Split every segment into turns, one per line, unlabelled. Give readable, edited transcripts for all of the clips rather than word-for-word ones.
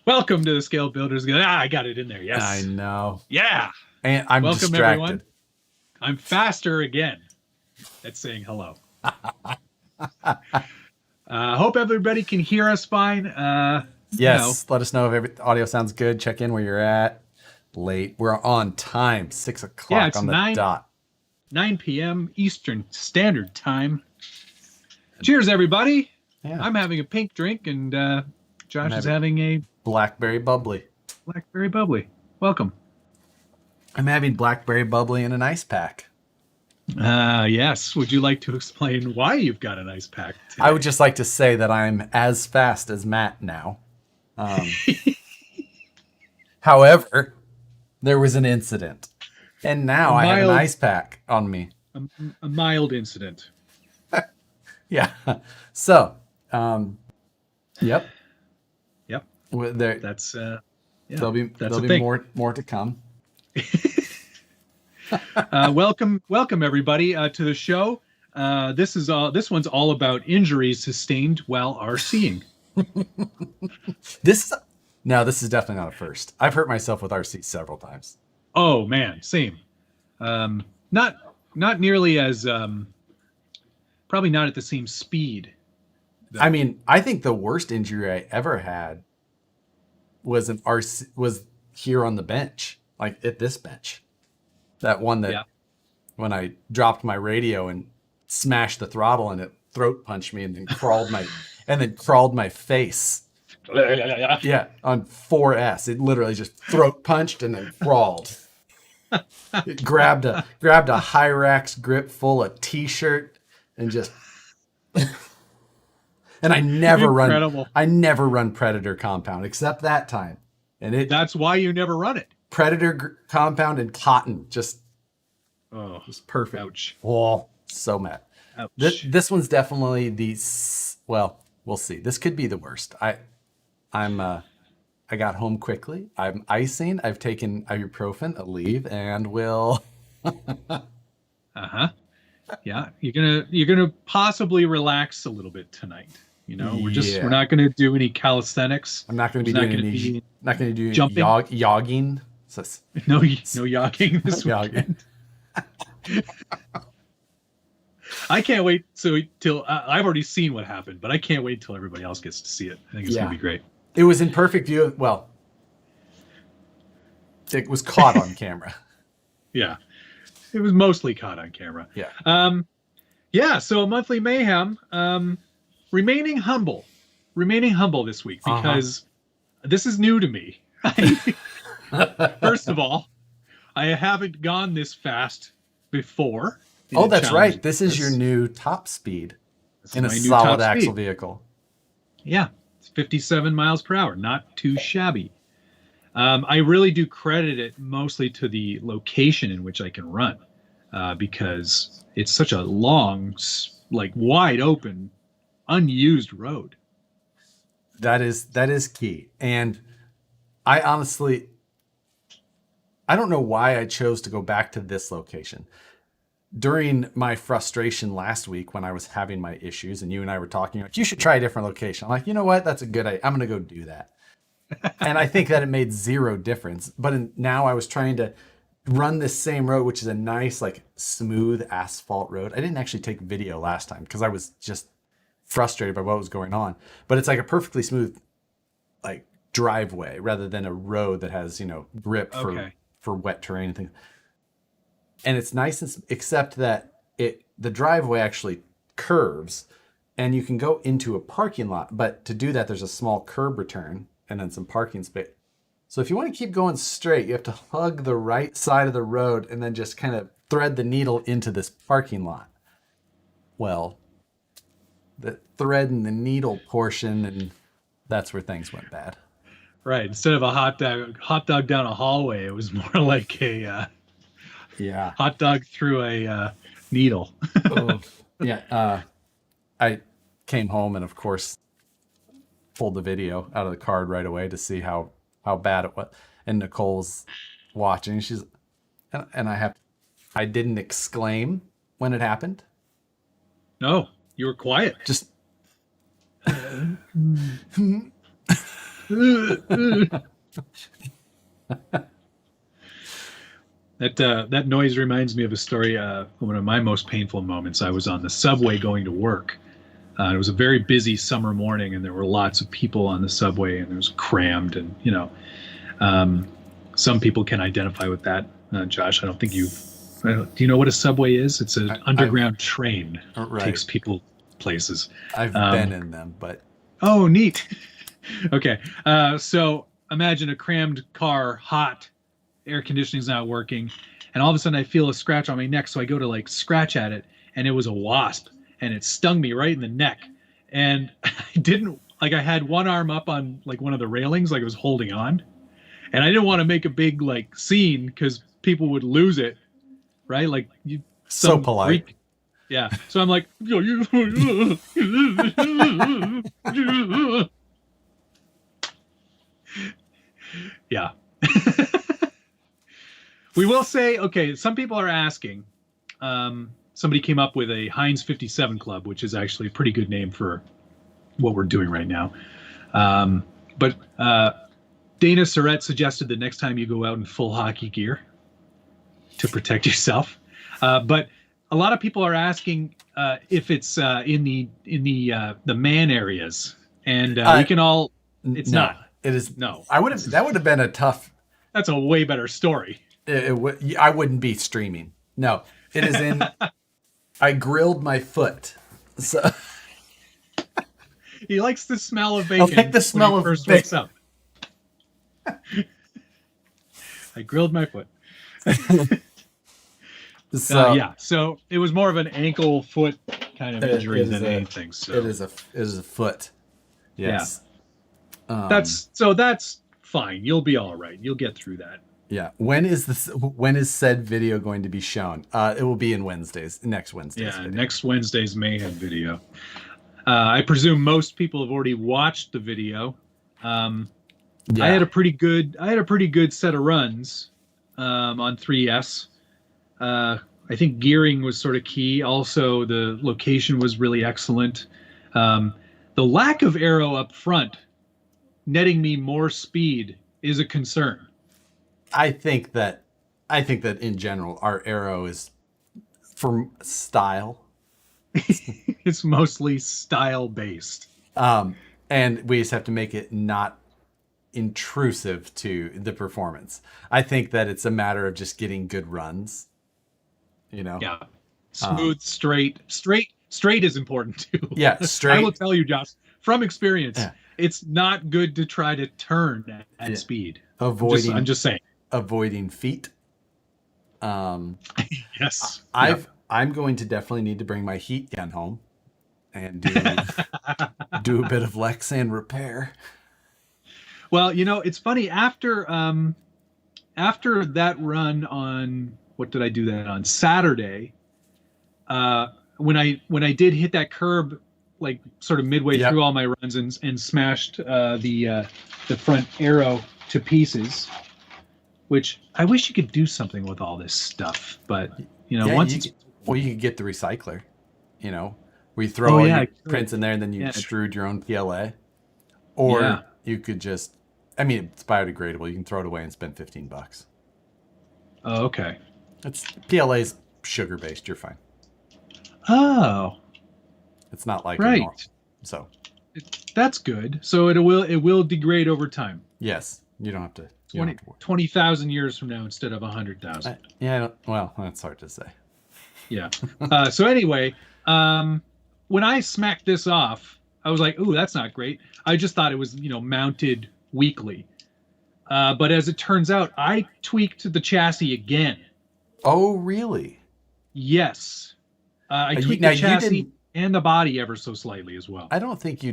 Welcome to the Scale Builders. I got it in there. Yes.
I know.
Yeah.
And I'm
Welcome,
distracted.
everyone. I'm faster again at saying hello. Hope everybody can hear us fine.
Yes. Let us know if audio sounds good. Check in where you're at. Late. We're on time. 6 o'clock on the dot.
9 p.m. Eastern Standard Time. Cheers, everybody.
Yeah.
I'm having a pink drink, and Josh is having a
blackberry bubbly.
Blackberry bubbly. Welcome.
I'm having blackberry bubbly in an ice pack.
Yes. Would you like to explain why you've got an ice pack today?
I would just like to say that I'm as fast as Matt now. However, there was an incident, and now I have an ice pack on me.
A mild incident.
Yeah. So, yep.
That's
there'll be more to come.
Welcome everybody to the show. This one's all about injuries sustained while RCing.
This is definitely not a first. I've hurt myself with RC several times.
Oh man, same. Not nearly as probably not at the same speed.
I mean, I think the worst injury I ever had was here on the bench, like at this bench. That one that when I dropped my radio and smashed the throttle and it throat punched me and then crawled my face. Yeah, on 4S. It literally just throat punched and then crawled. It grabbed a Hyrax grip full of t-shirt and just and I never run Predator compound except that time. And
that's why you never run it.
Predator compound and cotton just perfect.
Ouch.
Oh, so mad.
Ouch.
This one's definitely well, we'll see. This could be the worst. I got home quickly. I'm icing. I've taken ibuprofen, a leave, and will
Yeah, you're gonna possibly relax a little bit tonight. You know, we're not gonna do any calisthenics.
I'm not gonna be doing any
jumping.
Yogging.
No yogging this weekend. I can't wait till I've already seen what happened, but I can't wait till everybody else gets to see it. I think it's gonna be great.
It was in perfect view. Well, it was caught on camera.
Yeah, it was mostly caught on camera.
Yeah.
So Monthly Mayhem, remaining humble this week because this is new to me. First of all, I haven't gone this fast before.
Oh, that's right. This is your new top speed in a solid axle vehicle.
Yeah, it's 57 miles per hour. Not too shabby. I really do credit it mostly to the location in which I can run because it's such a long, like wide open, unused road.
That is key. And I honestly, I don't know why I chose to go back to this location. During my frustration last week when I was having my issues and you and I were talking, like, you should try a different location. I'm like, you know what? That's a good idea. I'm going to go do that. And I think that it made zero difference. But now I was trying to run this same road, which is a nice, like, smooth asphalt road. I didn't actually take video last time because I was just frustrated by what was going on. But it's like a perfectly smooth, like, driveway rather than a road that has, grip for wet terrain and things. And it's nice, except that the driveway actually curves and you can go into a parking lot. But to do that, there's a small curb return and then some parking space. So if you want to keep going straight, you have to hug the right side of the road and then just kind of thread the needle into this parking lot. Well, the thread and the needle portion, and that's where things went bad.
Right. Instead of a hot dog down a hallway, it was more like a hot dog through a needle.
I came home and, of course, pulled the video out of the card right away to see how bad it was. And Nicole's watching. I didn't exclaim when it happened.
No, you were quiet.
Just
That noise reminds me of a story. One of my most painful moments. I was on the subway going to work. It was a very busy summer morning, and there were lots of people on the subway, and it was crammed. And some people can identify with that. Josh, I don't think you. Do you know what a subway is? It's an underground train.
Right.
Takes people places.
I've been in them, but
oh, neat. Okay, so imagine a crammed car, hot, air conditioning's not working, and all of a sudden I feel a scratch on my neck. So I go to like scratch at it, and it was a wasp, and it stung me right in the neck. And I didn't like I had one arm up on like one of the railings, like I was holding on, and I didn't want to make a big like scene because people would lose it. Right, like you.
So polite.
Freak. Yeah. So I'm like, yeah. We will say, okay. Some people are asking. Somebody came up with a Heinz 57 Club, which is actually a pretty good name for what we're doing right now. But Dana Surratt suggested that next time you go out in full hockey gear, to protect yourself, but a lot of people are asking if it's in the man areas, and we can all. It's
no,
not.
It is
no.
I would have. That would have been a tough.
That's a way better story.
I wouldn't be streaming. No, it is in. I grilled my foot. So
he likes the smell of bacon.
I like the smell
when he
of
first
bacon.
wakes up. I grilled my foot.
So
yeah, so it was more of an ankle foot kind of injury than anything. So
it is a foot. Yes.
Yeah. That's fine. You'll be all right. You'll get through that.
Yeah. When is said video going to be shown? It will be in next Wednesday.
Yeah, next Wednesday's Mayhem video. I presume most people have already watched the video. I had a pretty good set of runs on 3S. I think gearing was sort of key. Also, the location was really excellent. The lack of arrow up front, netting me more speed, is a concern.
I think that in general, our arrow is for style.
It's mostly style based.
And we just have to make it not intrusive to the performance. I think that it's a matter of just getting good runs.
Yeah. Smooth, straight is important too.
Yeah, straight.
I will tell you, Josh, from experience, it's not good to try to turn at speed. I'm just saying.
Avoiding feet.
Yes.
I'm going to definitely need to bring my heat gun home and do a bit of Lexan repair.
Well, it's funny after that run on, what did I do that on Saturday? When I did hit that curb, like sort of midway through all my runs and smashed the front arrow to pieces, which I wish you could do something with all this stuff, but you
could get the recycler, where you throw all your prints in there and then you extrude your own PLA, or you could just, it's biodegradable. You can throw it away and spend $15.
Oh, okay.
PLA's sugar based. You're fine.
Oh,
it's not like
right.
So
that's good. So it will degrade over time.
Yes, you don't have to.
20,000 years from now instead of 100,000.
Well, that's hard to say.
Yeah. So anyway, when I smacked this off, I was like, "Ooh, that's not great." I just thought it was, mounted weakly. But as it turns out, I tweaked the chassis again.
Oh, really?
Yes. I tweaked the chassis and the body ever so slightly as well.
I don't think you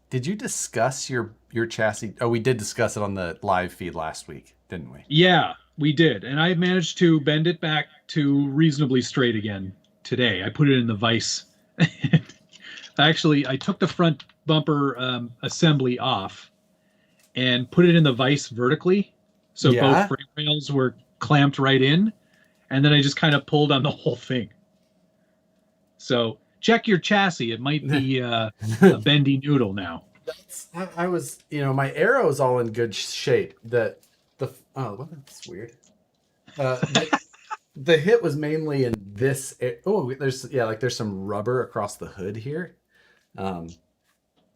did you discuss your chassis? Oh, we did discuss it on the live feed last week, didn't we?
Yeah, we did. And I managed to bend it back to reasonably straight again today. I put it in the vise. Actually, I took the front bumper assembly off and put it in the vise vertically. So both frame rails were clamped right in. And then I just kind of pulled on the whole thing. So check your chassis. It might be a bendy noodle now.
I was, my arrow's all in good shape. Well, that's weird. The hit was mainly in this. There's some rubber across the hood here.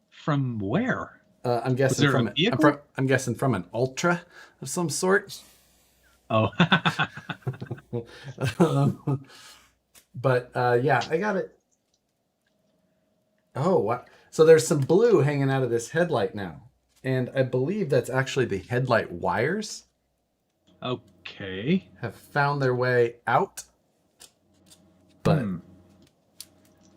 From where?
I'm
Was
guessing
there a vehicle?
I'm guessing from an Ultra of some sort.
Oh,
But yeah, I got it. Oh, wow. So there's some blue hanging out of this headlight now. And I believe that's actually the headlight wires
okay.
have found their way out. But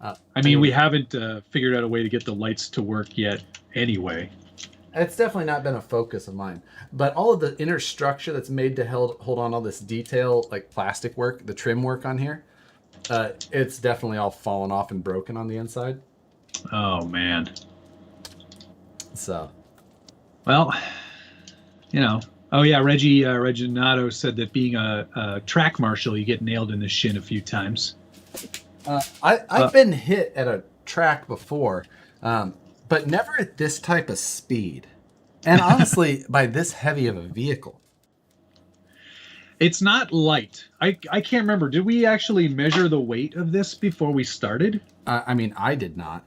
I mean, we haven't figured out a way to get the lights to work yet anyway.
it's definitely not been a focus of mine. But all of the inner structure that's made to hold on all this detail, like plastic work, the trim work on here, it's definitely all fallen off and broken on the inside.
Oh, man.
So,
Well, Oh, yeah, Reginato said that being a track marshal, you get nailed in the shin a few times.
I've been hit at a track before, but never at this type of speed. And honestly, by this heavy of a vehicle.
It's not light. I can't remember. Did we actually measure the weight of this before we started?
I mean, I did not.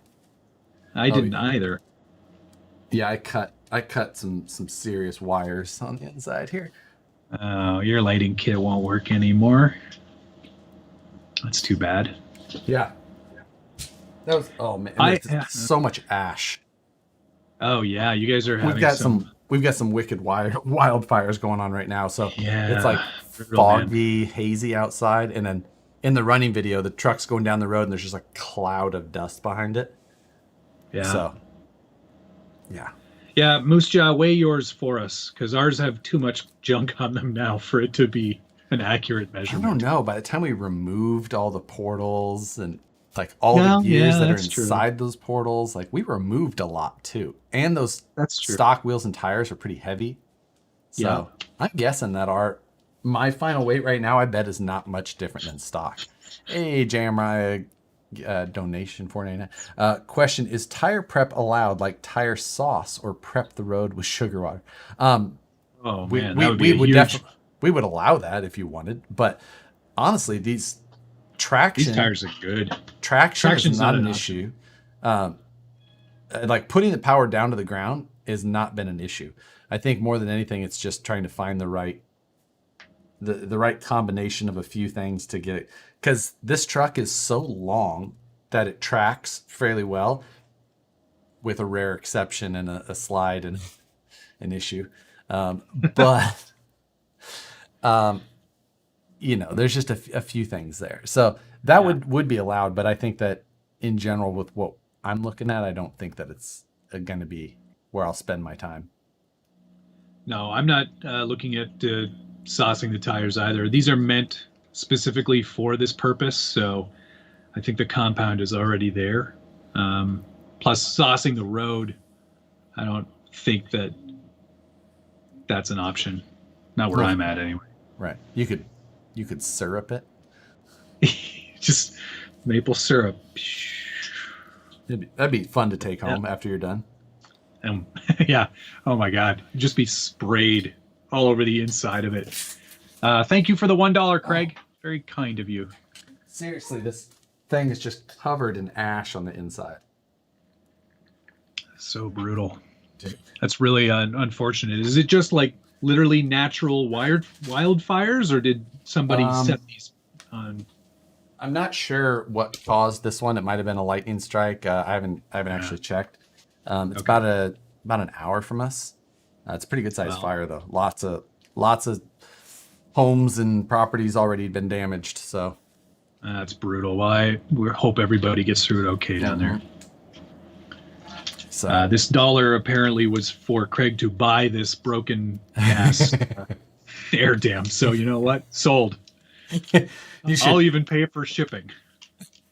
I didn't either.
Yeah, I cut some serious wires on the inside here.
Oh, your lighting kit won't work anymore. That's too bad.
Yeah. That was man. So much ash.
Oh yeah, you guys are having
We've got some wicked wildfires going on right now. So
yeah,
it's like foggy, hazy outside, and then in the running video, the truck's going down the road, and there's just a cloud of dust behind it.
Yeah.
So, yeah.
Yeah, Moose Jaw, weigh yours for us, because ours have too much junk on them now for it to be an accurate measurement.
I don't know. By the time we removed all the portals and like all the gears that are inside those portals, like we removed a lot too. And those stock wheels and tires are pretty heavy. So I'm guessing that my final weight right now, I bet, is not much different than stock. Hey, Jamraya, donation $4.99. Question: is tire prep allowed, like tire sauce, or prep the road with sugar water? We would allow that if you wanted, but honestly, these
tires are good.
Traction is not an issue. Like putting the power down to the ground has not been an issue. I think more than anything, it's just trying to find the right combination of a few things to get it. Because this truck is so long that it tracks fairly well, with a rare exception and a slide and an issue. But there's just a few things there. So that would be allowed. But I think that in general, with what I'm looking at, I don't think that it's going to be where I'll spend my time.
No, I'm not looking at saucing the tires either. These are meant specifically for this purpose, so I think the compound is already there. Plus, saucing the road, I don't think that's an option. Not where I'm at, anyway.
Right. You could syrup it.
Just maple syrup.
That'd be fun to take home after you're done.
Yeah. Oh my God. Just be sprayed all over the inside of it. Thank you for the $1, Craig. Very kind of you.
Seriously, this thing is just covered in ash on the inside.
So brutal. That's really unfortunate. Is it just like literally natural wildfires, or did somebody set these on?
I'm not sure what caused this one. It might have been a lightning strike. I haven't actually checked. It's about an hour from us. It's a pretty good sized fire though. Lots of homes and properties already been damaged. So
that's brutal. Well, I hope everybody gets through it okay down there. So this $1 apparently was for Craig to buy this broken gas air dam. So you know what? Sold. I'll even pay for shipping.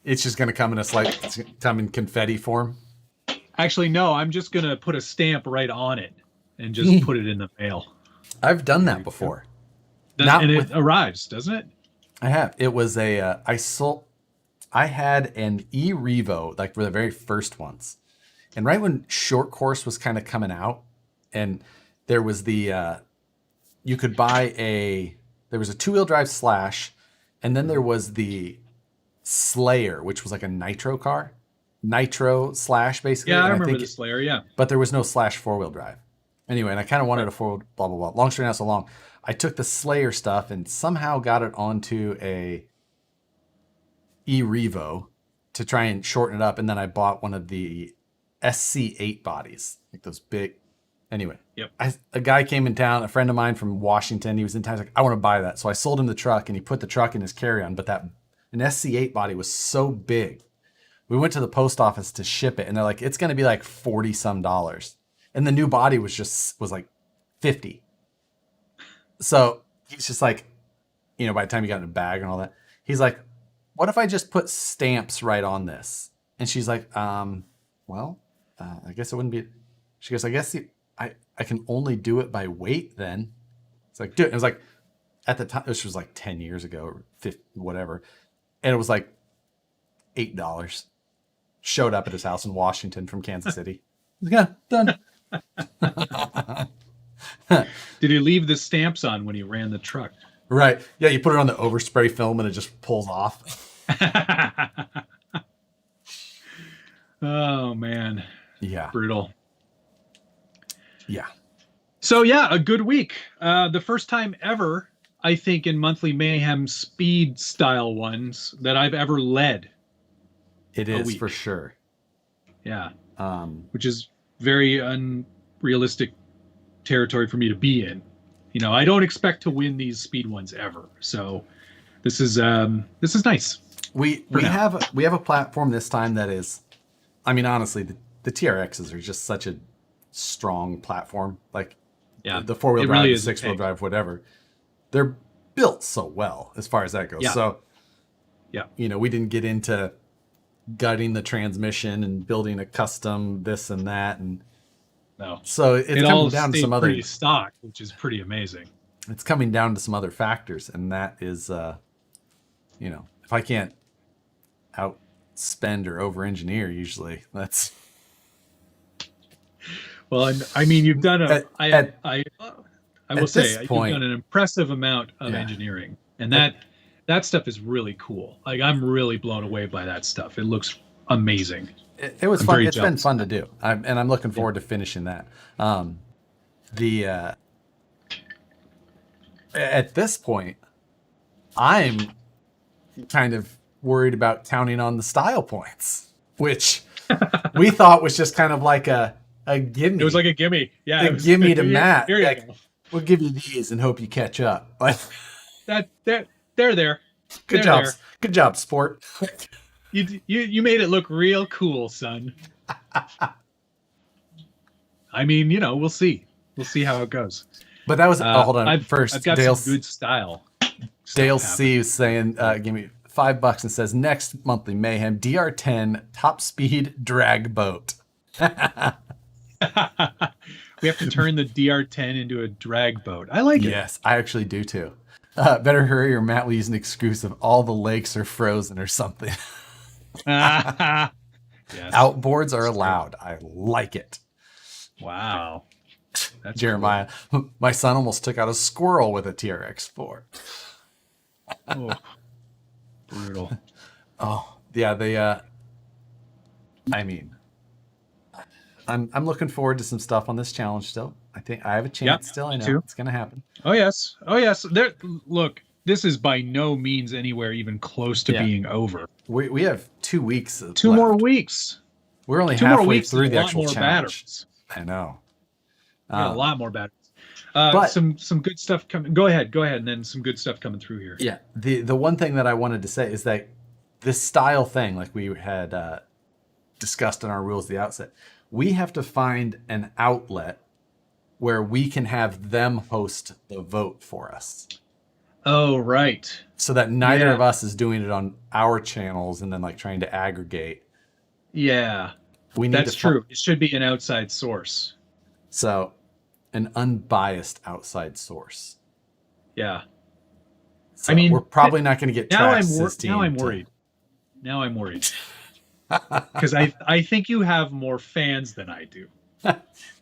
It's just going to come in confetti form.
Actually, no. I'm just going to put a stamp right on it and just put it in the mail.
I've done that before.
It arrives, doesn't it?
I have. It was I had an E-Revo, like for the very first ones. And right when short course was kind of coming out, and there was you could buy there was a 2-wheel drive Slash, and then there was the Slayer, which was like a nitro car. Nitro Slash, basically.
Yeah, I
And
remember the Slayer, yeah.
But there was no Slash 4-wheel drive. Anyway, and I kind of wanted a 4-wheel, blah, blah, blah. Long story not so long. I took the Slayer stuff and somehow got it onto a E-Revo to try and shorten it up. And then I bought one of the SC8 bodies, like those big. Anyway,
Yep.
A guy came in town, a friend of mine from Washington. He was in town. He's like, I want to buy that. So I sold him the truck, and he put the truck in his carry-on. But an SC8 body was so big. We went to the post office to ship it, and they're like, it's going to be like $40 some. And the new body was like 50. So he's just like, by the time he got in a bag and all that, he's like, what if I just put stamps right on this? And she's like, I guess it wouldn't be. She goes, I guess I can only do it by weight then. It's like, dude, it was like, at the time, this was like 10 years ago or 50, whatever. And it was like $8. Showed up at his house in Washington from Kansas City. Yeah, done.
Did he leave the stamps on when he ran the truck?
Right. Yeah, you put it on the overspray film and it just pulls off.
Oh, man.
Yeah.
Brutal.
Yeah.
So, yeah, a good week. The first time ever, I think, in Monthly Mayhem speed style ones that I've ever led.
It is for sure.
Yeah. Which is very unrealistic territory for me to be in. I don't expect to win these speed ones ever. So this is nice.
We have a platform this time that is, I mean, honestly, the TRXs are just such a strong platform. Like the 4-wheel drive, the 6-wheel drive, whatever. They're built so well as far as that goes.
Yeah.
So
yeah,
we didn't get into gutting the transmission and building a custom this and that, and
no.
So it's coming down to some other
pretty stock, which is pretty amazing.
It's coming down to some other factors, and that is, if I can't outspend or over engineer, usually that's.
Well, I mean, you've done I will say you've
point,
done an impressive amount of engineering, and that stuff is really cool. Like, I'm really blown away by that stuff. It looks amazing.
It was fun. It's been fun to do, and I'm looking forward to finishing that. At this point, I'm kind of worried about counting on the style points, which we thought was just kind of like a gimme.
It was like a gimme. Yeah,
a gimme to Matt.
Here you
go. We'll give you these and hope you catch up. Like
they're there.
Good job. Good job, sport.
You made it look real cool, son. I mean, we'll see. We'll see how it goes.
But that was hold on.
I've got
Dale,
some good style.
Dale C is saying, give me $5 and says, next Monthly Mayhem, DR10 top speed drag boat.
We have to turn the DR10 into a drag boat. I like it.
Yes, I actually do too. Better hurry or Matt will use an excuse of all the lakes are frozen or something.
Yes.
Outboards are allowed. I like it.
Wow. That's
Jeremiah, cool. My son almost took out a squirrel with a TRX4.
Oh, brutal.
Oh, yeah. I mean, I'm looking forward to some stuff on this challenge still. I think I have a chance still. I know it's going to happen.
Oh, yes. Look, this is by no means anywhere even close to being over.
We have 2 weeks.
Two more weeks.
We're only halfway through the actual challenge. I know.
A lot more batteries. But some good stuff coming. Go ahead, and then some good stuff coming through here.
Yeah. The one thing that I wanted to say is that this style thing, like we had discussed in our rules at the outset, we have to find an outlet where we can have them host the vote for us.
Oh, right.
So that neither of us is doing it on our channels and then like trying to aggregate.
Yeah. That's true. It should be an outside source.
So an unbiased outside source.
Yeah.
So I mean, we're probably not going to get
now I'm worried. Now I'm worried. because I think you have more fans than I do.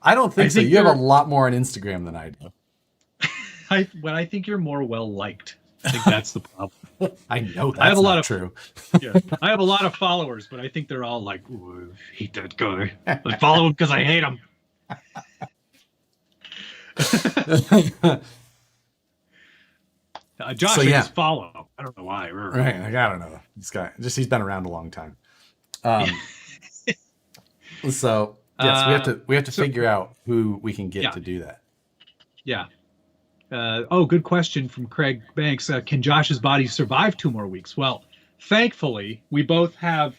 I don't think
I
so.
think
You have a
you're-
lot more on Instagram than I do.
I think you're more well liked. I think that's the problem.
I know that's
I have a lot
not
of
true.
Yeah, I have a lot of followers, but I think they're all like, "Ooh, I hate that guy. I follow him because I hate him." Josh,
So,
I
yeah.
just follow. I don't know why.
Right. Like, I don't know. This guy, he's been around a long time. So yes, we have to figure out who we can get
Yeah.
to do that.
Yeah. Good question from Craig Banks. Can Josh's body survive 2 more weeks? Well, thankfully, we both have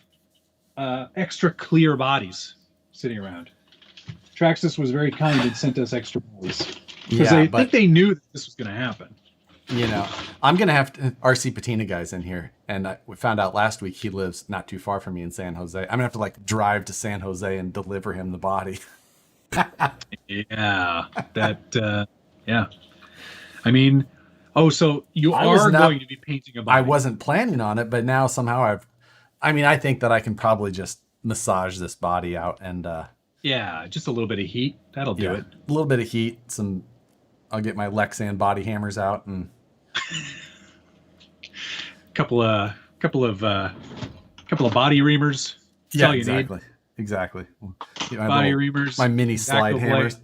extra clear bodies sitting around. Traxxas was very kind and sent us extra bodies because I think they knew that this was going to happen.
You know, I'm gonna have to, RC Patina guys in here, and we found out last week he lives not too far from me in San Jose. I'm gonna have to like drive to San Jose and deliver him the body.
Yeah, that. Yeah, I mean, so you
I was
are
not-
going to be painting a body.
I wasn't planning on it, but now somehow I think that I can probably just massage this body out and
Yeah, just a little bit of heat. That'll do it.
a little bit of heat. I'll get my Lexan body hammers out and
Couple of body reamers. That's all you need.
exactly. Get my
Body
little-
reamers.
my mini slide
Exacto
hammers.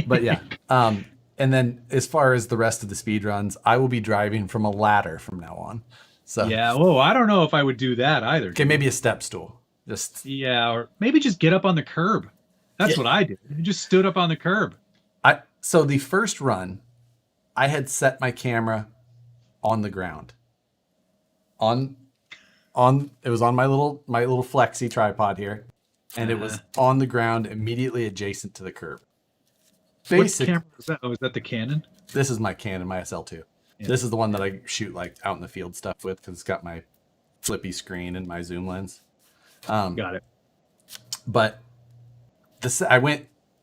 But yeah, and then as far as the rest of the speed runs, I will be driving from a ladder from now on. So
Yeah. Well, I don't know if I would do that either.
okay, maybe a step stool. Just
Yeah, or maybe just get up on the curb. That's what I did. I just stood up on the curb.
So the first run, I had set my camera on the ground. It was on my little flexi tripod here, and it was on the ground immediately adjacent to the curb.
What camera is that? Oh, is that the Canon?
This is my Canon, my SL2.
Yeah.
This is the one that I shoot like out in the field stuff with because it's got my flippy screen and my zoom lens.
Got it.
But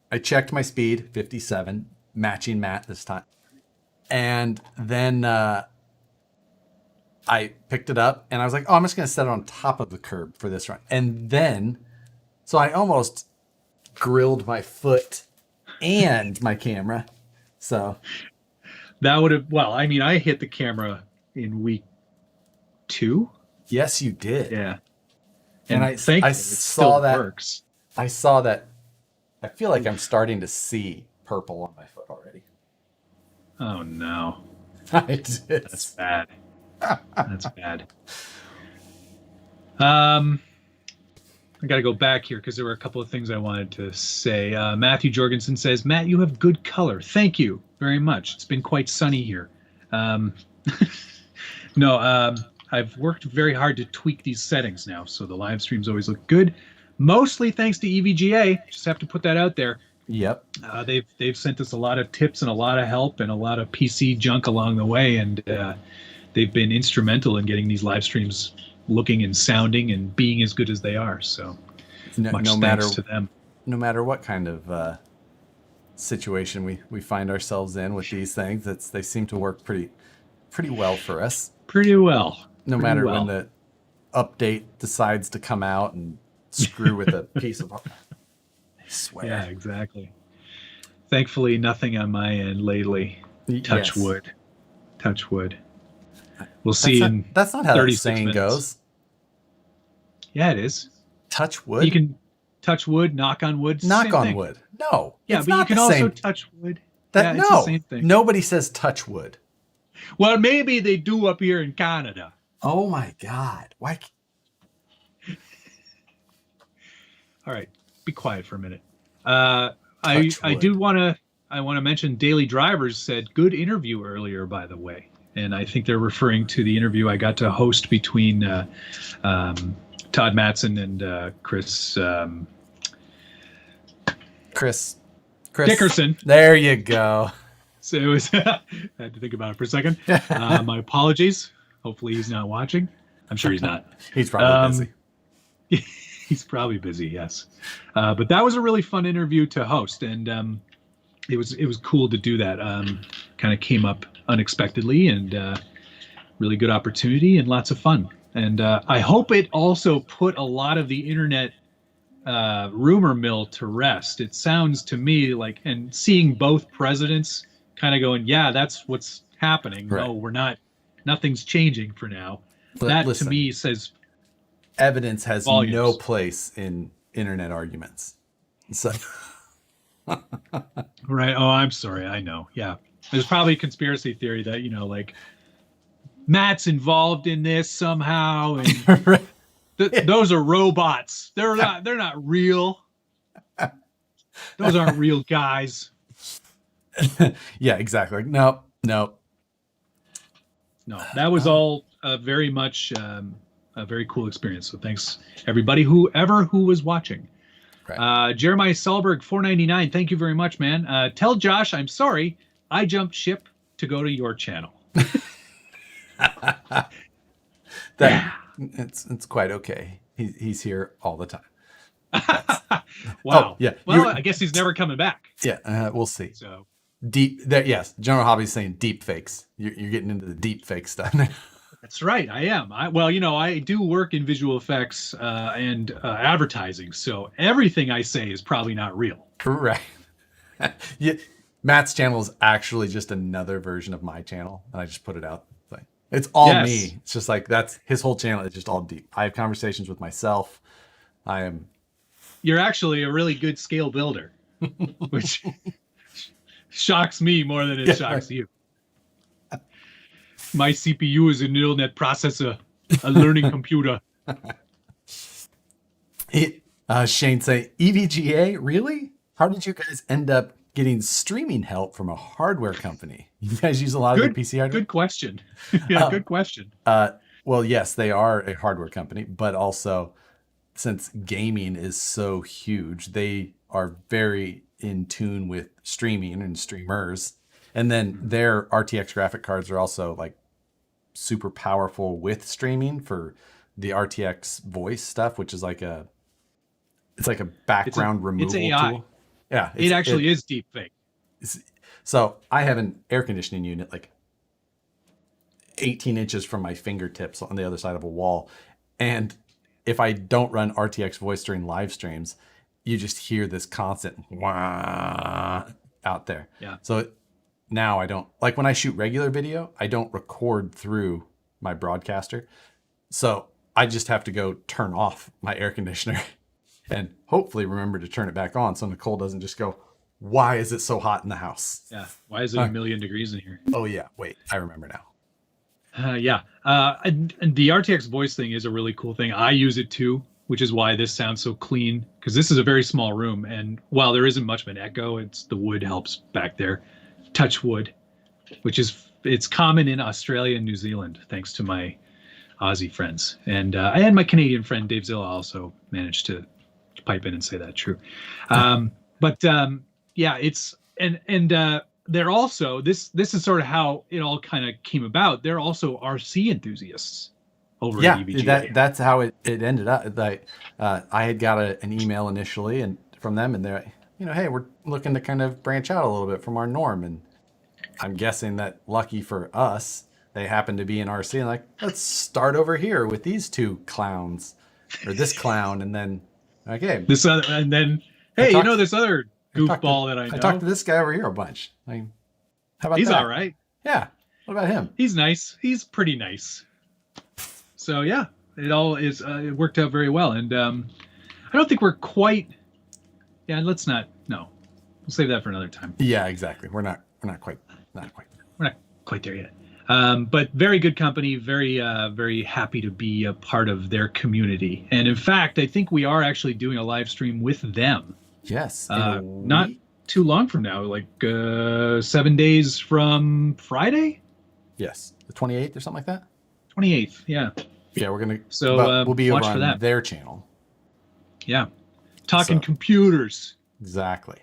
I checked my speed, 57, matching Matt this time. And then I picked it up and I was like, I'm just going to set it on top of the curb for this run. And then, so I almost grilled my foot and my camera. So
That would have, I hit the camera in week 2.
yes, you did.
Yeah.
And I
thankfully,
saw that.
Works.
I saw that. I feel like I'm starting to see purple on my foot already.
Oh, no.
I did.
That's bad. That's bad. I got to go back here because there were a couple of things I wanted to say. Matthew Jorgensen says, Matt, you have good color. Thank you very much. It's been quite sunny here. I've worked very hard to tweak these settings now, so the live streams always look good. Mostly thanks to EVGA. Just have to put that out there.
Yep.
They've sent us a lot of tips and a lot of help and a lot of PC junk along the way, and they've been instrumental in getting these live streams looking and sounding and being as good as they are. So much thanks to them.
No matter what kind of situation we find ourselves in with these things, they seem to work pretty well for us.
Pretty well.
No matter when the update decides to come out and screw with a piece of. I swear.
Yeah, exactly. Thankfully, nothing on my end lately. Touch wood. Touch wood. We'll see.
That's not how that
36
saying
minutes.
goes.
Yeah, it is.
Touch wood.
You can touch wood, knock on wood.
knock
same
on
thing.
wood. No.
Yeah,
it's
but you
not
can
the
also
same.
touch wood.
That
It's
no.
the same thing.
Nobody says touch wood.
Well, maybe they do up here in Canada.
Oh my God! Why?
All right, be quiet for a minute. I do want to mention Daily Drivers said good interview earlier, by the way, and I think they're referring to the interview I got to host between Todd Matson and Chris Dickerson.
There you go.
So it was. I had to think about it for a second. My apologies. Hopefully he's not watching. I'm sure he's not.
He's probably busy.
He's probably busy, yes. But that was a really fun interview to host, and it was cool to do that. Kind of came up unexpectedly, and really good opportunity and lots of fun. And I hope it also put a lot of the internet rumor mill to rest. It sounds to me like, and seeing both presidents kind of going, yeah, that's what's happening.
Right.
No, we're not. Nothing's changing for now. That
listen,
to me says
evidence has
volumes.
no place in internet arguments. So.
Right. Oh, I'm sorry. I know. Yeah. There's probably a conspiracy theory that, like Matt's involved in this somehow. And
Right.
Those are robots. They're not real. Those aren't real guys.
Yeah, exactly. No.
No, that was all very much a very cool experience. So thanks everybody, who was watching. Right. Jeremiah Solberg, 499. Thank you very much, man. Tell Josh I'm sorry. I jumped ship to go to your channel.
It's quite okay. He's here all the time.
Wow.
Oh, yeah.
Well, I guess he's never coming back.
Yeah. We'll see.
So
deep there. Yes. General Hobby's saying deep fakes. You're getting into the deep fake stuff now.
That's right. I am. I do work in visual effects and advertising. So everything I say is probably not real.
Right. Yeah. Matt's channel is actually just another version of my channel. And I just put it out. It's all me. It's just like, that's his whole channel. It's just all deep. I have conversations with myself.
You're actually a really good scale builder, which shocks me more than it shocks you. My CPU is a neural net processor, a learning computer.
Shane say, EVGA, really? How did you guys end up getting streaming help from a hardware company? You guys use a lot of their PC hardware?
Good question. Yeah, good question.
Well, yes, they are a hardware company, but also since gaming is so huge, they are very in tune with streaming and streamers. And then their RTX graphic cards are also like super powerful with streaming for the RTX voice stuff, which is like it's like a background removal
AI
tool. Yeah.
It actually is deep fake.
So I have an air conditioning unit like 18 inches from my fingertips on the other side of a wall. And if I don't run RTX voice during live streams, you just hear this constant wah out there.
Yeah.
So now I don't, like when I shoot regular video, I don't record through my broadcaster. So I just have to go turn off my air conditioner and hopefully remember to turn it back on so Nicole doesn't just go, why is it so hot in the house?
Yeah. Why is it a million degrees in here?
Oh, yeah. Wait, I remember now.
Yeah. And the RTX voice thing is a really cool thing. I use it too, which is why this sounds so clean, because this is a very small room. And while there isn't much of an echo, the wood helps back there. Touch wood, it's common in Australia and New Zealand, thanks to my Aussie friends. And my Canadian friend, Dave Zilla, also managed to pipe in and say that true. Yeah, they're also, this is sort of how it all kind of came about. They're also RC enthusiasts over at EVGA.
That's how it ended up. Like I had got an email initially and from them, and they're like, hey, we're looking to kind of branch out a little bit from our norm. And I'm guessing that lucky for us, they happen to be in RC and like, let's start over here with these two clowns or this clown. And then, okay.
This other, and then, hey, this other goofball that I know.
I talked to this guy over here a bunch. Like, how about
He's
that?
all right.
Yeah. What about him?
He's nice. He's pretty nice. So yeah, it all is. It worked out very well, and I don't think we're quite. Yeah, let's not. No, we'll save that for another time.
Yeah, exactly. We're not quite.
We're not quite there yet. But very good company. Very very happy to be a part of their community. And in fact, I think we are actually doing a live stream with them.
Yes.
Not too long from now, like 7 days from Friday.
Yes, the 28th or something like that.
28th. Yeah.
Yeah, we're gonna.
So
we'll be over
watch for that.
Their channel.
Yeah, talking computers.
Exactly.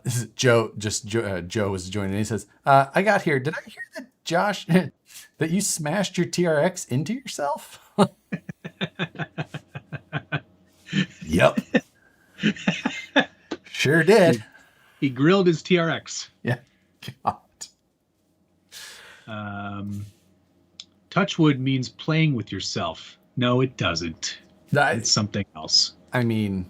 This is Joe. Joe was joining. He says, "I got here. Did I hear that Josh that you smashed your TRX into yourself?" Yep. Sure did.
He grilled his TRX.
Yeah. God.
touchwood means playing with yourself. No, it doesn't. It's something else.
I mean,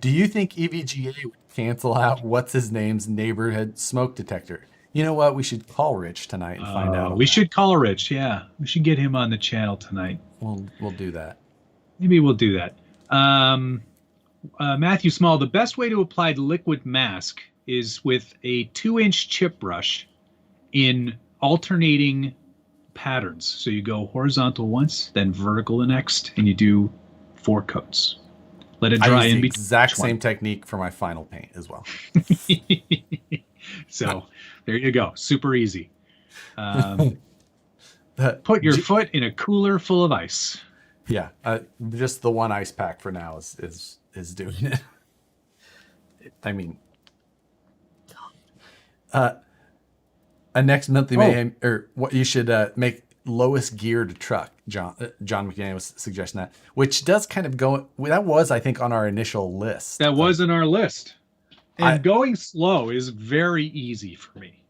do you think EVGA would cancel out what's his name's neighborhood smoke detector? You know what? We should call Rich tonight and find out.
We should call Rich. Yeah, we should get him on the channel tonight.
We'll do that.
Maybe we'll do that. Matthew Small, the best way to apply the liquid mask is with a 2-inch chip brush in alternating patterns. So you go horizontal once, then vertical the next, and you do 4 coats. Let it dry in between.
Exact same technique for my final paint as well.
So there you go. Super easy. Put your foot in a cooler full of ice.
Yeah, just the one ice pack for now is doing it. I mean, a next monthly mayhem, or what you should make lowest geared truck. John McDaniel was suggesting that, which does kind of go. That was, I think, on our initial list.
That was in our list. And going slow is very easy for me.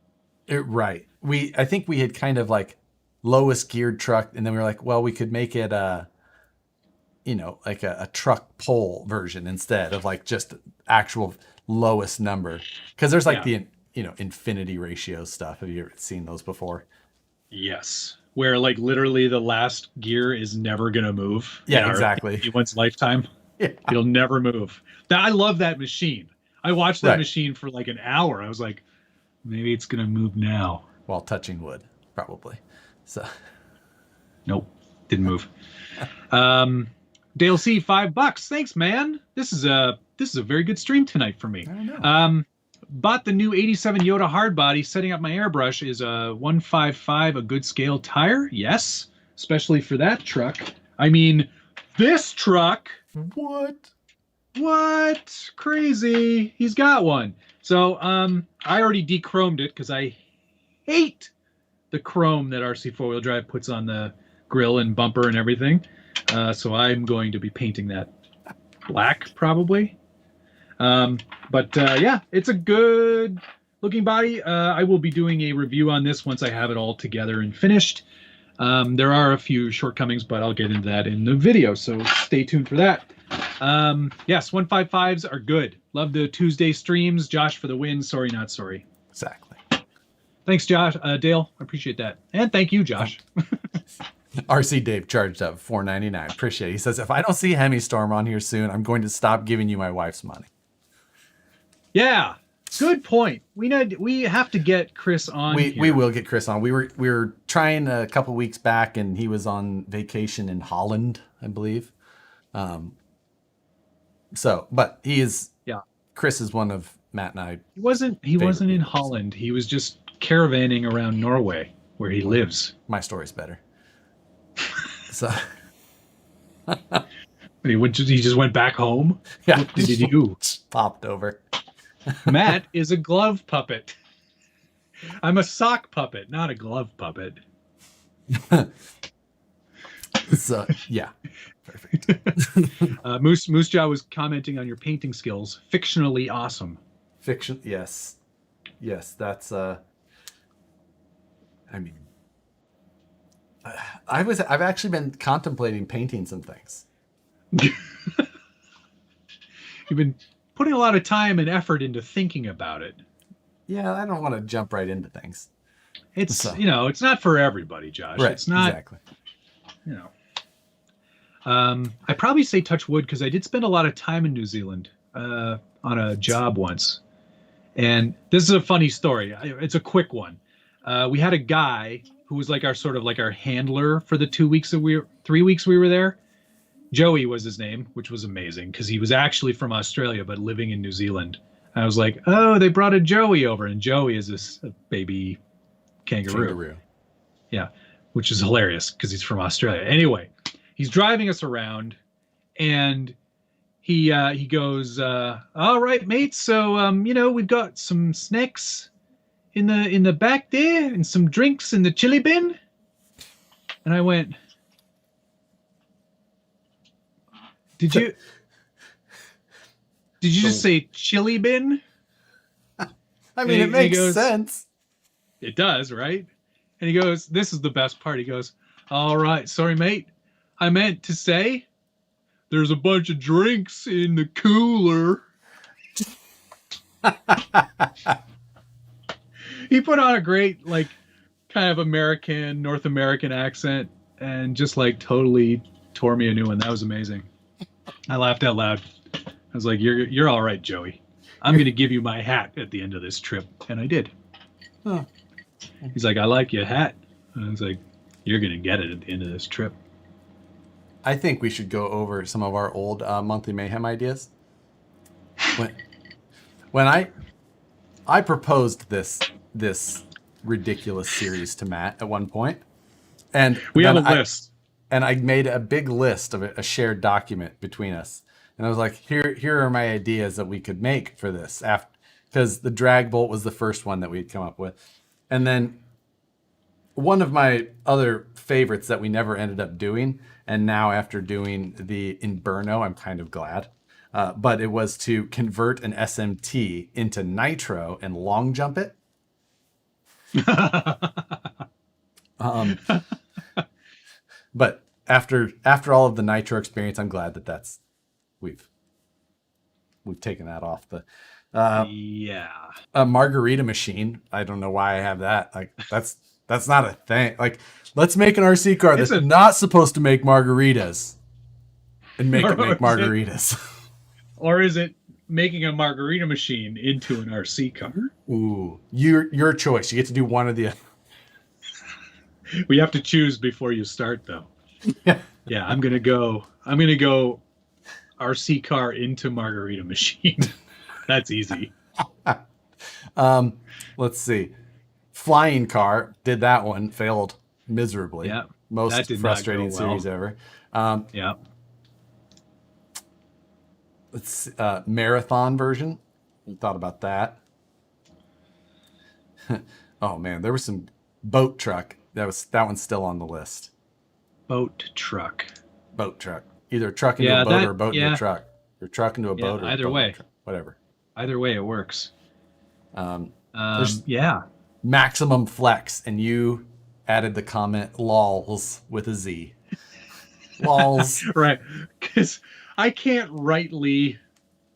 Right. I think we had kind of like lowest geared truck, and then we were like, well, we could make it like a truck pole version instead of like just actual lowest number. Because there's like the infinity ratio stuff. Have you ever seen those before?
Yes. Where like literally the last gear is never gonna move.
Yeah, exactly.
Anyone's lifetime.
Yeah.
It'll never move. I love that machine. I watched that machine for like an hour. I was like, maybe it's gonna move now.
While touching wood, probably. So
nope, didn't move. Dale C, $5. Thanks, man. This is a very good stream tonight for me.
I know.
Bought the new 87 Yoda hardbody. Setting up my airbrush. Is a 155 a good scale tire? Yes, especially for that truck. I mean, this truck. What? Crazy. He's got one. So I already de-chromed it because I hate the chrome that RC 4-wheel drive puts on the grill and bumper and everything. So I'm going to be painting that black probably. Yeah, it's a good looking body. I will be doing a review on this once I have it all together and finished. There are a few shortcomings, but I'll get into that in the video. So stay tuned for that. Yes, 155s are good. Love the Tuesday streams. Josh for the win. Sorry, not sorry.
Exactly.
Thanks, Josh. Dale, I appreciate that. And thank you, Josh.
RC Dave charged up $4.99. Appreciate it. He says, if I don't see Hemi Storm on here soon, I'm going to stop giving you my wife's money.
Yeah, good point. We have to get Chris on.
We will get Chris on. We were trying a couple weeks back, and he was on vacation in Holland, I believe. But he is. Yeah. Chris is one of Matt and I.
He wasn't in Holland. He was just caravanning around Norway, where he lives.
My story's better. So.
He just went back home.
Yeah.
What did he do?
Popped over.
Matt is a glove puppet. I'm a sock puppet, not a glove puppet.
So yeah, perfect.
Moose Jaw was commenting on your painting skills. Fictionally awesome.
Fiction, yes. That's. I mean, I've actually been contemplating painting some things.
You've been putting a lot of time and effort into thinking about it.
Yeah, I don't want to jump right into things.
It's it's not for everybody, Josh.
Right,
it's not
exactly.
I probably say touch wood because I did spend a lot of time in New Zealand on a job once. And this is a funny story. It's a quick one. We had a guy who was like our handler for the 3 weeks we were there. Joey was his name, which was amazing because he was actually from Australia but living in New Zealand. I was like, oh, they brought a Joey over, and Joey is a baby kangaroo. Yeah, which is hilarious because he's from Australia. Anyway, he's driving us around, and he goes, all right, mate. So we've got some snacks in the back there, and some drinks in the chili bin. And I went, Did you just say chili bin?
I mean, it makes sense.
It does, right? And he goes, this is the best part. He goes, all right, sorry, mate. I meant to say there's a bunch of drinks in the cooler. He put on a great, like, kind of American, North American accent and just, like, totally tore me a new one. That was amazing. I laughed out loud. I was like, you're all right, Joey. I'm going to give you my hat at the end of this trip. And I did.
Huh.
He's like, I like your hat. And I was like, you're going to get it at the end of this trip.
I think we should go over some of our old Monthly Mayhem ideas. When I proposed this ridiculous series to Matt at one point, and
we have a list,
and I made a big list of a shared document between us, and I was like, here are my ideas that we could make for this, after, because the drag bolt was the first one that we'd come up with, and then one of my other favorites that we never ended up doing, and now after doing the Inferno, I'm kind of glad. But it was to convert an SMT into nitro and long jump it. But after all of the nitro experience, I'm glad that we've taken that off the.
Yeah.
A margarita machine. I don't know why I have that. Like that's not a thing. Like, let's make an RC car that's not supposed to make margaritas and make it make margaritas.
Or is it making a margarita machine into an RC car?
Ooh, your choice. You get to do one or the other.
We have to choose before you start, though. Yeah, I'm gonna go RC car into margarita machine. That's easy.
Let's see. Flying car, did that one, failed miserably.
Yeah,
most frustrating series ever.
Yeah.
Let's marathon version. We thought about that. Oh man, there was some boat truck. That one's still on the list.
Boat truck.
Either truck into a boat or a boat into a truck. Or truck into a boat or
either way.
Whatever.
Either way, it works.
Yeah. Maximum flex, and you added the comment "lols" with a Z. Lols.
Right, because I can't rightly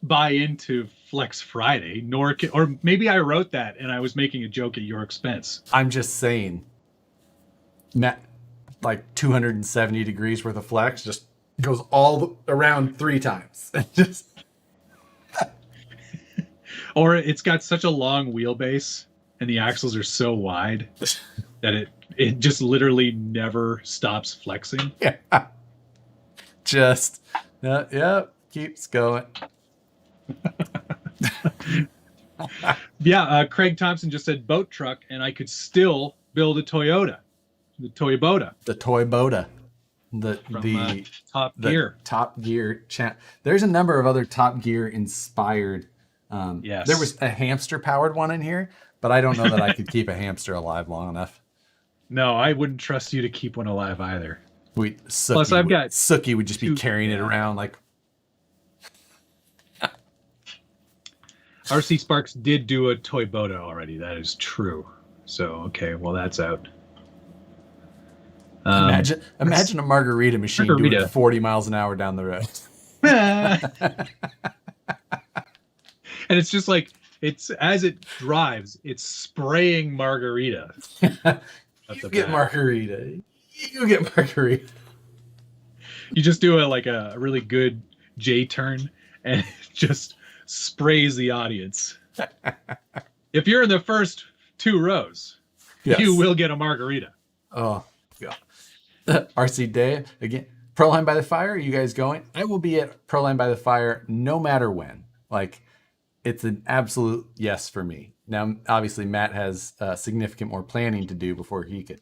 buy into Flex Friday, or maybe I wrote that and I was making a joke at your expense.
I'm just saying, like 270 degrees worth of flex just goes around 3 times. Just.
Or it's got such a long wheelbase and the axles are so wide that it just literally never stops flexing.
Yeah. Just, keeps going.
Yeah, Craig Thompson just said boat truck, and I could still build a Toyota. The Toyota.
The Toyota.
Top Gear.
Top Gear. There's a number of other Top Gear inspired.
Yes.
There was a hamster powered one in here, but I don't know that I could keep a hamster alive long enough.
No, I wouldn't trust you to keep one alive either.
Sookie would just be carrying it around like.
RC Sparks did do a Toyota already. That is true. So, okay, well, that's out.
Imagine a margarita machine doing 40 miles an hour down the road.
And it's just like, as it drives, it's spraying margarita.
You get margarita.
You just do a really good J turn and it just sprays the audience. If you're in the first 2 rows, yes, you will get a margarita.
Oh, yeah. RC Day again. Proline by the Fire. Are you guys going? I will be at Proline by the Fire no matter when. Like, it's an absolute yes for me. Now, obviously, Matt has significant more planning to do before he could.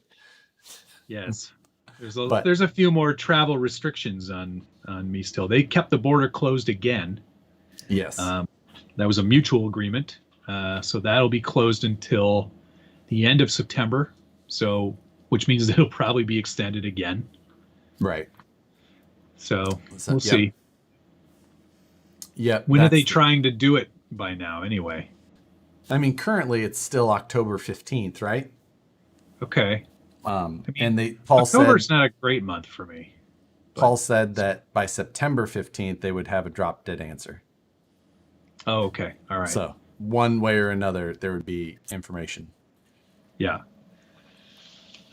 Yes. There's a few more travel restrictions on me still. They kept the border closed again.
Yes.
That was a mutual agreement. So that'll be closed until the end of September. So, which means that it'll probably be extended again.
Right.
So we'll see.
Yeah.
When are they trying to do it by now anyway?
I mean, currently it's still October 15th, right?
Okay.
And Paul
October's
said
not a great month for me.
Paul said that by September 15th they would have a drop dead answer.
Oh, okay. All right.
So one way or another, there would be information.
Yeah.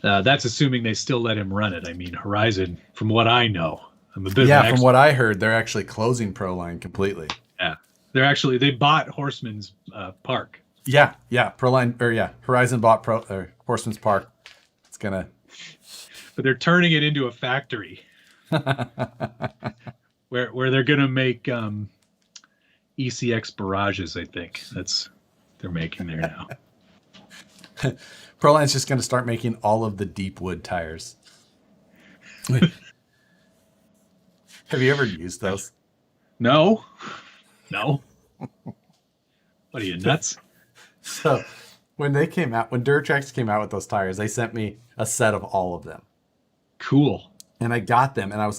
That's assuming they still let him run it. I mean, Horizon, from what I know, I'm a bit of an
From what I heard, they're actually closing Proline completely.
Yeah. They bought Horseman's Park.
Yeah. Horizon bought Horseman's Park. It's gonna.
But they're turning it into a factory where they're gonna make ECX barrages. I think they're making there now.
Proline's just going to start making all of the deep wood tires. Have you ever used those?
No. What are you, nuts?
So when Durtrax came out with those tires, they sent me a set of all of them.
Cool.
And I got them and I was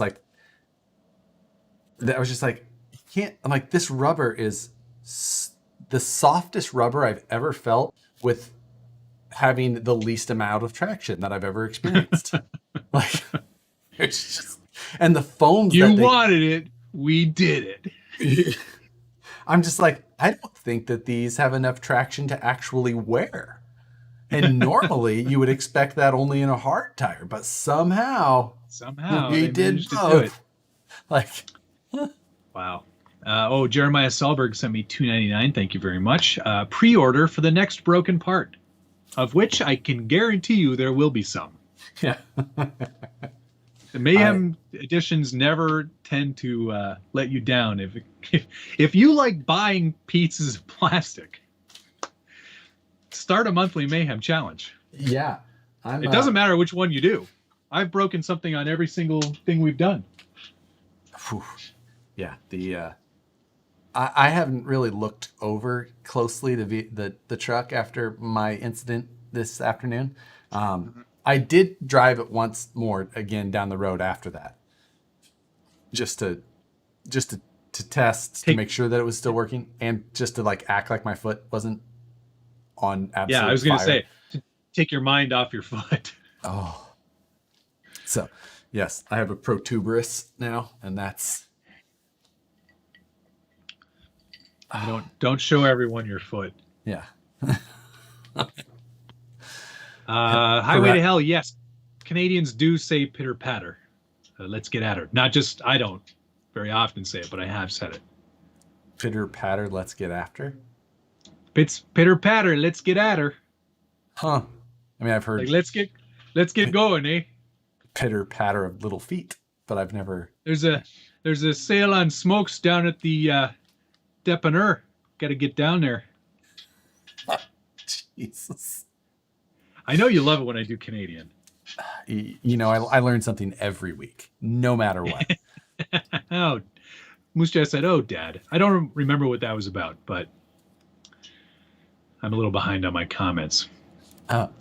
just like, you can't, I'm like, this rubber is the softest rubber I've ever felt with having the least amount of traction that I've ever experienced. Like, it's just, and the foams.
You wanted it, we did it.
I'm just like, I don't think that these have enough traction to actually wear. And normally you would expect that only in a hard tire, but somehow we did both. Like,
wow. Jeremiah Selberg sent me $2.99. Thank you very much. Pre-order for the next broken part, of which I can guarantee you there will be some.
Yeah.
The Mayhem editions never tend to let you down. If you like buying pieces of plastic, start a monthly Mayhem challenge.
Yeah.
It doesn't matter which one you do. I've broken something on every single thing we've done.
Yeah. I haven't really looked over closely the truck after my incident this afternoon. I did drive it once more again down the road after that, just to test to make sure that it was still working, and just to like act like my foot wasn't on absolute fire.
Yeah, I was going to say, to take your mind off your foot.
Oh, so yes, I have a protuberous now, and that's.
Don't show everyone your foot.
Yeah.
Highway to Hell, yes. Canadians do say pitter patter. Let's get at her. Not just, I don't very often say it, but I have said it.
Pitter patter, let's get after.
It's pitter patter, let's get at her.
Huh. I mean, I've heard.
Like, let's get going, eh?
Pitter patter of little feet, but I've never.
There's a sale on smokes down at the Depanneur. Got to get down there.
Jesus. I
know you love it when I do Canadian.
You know, I learn something every week, no matter what.
Oh, Moose said, "Oh, Dad, I don't remember what that was about, but I'm a little behind on my comments."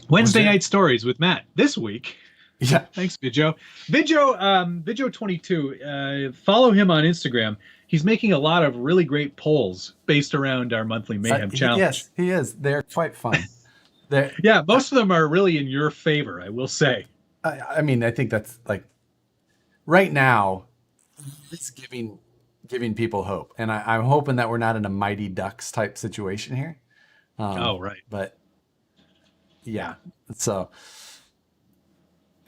Wednesday night stories with Matt this week.
Yeah,
thanks, Vidjo. Vidjo 22. Follow him on Instagram. He's making a lot of really great polls based around our monthly Mayhem challenge.
Yes, he is. They're quite fun.
Yeah, most of them are really in your favor, I will say.
I mean, I think that's like right now, it's giving people hope, and I'm hoping that we're not in a Mighty Ducks type situation here.
Right.
But yeah, so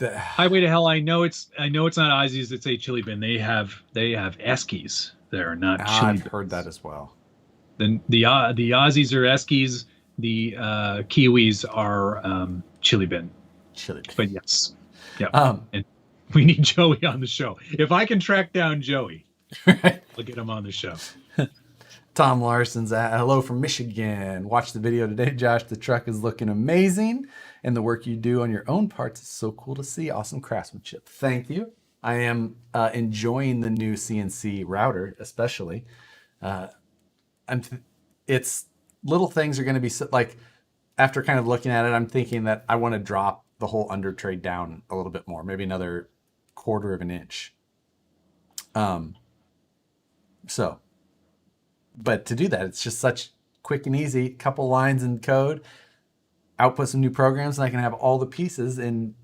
Highway to Hell. I know it's not Aussies that say chili bin. They have Eskies. They're not chili bins.
I've heard that as well.
Then the Aussies are Eskies. The Kiwis are chili bin.
Chili bin.
But yes. Yeah. And we need Joey on the show. If I can track down Joey, I'll get him on the show.
Tom Larson's hello from Michigan. Watch the video today, Josh. The truck is looking amazing, and the work you do on your own parts is so cool to see. Awesome craftsmanship. Thank you. I am enjoying the new CNC router, especially. It's little things are going to be like, after kind of looking at it, I'm thinking that I want to drop the whole under tray down a little bit more, maybe another 1/4 of an inch. But to do that, it's just such quick and easy, couple lines in code. output some new programs, and I can have all the pieces in,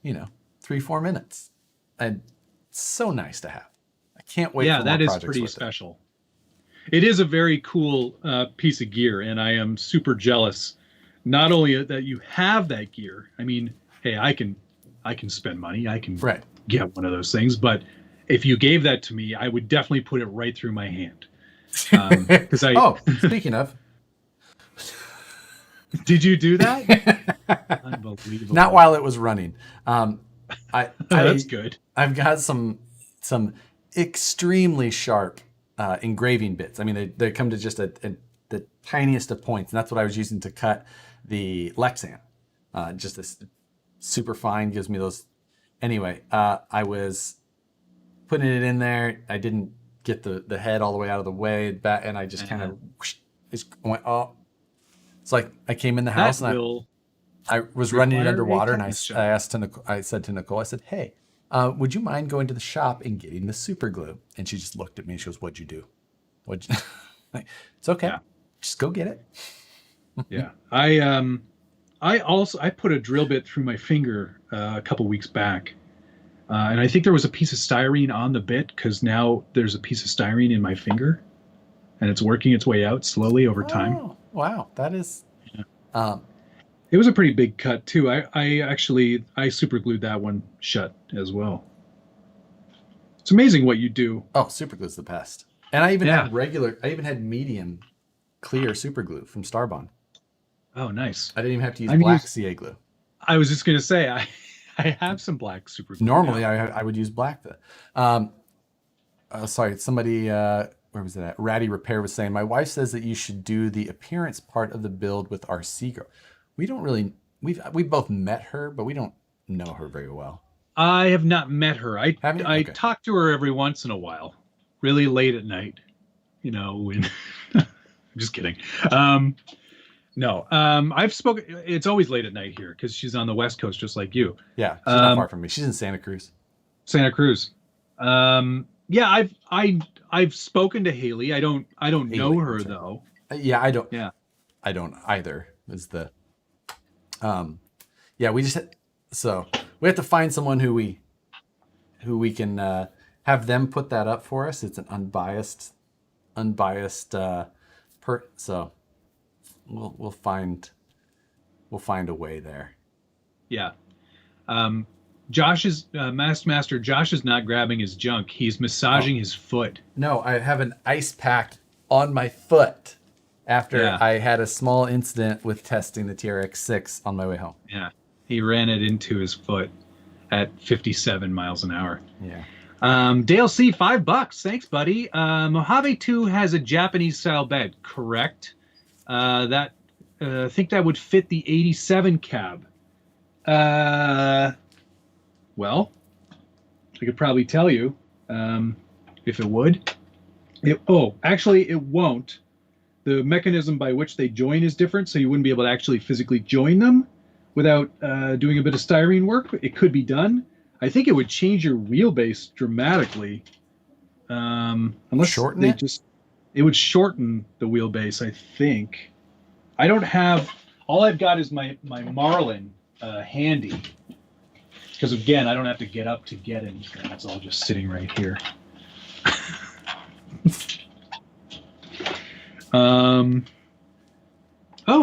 3-4 minutes. And it's so nice to have. I can't wait for more
that is
projects
pretty
with
special. It is a very cool piece of gear, and I am super jealous. Not only that you have that gear. I mean, hey, I can spend money. I can get one of those things. But if you gave that to me, I would definitely put it right through my hand. Because
Oh, speaking of,
did you do that? Unbelievable.
Not while it was running.
That's good.
I've got some extremely sharp engraving bits. I mean, they come to just the tiniest of points, and that's what I was using to cut the Lexan. Just this super fine, gives me those. Anyway, I was putting it in there. I didn't get the head all the way out of the way, and I just kind of went, oh. It's like I came in the house and I was running it underwater, and I said to Nicole, I said, hey, would you mind going to the shop and getting the super glue? And she just looked at me and she goes, what'd you do? Like, it's okay. Yeah. Just go get it.
Yeah. I put a drill bit through my finger a couple weeks back. And I think there was a piece of styrene on the bit, because now there's a piece of styrene in my finger, and it's working its way out slowly over time.
Oh, wow. That is...
Yeah. It was a pretty big cut too. I super glued that one shut as well. It's amazing what you do.
Oh, super glue's the best. And I even had medium clear super glue from Starbond.
Oh, nice.
I didn't even have to use black CA glue.
I was just going to say, I have some black super glue.
Normally I would use black. Sorry, somebody, where was it at? Ratty Repair was saying, my wife says that you should do the appearance part of the build with our Seagull. We don't really, we've both met her, but we don't know her very well.
I have not met her. I
Okay.
talk to her every once in a while, really late at night, when I'm just kidding. No, I've spoken, it's always late at night here because she's on the West Coast, just like you.
Yeah. She's not far from me. She's in Santa Cruz.
Yeah, I've spoken to Haley. I don't know her though.
Yeah, I don't.
Yeah,
I don't either. Is the yeah, we have to find someone who we can have them put that up for us. It's an unbiased so we'll find a way there.
Yeah. Josh Master Josh is not grabbing his junk. He's massaging his foot.
No, I have an ice pack on my foot after I had a small incident with testing the TRX-6 on my way home.
Yeah. He ran it into his foot at 57 miles an hour.
Yeah.
Dale C, $5. Thanks, buddy. Mojave 2 has a Japanese style bed, correct? I think that would fit the 87 cab. Well, I could probably tell you if it would. Actually, it won't. The mechanism by which they join is different, so you wouldn't be able to actually physically join them without doing a bit of styrene work. It could be done. I think it would change your wheelbase dramatically. Unless
shorten
they
it?
It would shorten the wheelbase, I think. I don't have, all I've got is my Marlin handy. Because again, I don't have to get up to get anything. It's all just sitting right here.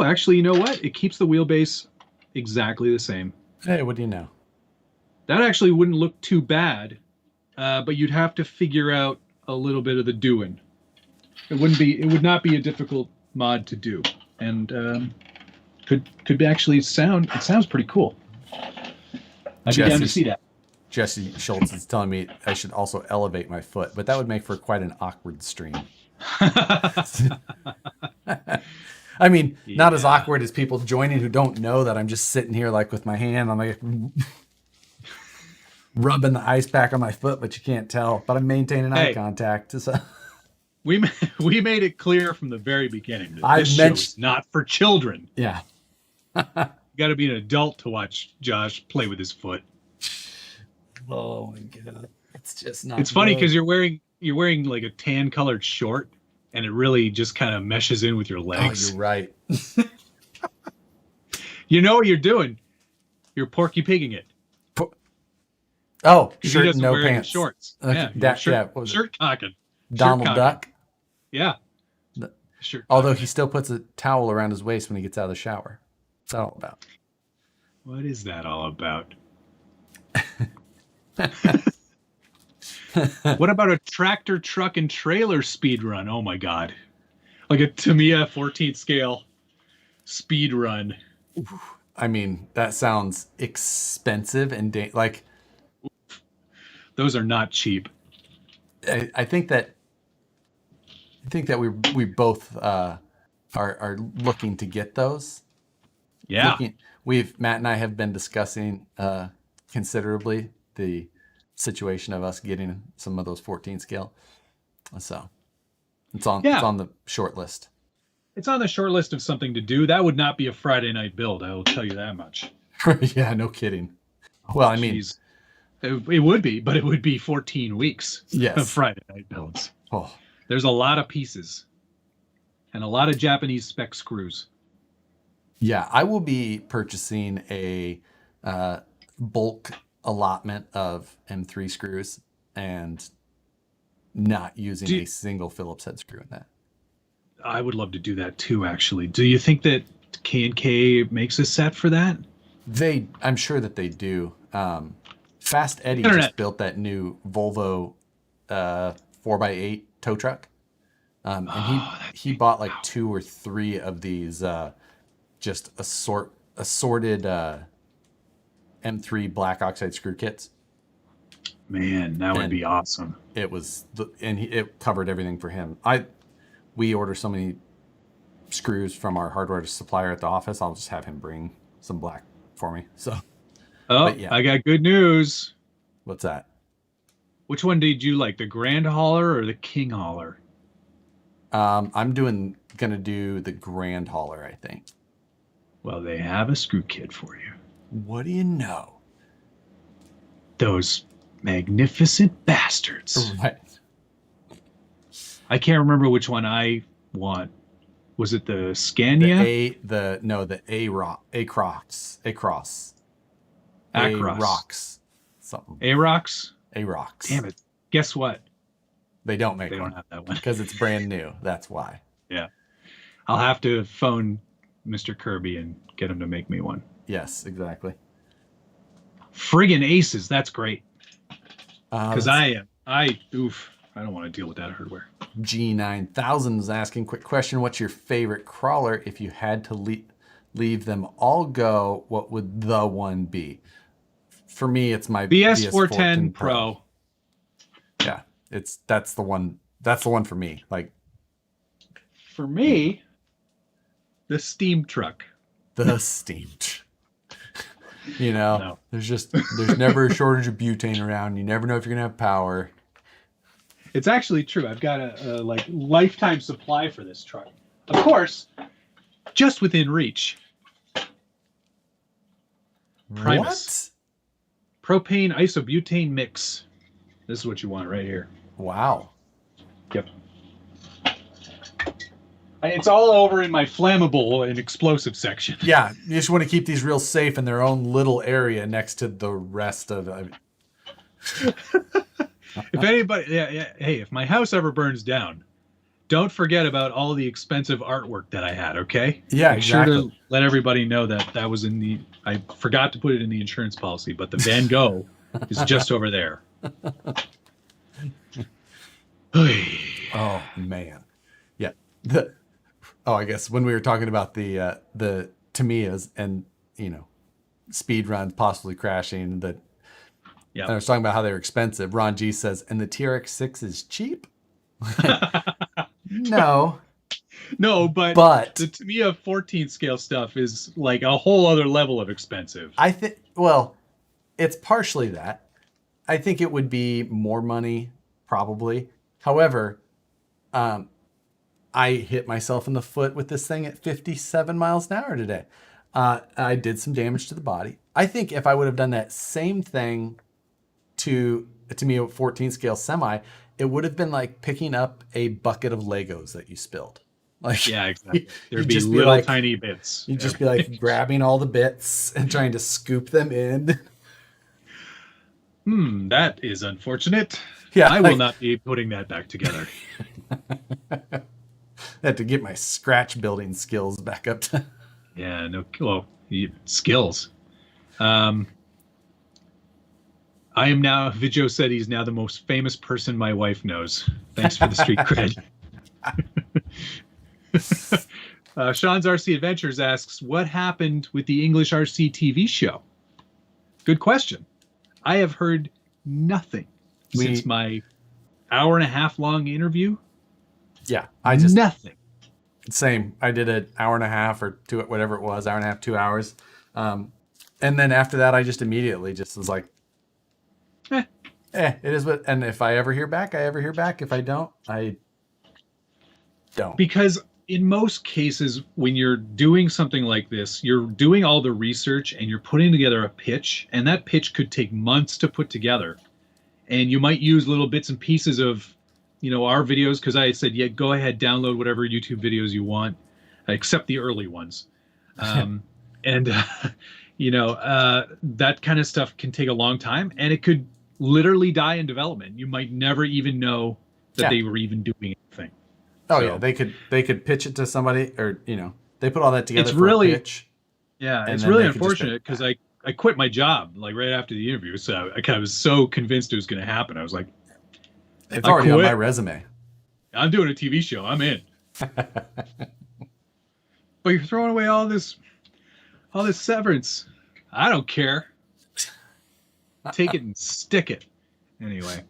Actually, you know what? It keeps the wheelbase exactly the same.
Hey, what do you know?
That actually wouldn't look too bad, but you'd have to figure out a little bit of the doing. It would not be a difficult mod to do, and could actually sound. It sounds pretty cool. I'd be down to see that.
Jesse Schultz is telling me I should also elevate my foot, but that would make for quite an awkward stream. I mean, not as awkward as people joining who don't know that I'm just sitting here like with my hand on like rubbing the ice pack on my foot, but you can't tell. But I'm maintaining eye contact. So.
We made it clear from the very beginning that this show is not for children.
Yeah.
You got to be an adult to watch Josh play with his foot.
Oh my god, it's just not.
It's funny because you're wearing like a tan colored short, and it really just kind of meshes in with your legs.
Oh, you're right.
You know what you're doing. You're Porky Pigging it.
Oh,
He
shirt and
doesn't
no
wear any
pants.
shorts.
Okay,
Yeah,
what was it?
shirt cocking.
Donald
Shirt cocking.
Duck.
Yeah. Shirt
Although
cocking.
he still puts a towel around his waist when he gets out of the shower. What's that all about?
What is that all about? What about a tractor, truck, and trailer speed run? Oh my God. Like a Tamiya 14th scale speed run.
I mean, that sounds expensive and like
Those are not cheap.
I think that we both are looking to get those.
Yeah.
Matt and I have been discussing considerably the situation of us getting some of those 14 scale. So it's on the short list.
It's on the short list of something to do. That would not be a Friday night build. I will tell you that much.
Yeah, no kidding. Well, I mean,
it would be, but it would be 14 weeks of
yes.
Friday night builds.
Oh,
There's a lot of pieces and a lot of Japanese spec screws.
yeah, I will be purchasing a bulk allotment of M3 screws and not using a single Phillips head screw in that.
I would love to do that too, actually. Do you think that K&K makes a set for that?
I'm sure that they do. Fast Eddie just built that new Volvo 4x8 tow truck. And he bought like 2 or 3 of these just assorted M3 black oxide screw kits.
Man, that would be awesome.
It was it covered everything for him. We order so many screws from our hardware supplier at the office. I'll just have him bring some black for me. So,
yeah. I got good news.
What's that?
Which one did you like, the Grand Hauler or the King Hauler?
I'm gonna do the Grand Hauler, I think.
Well, they have a screw kit for you.
What do you know?
Those magnificent bastards.
Right.
I can't remember which one I want. Was it the Scania?
The Across.
Across.
Something.
Arox?
Arox.
Damn it. Guess what?
They don't make
They
one.
don't have that one.
Because it's brand new. That's why.
Yeah. I'll have to phone Mr. Kirby and get him to make me one.
Yes, exactly.
Friggin' aces. That's great. Because I don't want to deal with that hardware.
G9000 is asking, quick question, what's your favorite crawler? If you had to leave them all go, what would the one be? For me, it's my
BS410 Pro.
Yeah, that's the one. That's the one for me. Like,
for me, the steam truck.
The steam truck. There's never a shortage of butane around. You never know if you're gonna have power.
It's actually true. I've got a lifetime supply for this truck. Of course, just within reach. Primus. What? Propane isobutane mix. This is what you want right here.
Wow.
Yep. It's all over in my flammable and explosive section.
Yeah, you just want to keep these real safe in their own little area next to the rest of it.
If anybody, hey, if my house ever burns down, don't forget about all the expensive artwork that I had, okay?
Yeah, exactly.
Sure to let everybody know that was I forgot to put it in the insurance policy, but the Van Gogh is just over there.
Oh, man. Yeah. I guess when we were talking about the Tamiyas and, speed runs, possibly crashing,
yeah.
I was talking about how they were expensive. Ron G says, and the TRX-6 is cheap? No, but
the Tamiya 14 scale stuff is like a whole other level of expensive.
I think, it's partially that. I think it would be more money, probably. However, I hit myself in the foot with this thing at 57 miles an hour today. I did some damage to the body. I think if I would have done that same thing to a Tamiya 14 scale semi, it would have been like picking up a bucket of Legos that you spilled. Like,
Yeah, exactly. There'd
you'd
be
just be
little
like-
tiny bits.
You'd just be like grabbing all the bits and trying to scoop them in.
That is unfortunate.
Yeah,
I
like-
will not be putting that back together.
I had to get my scratch building skills back up to.
Yeah, no, well, skills. I am now, Vidjo said he's now the most famous person my wife knows. Thanks for the street cred. Sean's RC Adventures asks, what happened with the English RC TV show? Good question. I have heard nothing since my hour and a half long interview.
Yeah, I just
nothing.
Same. I did an hour and a half or two, whatever it was, hour and a half, 2 hours. And then after that, I just immediately just was like, it is what, and if I ever hear back, I ever hear back. If I don't, I don't.
Because in most cases, when you're doing something like this, you're doing all the research and you're putting together a pitch, and that pitch could take months to put together. And you might use little bits and pieces of, our videos, because I said, yeah, go ahead, download whatever YouTube videos you want, except the early ones. And, that kind of stuff can take a long time, and it could literally die in development. You might never even know that they were even doing anything.
Oh, so, yeah, they could pitch it to somebody, or, they put all that together
it's
for
really,
a pitch.
Yeah, it's really unfortunate because I quit my job like right after the interview. So I was so convinced it was going to happen. I was like,
it's already on my resume.
I'm doing a TV show. I'm in. But you're throwing away all this severance. I don't care. Take it and stick it. Anyway.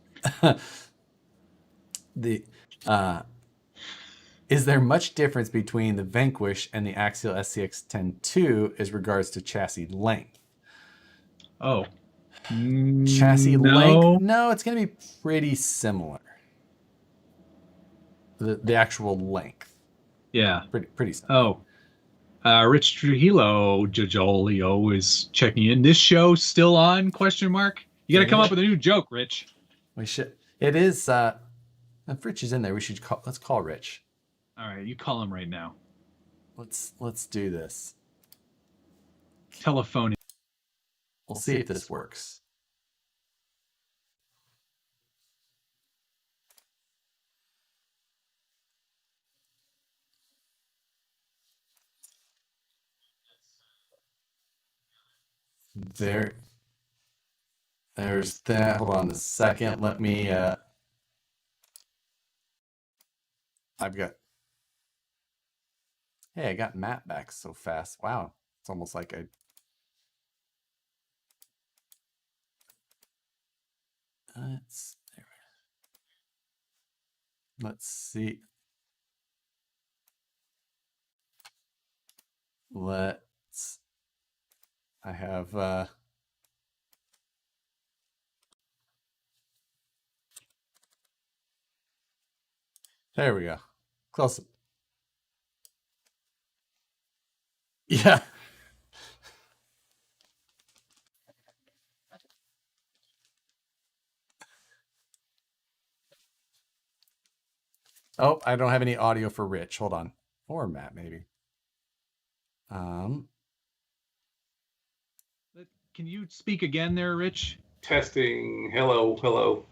Is there much difference between the Vanquish and the Axial SCX 10-2 as regards to chassis length?
Oh.
Chassis length? No, it's going to be pretty similar. The actual length.
Yeah.
Pretty similar.
Oh. Rich Trujillo Jajolio is checking in. This show still on? Question mark. You got to come up with a new joke, Rich.
We should. It is. If Rich is in there, let's call Rich.
All right, you call him right now.
Let's do this.
Telephone.
We'll see if this works. There's that. Hold on a second. Let me. Hey, I got Matt back so fast. Wow, it's almost like let's see. I have there we go. Close. Yeah. Oh, I don't have any audio for Rich. Hold on. Or Matt, maybe.
Can you speak again there, Rich?
Testing. Hello.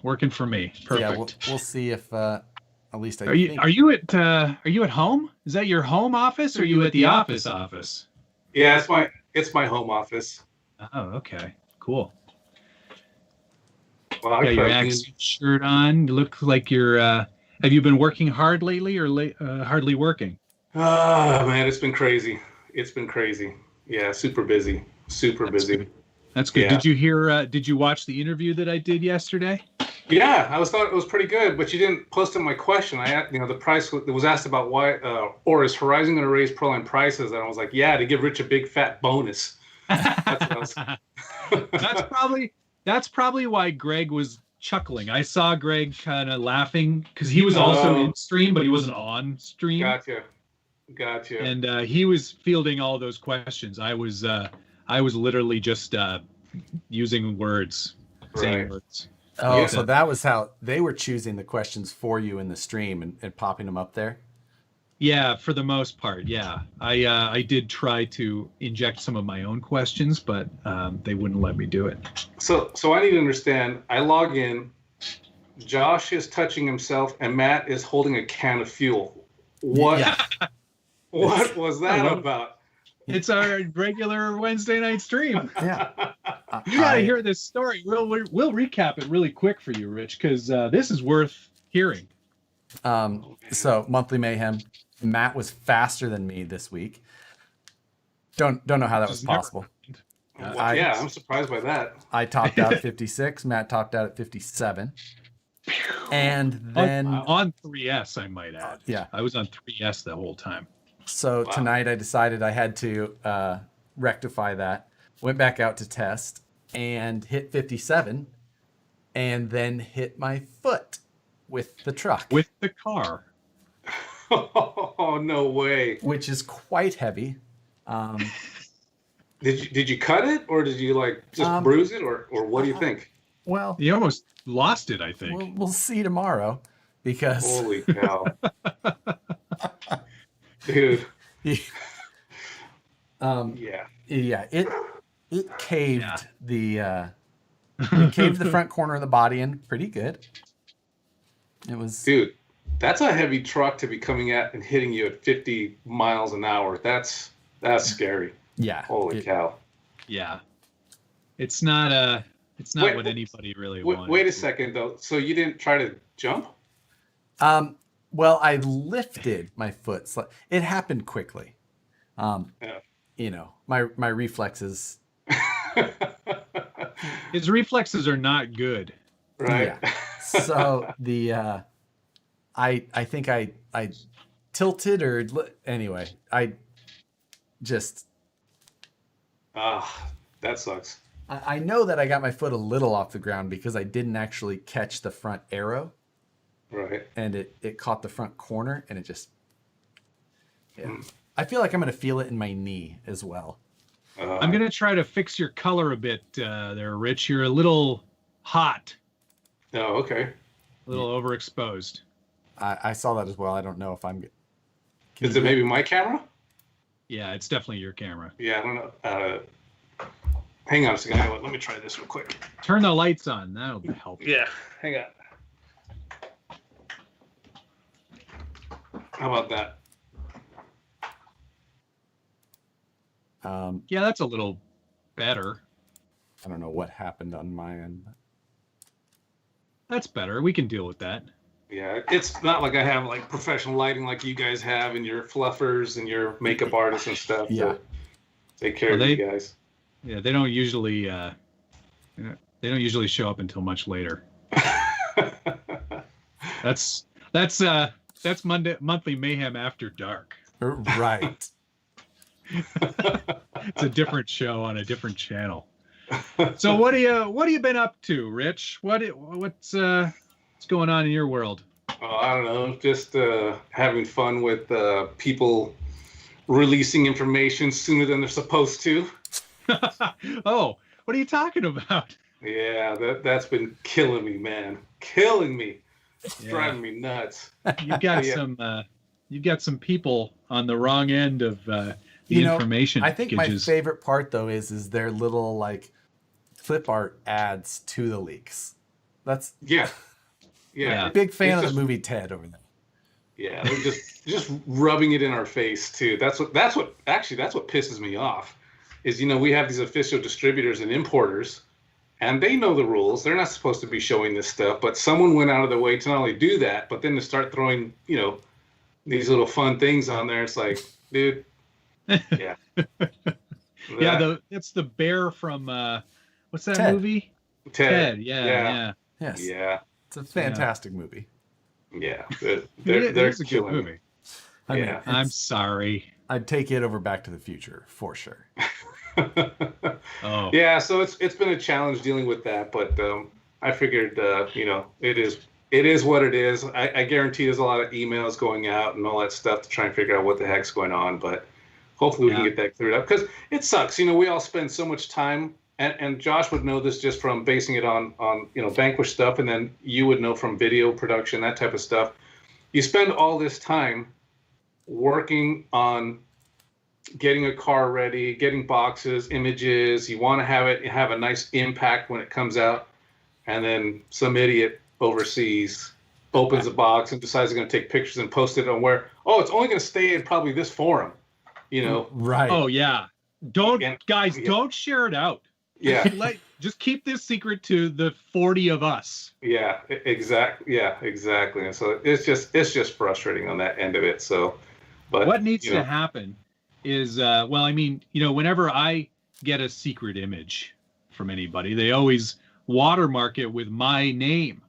Working for me. Perfect.
Yeah, we'll see if at least
Are you at home? Is that your home office, or are you at the office?
Yeah, it's my home office.
Oh, okay. Cool.
Well,
got your Axial shirt on. You look like you're have you been working hard lately, or hardly working?
Oh man, it's been crazy. Yeah, super busy.
That's good.
Yeah.
Did you watch the interview that I did yesterday?
Yeah, thought it was pretty good, but you didn't post in my question. The price was asked about why, or is Horizon going to raise Proline prices? And I was like, yeah, to give Rich a big fat bonus. That's
That's probably why Greg was chuckling. I saw Greg kind of laughing because he was also in stream, but he wasn't on stream.
Gotcha.
And he was fielding all those questions. I was literally just using words, saying words.
Oh, yeah. So that was how they were choosing the questions for you in the stream and popping them up there?
Yeah, for the most part, yeah. I did try to inject some of my own questions, but they wouldn't let me do it.
So I need to understand. I log in. Josh is touching himself, and Matt is holding a can of fuel. What?
Yeah.
What was that about?
It's our regular Wednesday night stream.
Yeah.
You got to hear this story. We'll recap it really quick for you, Rich, because this is worth hearing.
So Monthly Mayhem, Matt was faster than me this week. Don't know how that was possible.
I'm surprised by that.
I topped out at 56. Matt topped out at 57. And then
on 3S, I might add.
Yeah.
I was on 3S the whole time.
So tonight I decided I had to rectify that. Went back out to test and hit 57 and then hit my foot with the truck.
With the car.
Oh, no way.
Which is quite heavy.
Did you cut it, or did you like just bruise it, or what do you think?
Well,
you almost lost it, I think.
We'll see tomorrow, because
holy cow. Dude.
It caved it caved the front corner of the body in pretty good. It was,
dude, that's a heavy truck to be coming at and hitting you at 50 miles an hour. That's scary.
Yeah.
Holy cow.
Yeah. It's not what anybody really wanted.
Wait a second though. So you didn't try to jump?
Well, I lifted my foot. It happened quickly. You know, my reflexes.
His reflexes are not good.
Right.
Yeah. So I think I tilted, or anyway, I just.
That sucks.
I know that I got my foot a little off the ground because I didn't actually catch the front arrow.
Right.
And it caught the front corner, and it just. Yeah. I feel like I'm going to feel it in my knee as well.
I'm going to try to fix your color a bit there, Rich. You're a little hot.
Oh, okay.
A little overexposed.
I saw that as well. I don't know if I'm.
Is it maybe my camera?
Yeah, it's definitely your camera.
Yeah, I don't know. Hang on a second. Let me try this real quick.
Turn the lights on. That'll help.
Yeah, hang on. How about that?
Yeah, that's a little better.
I don't know what happened on my end.
That's better. We can deal with that.
Yeah, it's not like I have like professional lighting like you guys have, and your fluffers and your makeup artists and stuff.
Yeah.
To take care of you guys.
Yeah, they don't usually show up until much later. That's Monthly Mayhem After Dark.
Right.
It's a different show on a different channel. So what have you been up to, Rich? What's going on in your world?
I don't know, just having fun with people releasing information sooner than they're supposed to.
Oh, what are you talking about?
Yeah, that's been killing me, man. Killing me. It's driving me nuts.
You've got some people on the wrong end of the information.
I think my favorite part though is their little like clip art ads to the leaks. That's
yeah.
Big fan of the movie Ted over there.
Yeah, they're just rubbing it in our face too. That's what pisses me off. Is we have these official distributors and importers, and they know the rules. They're not supposed to be showing this stuff, but someone went out of their way to not only do that, but then to start throwing these little fun things on there. It's like, dude, yeah,
it's the bear from what's that
Ted.
movie?
Ted.
Yeah.
Yes.
Yeah.
It's a fantastic movie.
Yeah.
It's a good movie.
Yeah.
I'm sorry.
I'd take it over Back to the Future for sure.
Oh.
Yeah, so it's been a challenge dealing with that, but I figured it is what it is. I guarantee there's a lot of emails going out and all that stuff to try and figure out what the heck's going on, but hopefully we can get that cleared up, because it sucks. We all spend so much time, and Josh would know this just from basing it on Vanquish stuff, and then you would know from video production, that type of stuff. You spend all this time working on getting a car ready, getting boxes, images. You want to have a nice impact when it comes out, and then some idiot overseas opens a box and decides he's going to take pictures and post it on where, oh, it's only going to stay in probably this forum, you know?
Right.
Oh yeah. Don't share it out.
Yeah.
Just keep this secret to the 40 of us.
Yeah, exactly. Yeah, exactly. And so it's just frustrating on that end of it. So, but
what needs to happen is, whenever I get a secret image from anybody, they always watermark it with my name.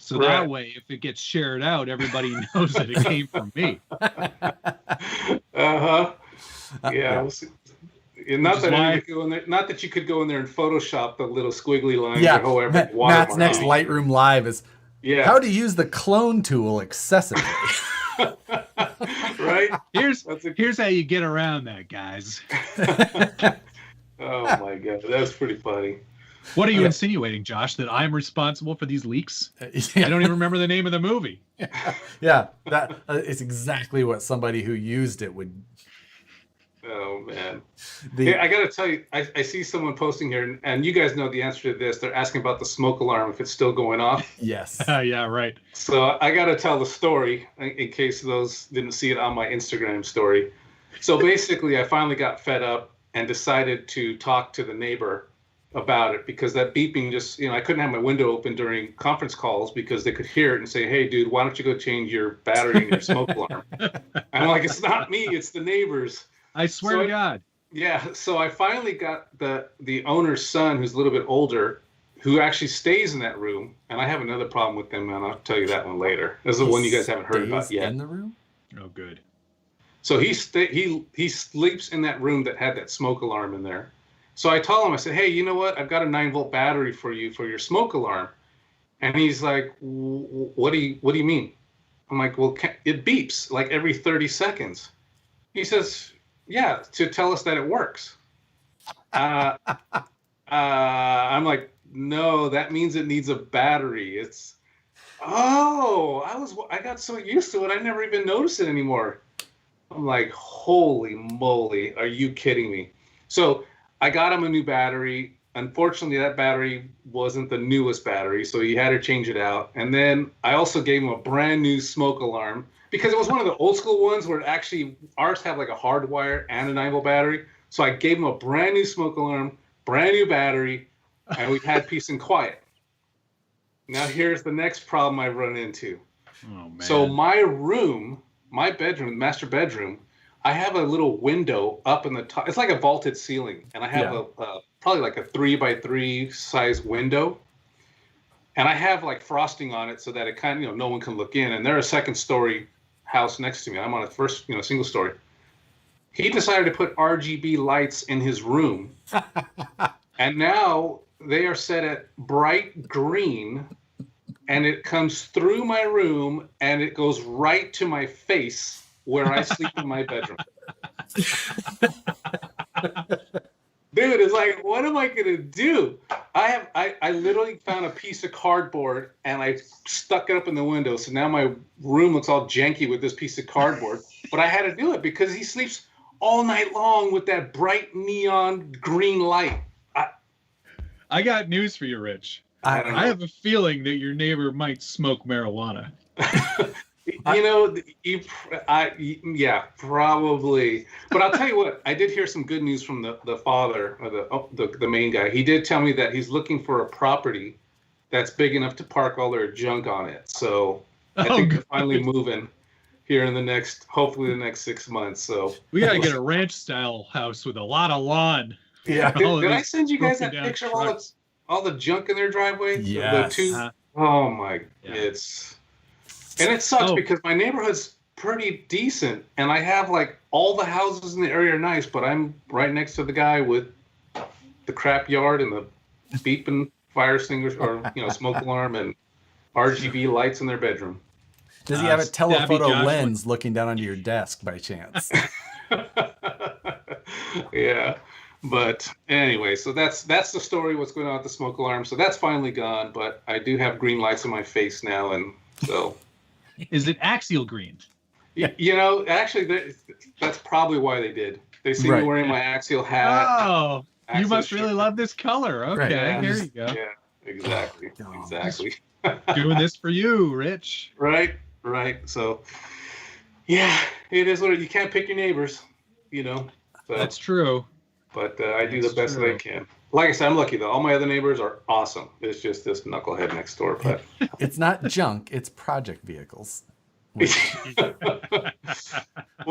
So that way, if it gets shared out, everybody knows that it came from me.
Yeah. Not that you could go in there and Photoshop the little squiggly lines or however.
Matt's next Lightroom Live is how to use the clone tool accessibly.
Right?
Here's how you get around that, guys.
Oh my God, that's pretty funny.
What are you insinuating, Josh? That I'm responsible for these leaks? I don't even remember the name of the movie.
Yeah, that is exactly what somebody who used it would.
Oh man, I got to tell you, I see someone posting here, and you guys know the answer to this. They're asking about the smoke alarm, if it's still going off.
Yes.
Yeah, right.
So I got to tell the story in case those didn't see it on my Instagram story. So basically, I finally got fed up and decided to talk to the neighbor about it, because that beeping just, I couldn't have my window open during conference calls because they could hear it and say, hey, dude, why don't you go change your battery in your smoke alarm? I'm like, it's not me, it's the neighbors.
I swear to God.
Yeah, so I finally got the owner's son, who's a little bit older, who actually stays in that room. And I have another problem with them, and I'll tell you that one later. This is the one you guys haven't heard about yet.
In the room?
Oh, good.
So he sleeps in that room that had that smoke alarm in there. So I told him, I said, hey, you know what? I've got a 9-volt battery for you for your smoke alarm. And he's like, what do you mean? I'm like, well, it beeps like every 30 seconds. He says, yeah, to tell us that it works. I'm like, no, that means it needs a battery. I got so used to it, I never even noticed it anymore. I'm like, holy moly, are you kidding me? So I got him a new battery. Unfortunately, that battery wasn't the newest battery, so he had to change it out. And then I also gave him a brand new smoke alarm, because it was one of the old school ones where ours have like a hard wire and a 9-volt battery. So I gave him a brand new smoke alarm, brand new battery, and we had peace and quiet. Now here's the next problem I've run into.
Oh, man.
So my room, my bedroom, master bedroom, I have a little window up in the top. It's like a vaulted ceiling, and I have probably like a 3x3 size window, and I have like frosting on it so that it kind of, no one can look in. And they're a second-story house next to me. I'm on a first, single story. He decided to put RGB lights in his room, and now they are set at bright green, and it comes through my room and it goes right to my face where I sleep in my bedroom. Dude, it's like, what am I gonna do? I literally found a piece of cardboard and I stuck it up in the window. So now my room looks all janky with this piece of cardboard. But I had to do it because he sleeps all night long with that bright neon green light.
I got news for you, Rich. I have a feeling that your neighbor might smoke marijuana.
Yeah, probably. But I'll tell you what, I did hear some good news from the father, or the main guy. He did tell me that he's looking for a property that's big enough to park all their junk on it. So I think they're finally moving here in hopefully the next 6 months. So
we gotta get a ranch style house with a lot of lawn.
Yeah. Did I send you guys that picture of all the junk in their driveway?
Yes.
Oh my, yeah. And it sucks because my neighborhood's pretty decent, and I have like all the houses in the area are nice, but I'm right next to the guy with the crap yard and the beeping fire extinguisher or smoke alarm and RGB lights in their bedroom.
Does he have a telephoto lens looking down onto your desk by chance?
Yeah. But anyway, so that's the story, what's going on with the smoke alarm. So that's finally gone, but I do have green lights on my face now, and so.
Is it axial green?
You know, actually, that's probably why they did. They see me wearing my Axial hat.
Oh, you
Axial
must really
shirt.
love this color. Okay,
Right.
Yeah,
here you go.
Yeah, exactly.
Oh.
Exactly.
Doing this for you, Rich.
Right. So, yeah, it is what you can't pick your neighbors, you know. So,
That's true.
But I do the
That's
best that I
true.
can. Like I said, I'm lucky though. All my other neighbors are awesome. It's just this knucklehead next door. But
It's not junk, it's project vehicles.
well,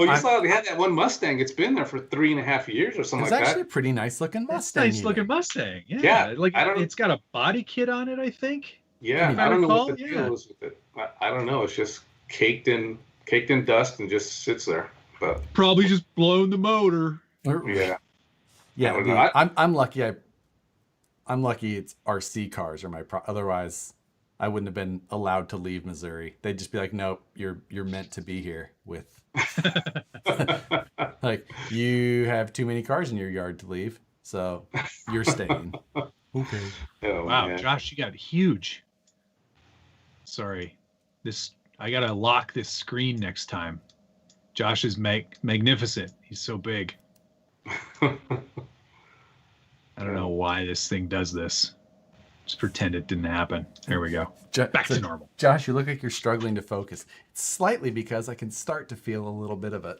you saw they had that one Mustang. It's been there for 3.5 years or something
It's
like
actually
that.
a pretty nice looking
That's
Mustang.
nice looking Mustang. Yeah.
Yeah,
Like
I don't-
it's got a body kit on it, I think.
Yeah,
If
I don't know
recall,
what the deal is with it. I don't know. It's just caked in dust and just sits there. But
Probably just blown the motor.
yeah,
Yeah,
I don't know.
I'm lucky. I'm lucky. It's RC cars or otherwise, I wouldn't have been allowed to leave Missouri. They'd just be like, "Nope, you're meant to be here." With like, you have too many cars in your yard to leave, so you're staying. Okay.
Oh,
Wow,
man.
Josh, you got huge. Sorry. I gotta lock this screen next time. Josh is magnificent. He's so big. I don't know why this thing does this. Just pretend it didn't happen. There we go. Back to normal.
Josh, you look like you're struggling to focus. It's slightly because I can start to feel a little bit of a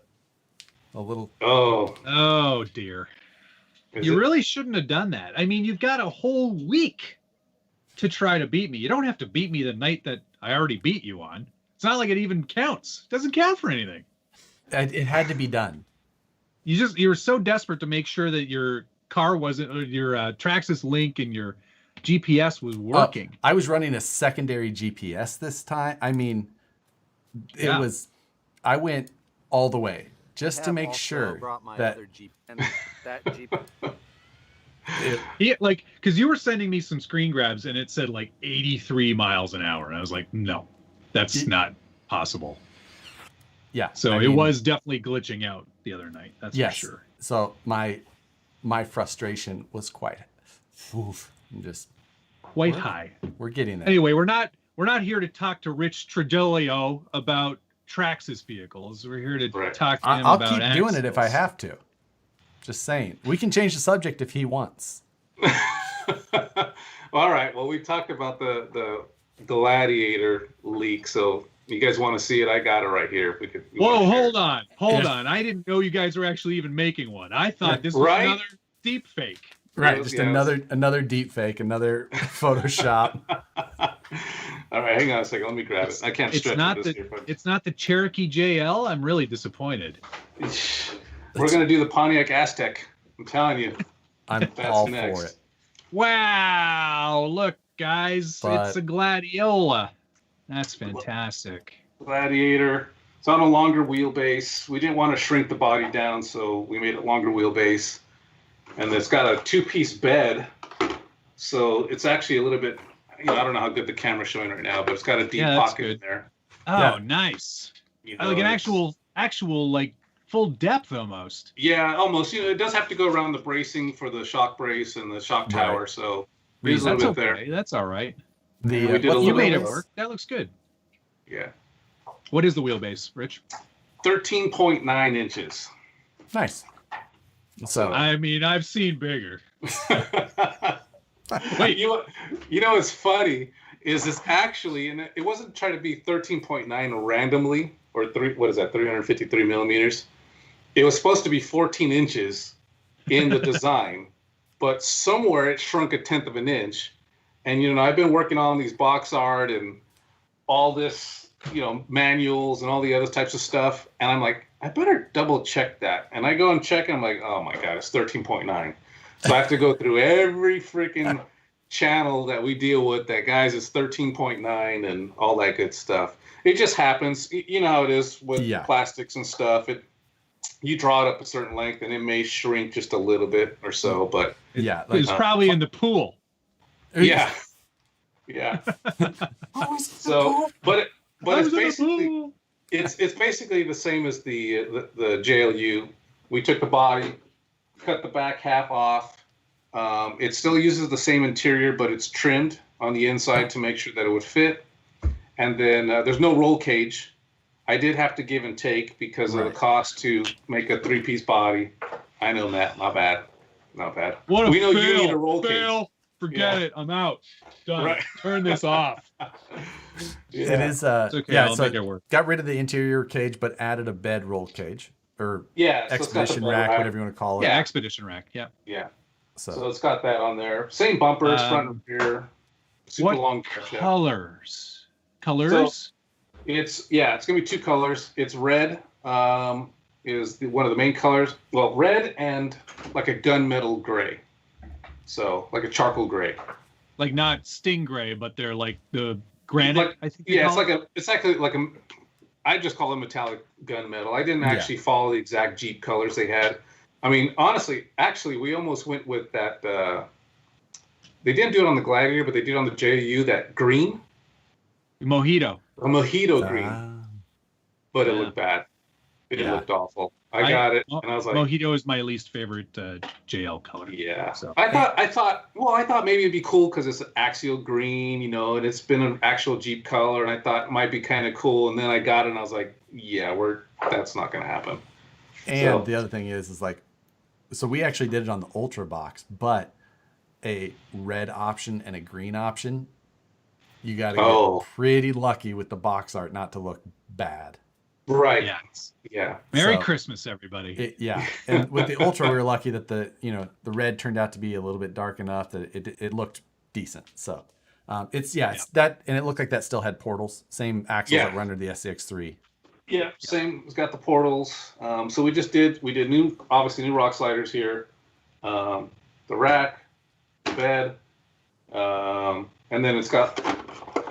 little.
Oh,
dear.
is
You
it?
really shouldn't have done that. I mean, you've got a whole week to try to beat me. You don't have to beat me the night that I already beat you on. It's not like it even counts. It doesn't count for anything.
It had to be done.
You were so desperate to make sure that your car wasn't, or your Traxxas Link and your GPS was working.
I was running a secondary GPS this time. I mean,
Yeah.
I went all the way just to
Have
make
also
sure
brought my
that
other Jeep, and that Jeep.
Because you were sending me some screen grabs and it said like 83 miles an hour. And I was like, no, that's not possible.
yeah.
So
I
it
mean,
was definitely glitching out the other night. That's
yes.
for sure.
So my frustration was quite. Oof,
Quite high.
we're getting there.
Anyway, we're not here to talk to Rich Trigilio about Traxxas vehicles. We're here to
Right.
talk to him
I'll
about
keep doing it if I
axles.
have to. Just saying. We can change the subject if he wants.
All right. Well, we talked about the Gladiator leak, so you guys want to see it? I got it right here. We
Whoa,
wanna share
hold
it.
on. Hold on. I didn't know you guys were actually even making one. I thought this was
Right?
another deep fake.
Right.
Yes,
Just
yes.
another deep fake, another Photoshop.
All right, hang on a second. Let me grab it. I can't
It's
stretch
not
this
the
here, but
it's not the Cherokee JL. I'm really disappointed.
we're gonna do the Pontiac Aztec. I'm telling you.
I'm
That's
all
next.
for it.
Wow, look guys,
But-
it's a Gladiola. That's fantastic.
Gladiator. It's on a longer wheelbase. We didn't want to shrink the body down, so we made it longer wheelbase. And it's got a 2-piece bed, so it's actually a little bit. I don't know how good the camera's showing right now, but it's got a deep
Yeah, that's
pocket
good.
in there.
Oh,
Yeah.
nice.
You
Like an
it's-
actual like full depth almost.
Yeah, almost. It does have to go around the bracing for the shock brace and the shock tower,
Right.
so there's a
That's
little bit there.
okay. That's all right.
The
We did a
what's the
You
little
made it
bit.
wheelbase?
work. That looks good.
Yeah,
What is the wheelbase, Rich?
13.9 inches.
Nice. So
I mean, I've seen bigger.
Wait, you know what's funny is this actually, and it wasn't trying to be 13.9 randomly or 353 millimeters. It was supposed to be 14 inches in the design, but somewhere it shrunk 1/10 of an inch. And I've been working on these box art and all this, manuals and all the other types of stuff, and I'm like, I better double check that. And I go and check, and I'm like, oh my god, it's 13.9. So I have to go through every freaking channel that we deal with that, guys, it's 13.9 and all that good stuff. It just happens. You know how it is with
Yeah.
plastics and stuff. You draw it up a certain length and it may shrink just a little bit or so, but
yeah,
It was probably in the pool.
yeah. Yeah. So, but
I
it's
was in the
basically
pool.
it's basically the same as the JLU. We took the body, cut the back half off. It still uses the same interior, but it's trimmed on the inside to make sure that it would fit. And then there's no roll cage. I did have to give and take because of
Right.
the cost to make a 3-piece body. I know, Matt. Not bad. Not bad.
What a
We know
fail.
you need a roll cage.
Fail. Forget it. I'm out. Done.
Right.
Turn this off.
It is.
It's okay.
Yeah.
I'll
So
make it work.
got rid of the interior cage, but added a bed roll cage or
Yeah. So it's got the
expedition
bed
rack,
rack.
whatever you want to call it.
Yeah, expedition rack. Yeah.
Yeah.
So,
So it's got that on there. Same bumpers, front and rear. Super
What
long dash, yeah.
colors?
It's gonna be 2 colors. It's red, is one of the main colors. Well, red and like a gunmetal gray. So like a charcoal gray.
Like not stingray, but they're like the granite.
Like,
I think.
yeah, it's actually like a. I just call it metallic gunmetal. I didn't actually follow the exact Jeep colors they had. I mean, honestly, we almost went with that. They didn't do it on the Gladiator, but they did it on the JU, that green.
Mojito.
A mojito green. But it looked bad. It looked awful. I got it, and I was like,
Mojito is my least favorite JL color.
Yeah.
So.
I thought maybe it'd be cool because it's an Axial green, you know, and it's been an actual Jeep color, and I thought it might be kind of cool. And then I got it, and I was like, yeah, that's not going to happen.
And the other thing is like, so we actually did it on the Ultra box, but a red option and a green option, you got to get pretty lucky with the box art not to look bad.
Right.
Yeah.
Yeah.
Merry Christmas, everybody.
And with the Ultra, we were lucky that the red turned out to be a little bit dark enough that it looked decent. So it's that, and it looked like that still had portals, same axles that were under the SCX3.
Yeah, same. It's got the portals. So we did new rock sliders here, the rack, the bed, and then it's got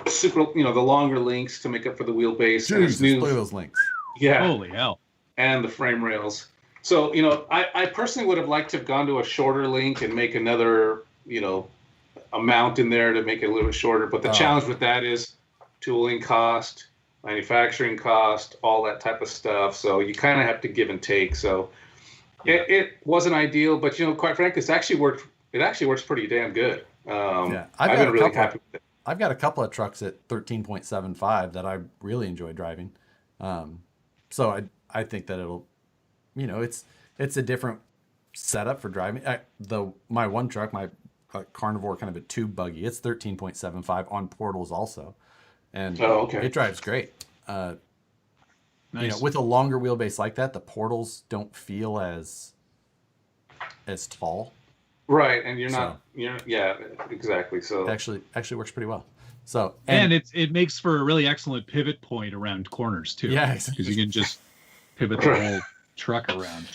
super, the longer links to make up for the wheelbase. And it's new.
Look at those links.
Yeah.
Holy hell.
And the frame rails. So, I personally would have liked to have gone to a shorter link and make another, a mount in there to make it a little bit shorter. But the challenge with that is tooling cost, manufacturing cost, all that type of stuff. So you kind of have to give and take. So it wasn't ideal, but, quite frankly, it actually works pretty damn good. I've been really happy with it.
I've got a couple of trucks at 13.75 that I really enjoy driving. So I think that it'll, it's a different setup for driving. My one truck, my Carnivore, kind of a tube buggy, it's 13.75 on portals also. And it drives great.
Nice.
With a longer wheelbase like that, the portals don't feel as tall.
Right, and exactly. So
it actually works pretty well. So
and it makes for a really excellent pivot point around corners too.
Yeah, exactly.
Because you can just pivot the whole truck around.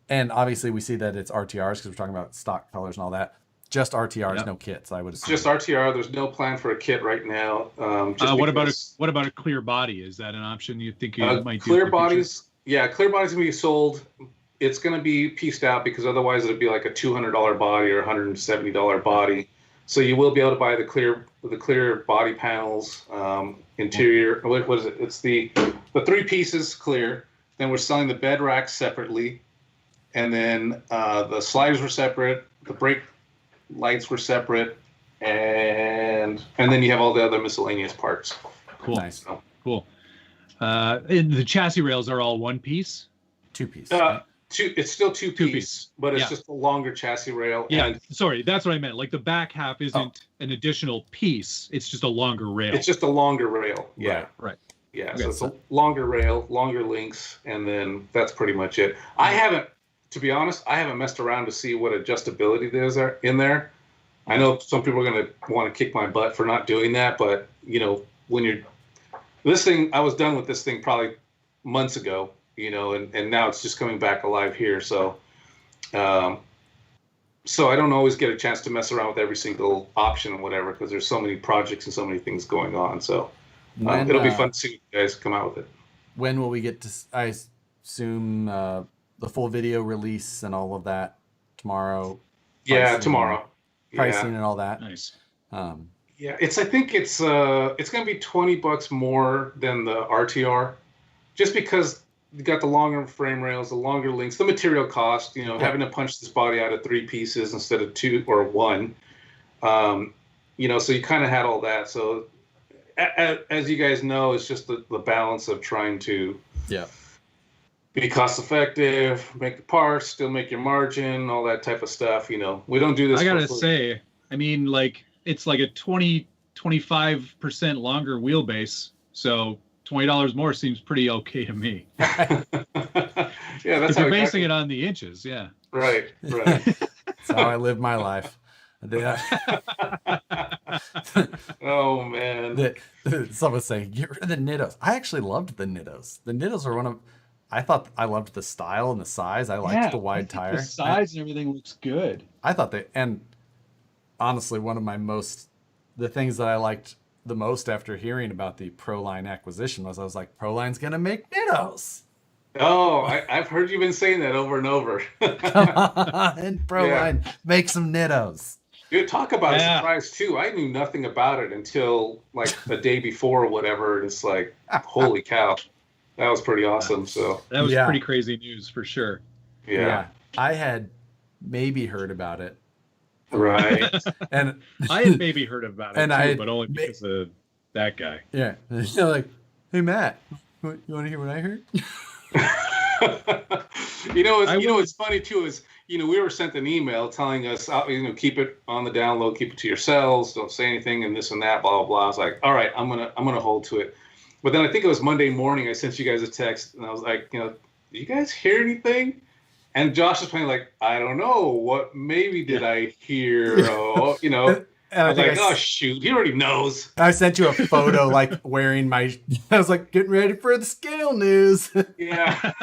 And obviously we see that it's RTRs because we're talking about stock colors and all that. Just RTRs, no kits. I would assume.
Just RTR. There's no plan for a kit right now.
What about a clear body? Is that an option you think you might do?
Clear bodies? Yeah, clear bodies can be sold. It's going to be pieced out because otherwise it'd be like a $200 body or $170 body. So you will be able to buy the clear body panels, interior. What is it? It's the 3 pieces clear. Then we're selling the bed racks separately, and then the sliders were separate. The brake lights were separate, and then you have all the other miscellaneous parts.
Cool.
Nice.
Cool. And the chassis rails are all 1 piece.
2 piece.
It's still two piece, but it's just a longer chassis rail.
Yeah, sorry, that's what I meant. Like the back half isn't an additional piece; it's just a longer rail.
It's just a longer rail. Yeah.
Right.
Yeah. Okay, so it's a longer rail, longer links, and then that's pretty much it. To be honest, I haven't messed around to see what adjustability there's in there. I know some people are going to want to kick my butt for not doing that, but when you're I was done with this thing probably months ago. And now it's just coming back alive here. So, so I don't always get a chance to mess around with every single option or whatever, because there's so many projects and so many things going on. So it'll be fun to see you guys come out with it.
When will we get to, I assume, the full video release and all of that tomorrow?
Yeah, tomorrow.
Pricing and all that.
Nice.
I think it's going to be $20 more than the RTR, just because you got the longer frame rails, the longer links, the material cost, having to punch this body out of 3 pieces instead of 2 or 1. So you kind of had all that. So as you guys know, it's just the balance of trying to be cost effective, make the parts, still make your margin, all that type of stuff. You know, we don't do this.
I gotta say, I mean, like it's like a 25% longer wheelbase, so $20 more seems pretty okay to me.
Yeah, that's
if you're basing it on the inches. Yeah.
Right.
That's how I live my life.
Oh man.
Someone's saying, get rid of the Nittos. I actually loved the Nittos. The Nittos are I thought I loved the style and the size. I liked the wide tire.
The size and everything looks good.
I thought and honestly, one of the things that I liked the most after hearing about the Proline acquisition was I was like, Proline's going to make Nittos.
Oh, I've heard you been saying that over and over.
Come on, Proline, make some Nittos.
Dude, talk about a surprise too. I knew nothing about it until like the day before or whatever. And it's like, holy cow. That was pretty awesome. So
that was pretty crazy news for sure.
Yeah.
I had maybe heard about it.
Right.
And
I had maybe heard about it too, but only because of that guy.
Yeah. You're like, hey Matt, you want to hear what I heard?
What's funny too is, we were sent an email telling us, keep it on the down low, keep it to yourselves, don't say anything and this and that, blah, blah, blah. I was like, all right, I'm going to hold to it. But then I think it was Monday morning, I sent you guys a text and I was like, did you guys hear anything? And Josh was playing like, I don't know, what maybe did I hear? And I was like, oh shoot, he already knows.
I sent you a photo like wearing I was like, getting ready for the scale news.
Yeah.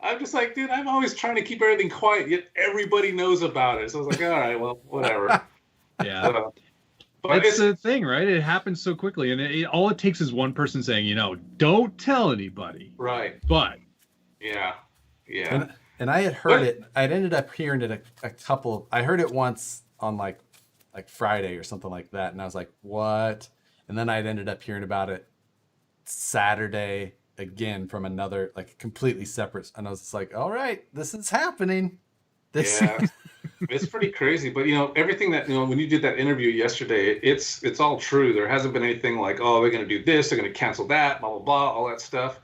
I'm just like, dude, I'm always trying to keep everything quiet, yet everybody knows about it. So I was like, all right, well, whatever.
Yeah. But it's the thing, right? It happens so quickly. And all it takes is one person saying, don't tell anybody.
Right.
But.
Yeah.
And I had heard it. I'd ended up hearing it I heard it once on like Friday or something like that. And I was like, what? And then I'd ended up hearing about it Saturday again from another, like completely separate. And I was just like, all right, this is happening.
It's pretty crazy. But, everything that, when you did that interview yesterday, it's all true. There hasn't been anything like, oh, they're going to do this, they're going to cancel that, blah, blah, blah, all that stuff.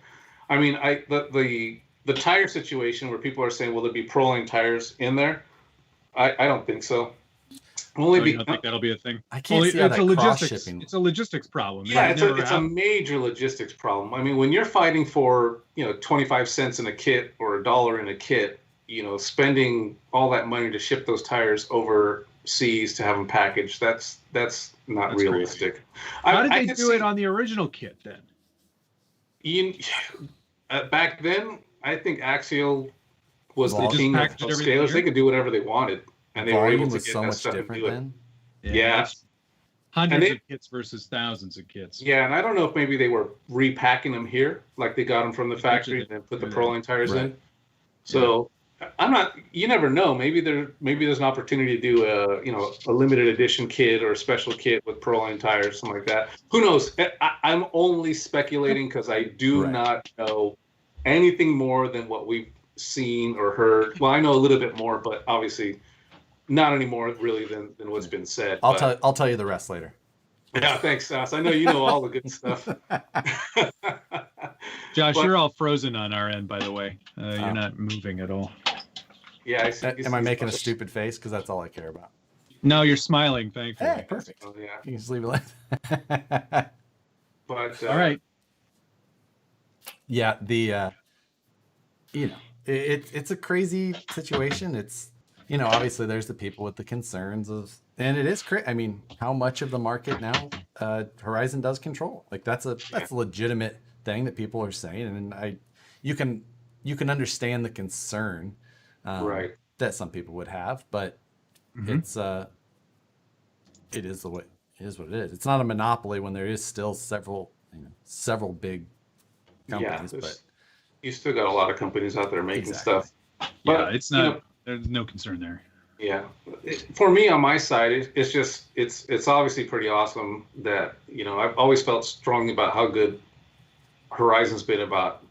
I mean, the tire situation where people are saying, will there be Proline tires in there? I don't think so.
I don't think that'll be a thing.
I can't see how that
logistics. It's a logistics problem.
Yeah, it's a major logistics problem. I mean, when you're fighting for 25 cents in a kit or $1 in a kit, spending all that money to ship those tires overseas to have them packaged, that's not realistic.
Crazy. How did they do it on the original kit then?
Back then, I think Axial was the
just
king of scalers. They could do whatever they wanted, and they were able to get
so
that
much
stuff
different
and do it.
then.
Yeah.
Hundreds of kits versus thousands of kits.
Yeah, and I don't know if maybe they were repacking them here, like they got them from the factory and then put the Proline tires in. So you never know. Maybe there's an opportunity to do a limited edition kit or a special kit with Proline tires, something like that. Who knows? I'm only speculating because I do not know anything more than what we've seen or heard. Well, I know a little bit more, but obviously not any more really than what's been said.
I'll tell you the rest later.
Yeah, thanks, Sass. I know you know all the good stuff.
Josh, you're all frozen on our end, by the way. You're not moving at all.
Yeah, I see.
Am I making a stupid face? Because that's all I care about.
No, you're smiling, thankfully.
Hey, perfect.
Oh, yeah.
You can just leave it like
But
all right.
Yeah, it's a crazy situation. It's obviously there's the people with the concerns of, and it is I mean, how much of the market now Horizon does control? Like that's a legitimate thing that people are saying, and you can understand the concern that some people would have, but it is what it is. It's not a monopoly when there is still several big companies, but
you still got a lot of companies out there making stuff.
But yeah, it's not. There's no concern there.
Yeah, for me on my side, it's obviously pretty awesome that I've always felt strongly about how good Horizon's been about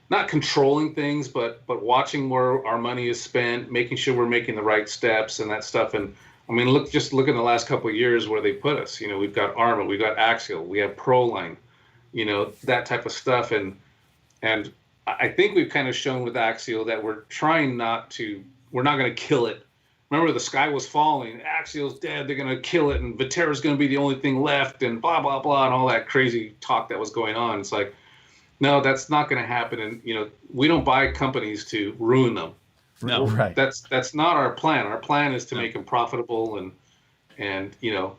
not controlling things, but watching where our money is spent, making sure we're making the right steps and that stuff. And I mean, look in the last couple of years where they put us. You know, we've got Arma, we've got Axial, we have Proline, you know, that type of stuff. And I think we've kind of shown with Axial that we're not going to kill it. Remember, the sky was falling, Axial's dead, they're going to kill it, and Viterra's going to be the only thing left, and blah, blah, blah, and all that crazy talk that was going on. It's like, no, that's not going to happen. And, you know, we don't buy companies to ruin them.
No,
Right.
That's not our plan. Our plan is to make them profitable and you know,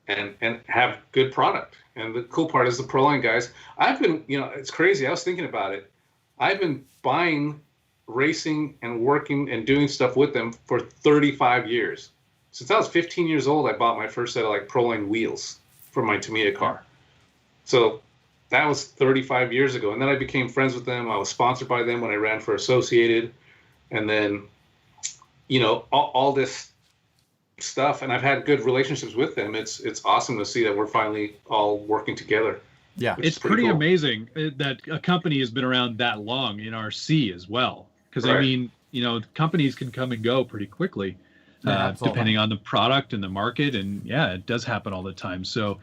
and have good product. And the cool part is the Proline guys. I've been, you know, it's crazy. I was thinking about it. I've been buying, racing, and working and doing stuff with them for 35 years. Since I was 15 years old, I bought my first set of like Proline wheels for my Tamiya car. So that was 35 years ago. And then I became friends with them. I was sponsored by them when I ran for Associated. And then, you know, all this stuff, and I've had good relationships with them. It's awesome to see that we're finally all working together.
Yeah.
It's pretty cool. Amazing that a company has been around that long in RC as well. Because
Right.
I mean, you know, companies can come and go pretty quickly, depending on the product and the market. And yeah, it does happen all the time. So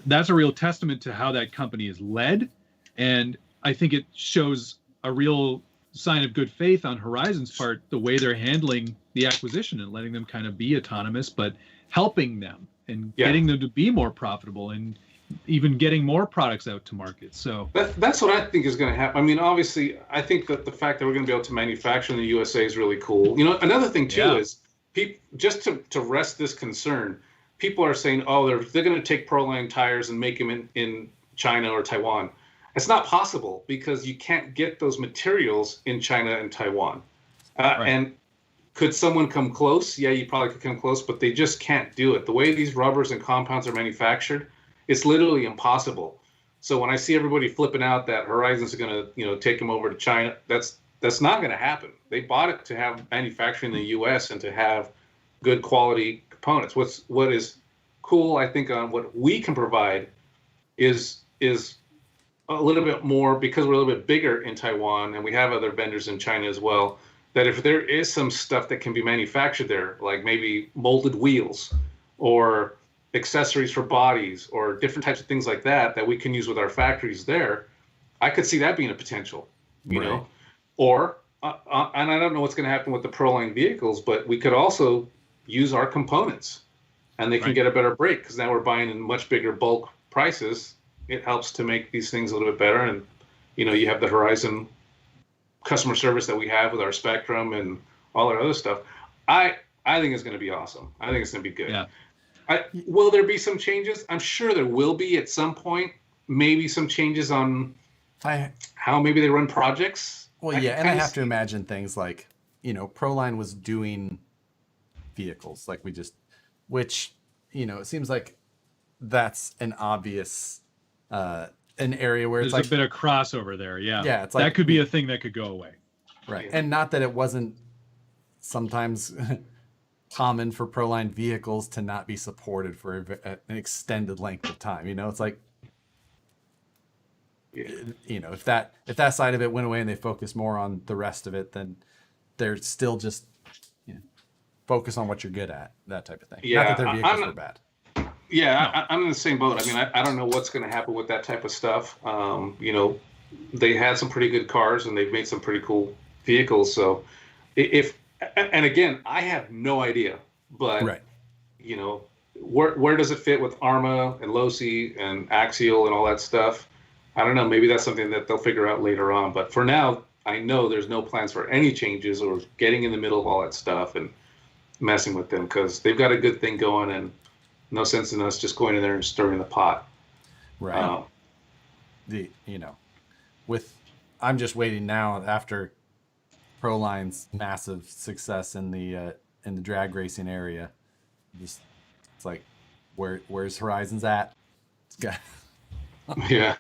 that's a real testament to how that company is led. And I think it shows a real sign of good faith on Horizon's part, the way they're handling the acquisition and letting them kind of be autonomous, but helping them and getting them to be more profitable and even getting more products out to market. So
that's what I think is going to happen. I mean, obviously, I think that the fact that we're going to be able to manufacture in the USA is really cool. You know, another thing too is people, just to rest this concern, people are saying, oh, they're going to take Proline tires and make them in China or Taiwan. It's not possible because you can't get those materials in China and Taiwan. Right. And could someone come close? Yeah, you probably could come close, but they just can't do it. The way these rubbers and compounds are manufactured, it's literally impossible. So when I see everybody flipping out that Horizon's going to, you know, take them over to China, that's not going to happen. They bought it to have manufacturing in the U.S. and to have good quality components. What is cool, I think, on what we can provide is a little bit more, because we're a little bit bigger in Taiwan and we have other vendors in China as well, that if there is some stuff that can be manufactured there, like maybe molded wheels or accessories for bodies or different types of things like that we can use with our factories there, I could see that being a potential, you know. Or, and I don't know what's going to happen with the Proline vehicles, but we could also use our components and they can get a better break because now we're buying in much bigger bulk prices. It helps to make these things a little bit better. And, you know, you have the Horizon customer service that we have with our Spectrum and all our other stuff. I think it's going to be awesome. I think it's going to be good.
Yeah.
Will there be some changes? I'm sure there will be at some point. Maybe some changes on how maybe they run projects.
Well, yeah, and I have to imagine things like, you know, Proline was doing vehicles like which, you know, it seems like that's an obvious an area where
there's
it's like
a bit of crossover there. Yeah,
it's like
that could be a thing that could go away.
Right, and not that it wasn't sometimes common for Proline vehicles to not be supported for an extended length of time. You know, it's like, you know, if that side of it went away and they focus more on the rest of it, then they're still just, you know, focus on what you're good at, that type of thing.
Yeah,
not that their vehicles were bad.
Yeah, I'm in the same boat. I mean, I don't know what's going to happen with that type of stuff. You know, they had some pretty good cars and they've made some pretty cool vehicles. So and again, I have no idea, but you know, where does it fit with Arma and Losi and Axial and all that stuff? I don't know. Maybe that's something that they'll figure out later on. But for now, I know there's no plans for any changes or getting in the middle of all that stuff and messing with them because they've got a good thing going and no sense in us just going in there and stirring the pot.
Right. You know, I'm just waiting now after Proline's massive success in the drag racing area. It's like, where's Horizon's at? It's got
yeah.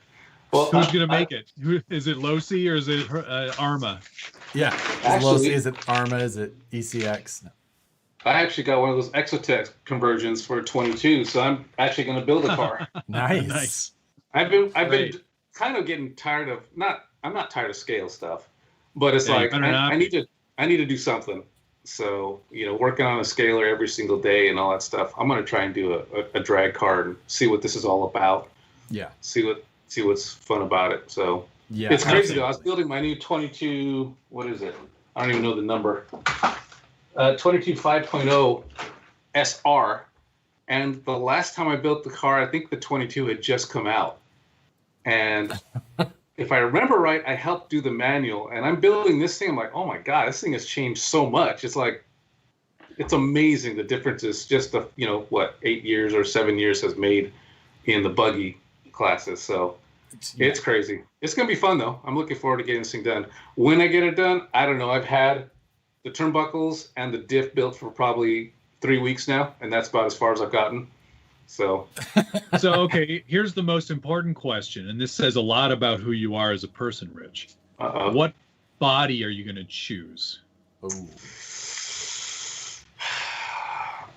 Well,
who's gonna make it? Is it Losi or is it Arma?
Yeah.
Actually,
is it Arma? Is it ECX?
I actually got one of those Exotech conversions for 22, so I'm actually going to build a car.
Nice.
I've been kind of getting tired of I'm not tired of scale stuff, but it's like I need to do something. So, working on a scaler every single day and all that stuff. I'm going to try and do a drag car and see what this is all about.
Yeah.
See what's fun about it. So
Yeah.
it's crazy though. I was building my new 22. What is it? I don't even know the number. 22 5.0 SR. And the last time I built the car, I think the 22 had just come out. And if I remember right, I helped do the manual. And I'm building this thing. I'm like, oh my God, this thing has changed so much. It's like, it's amazing the differences just 8 years or 7 years has made in the buggy classes. So it's crazy. It's going to be fun though. I'm looking forward to getting this thing done. When I get it done, I don't know. I've had the turnbuckles and the diff built for probably 3 weeks now, and that's about as far as I've gotten. So
okay, here's the most important question, and this says a lot about who you are as a person, Rich. What body are you going to choose?
Ooh.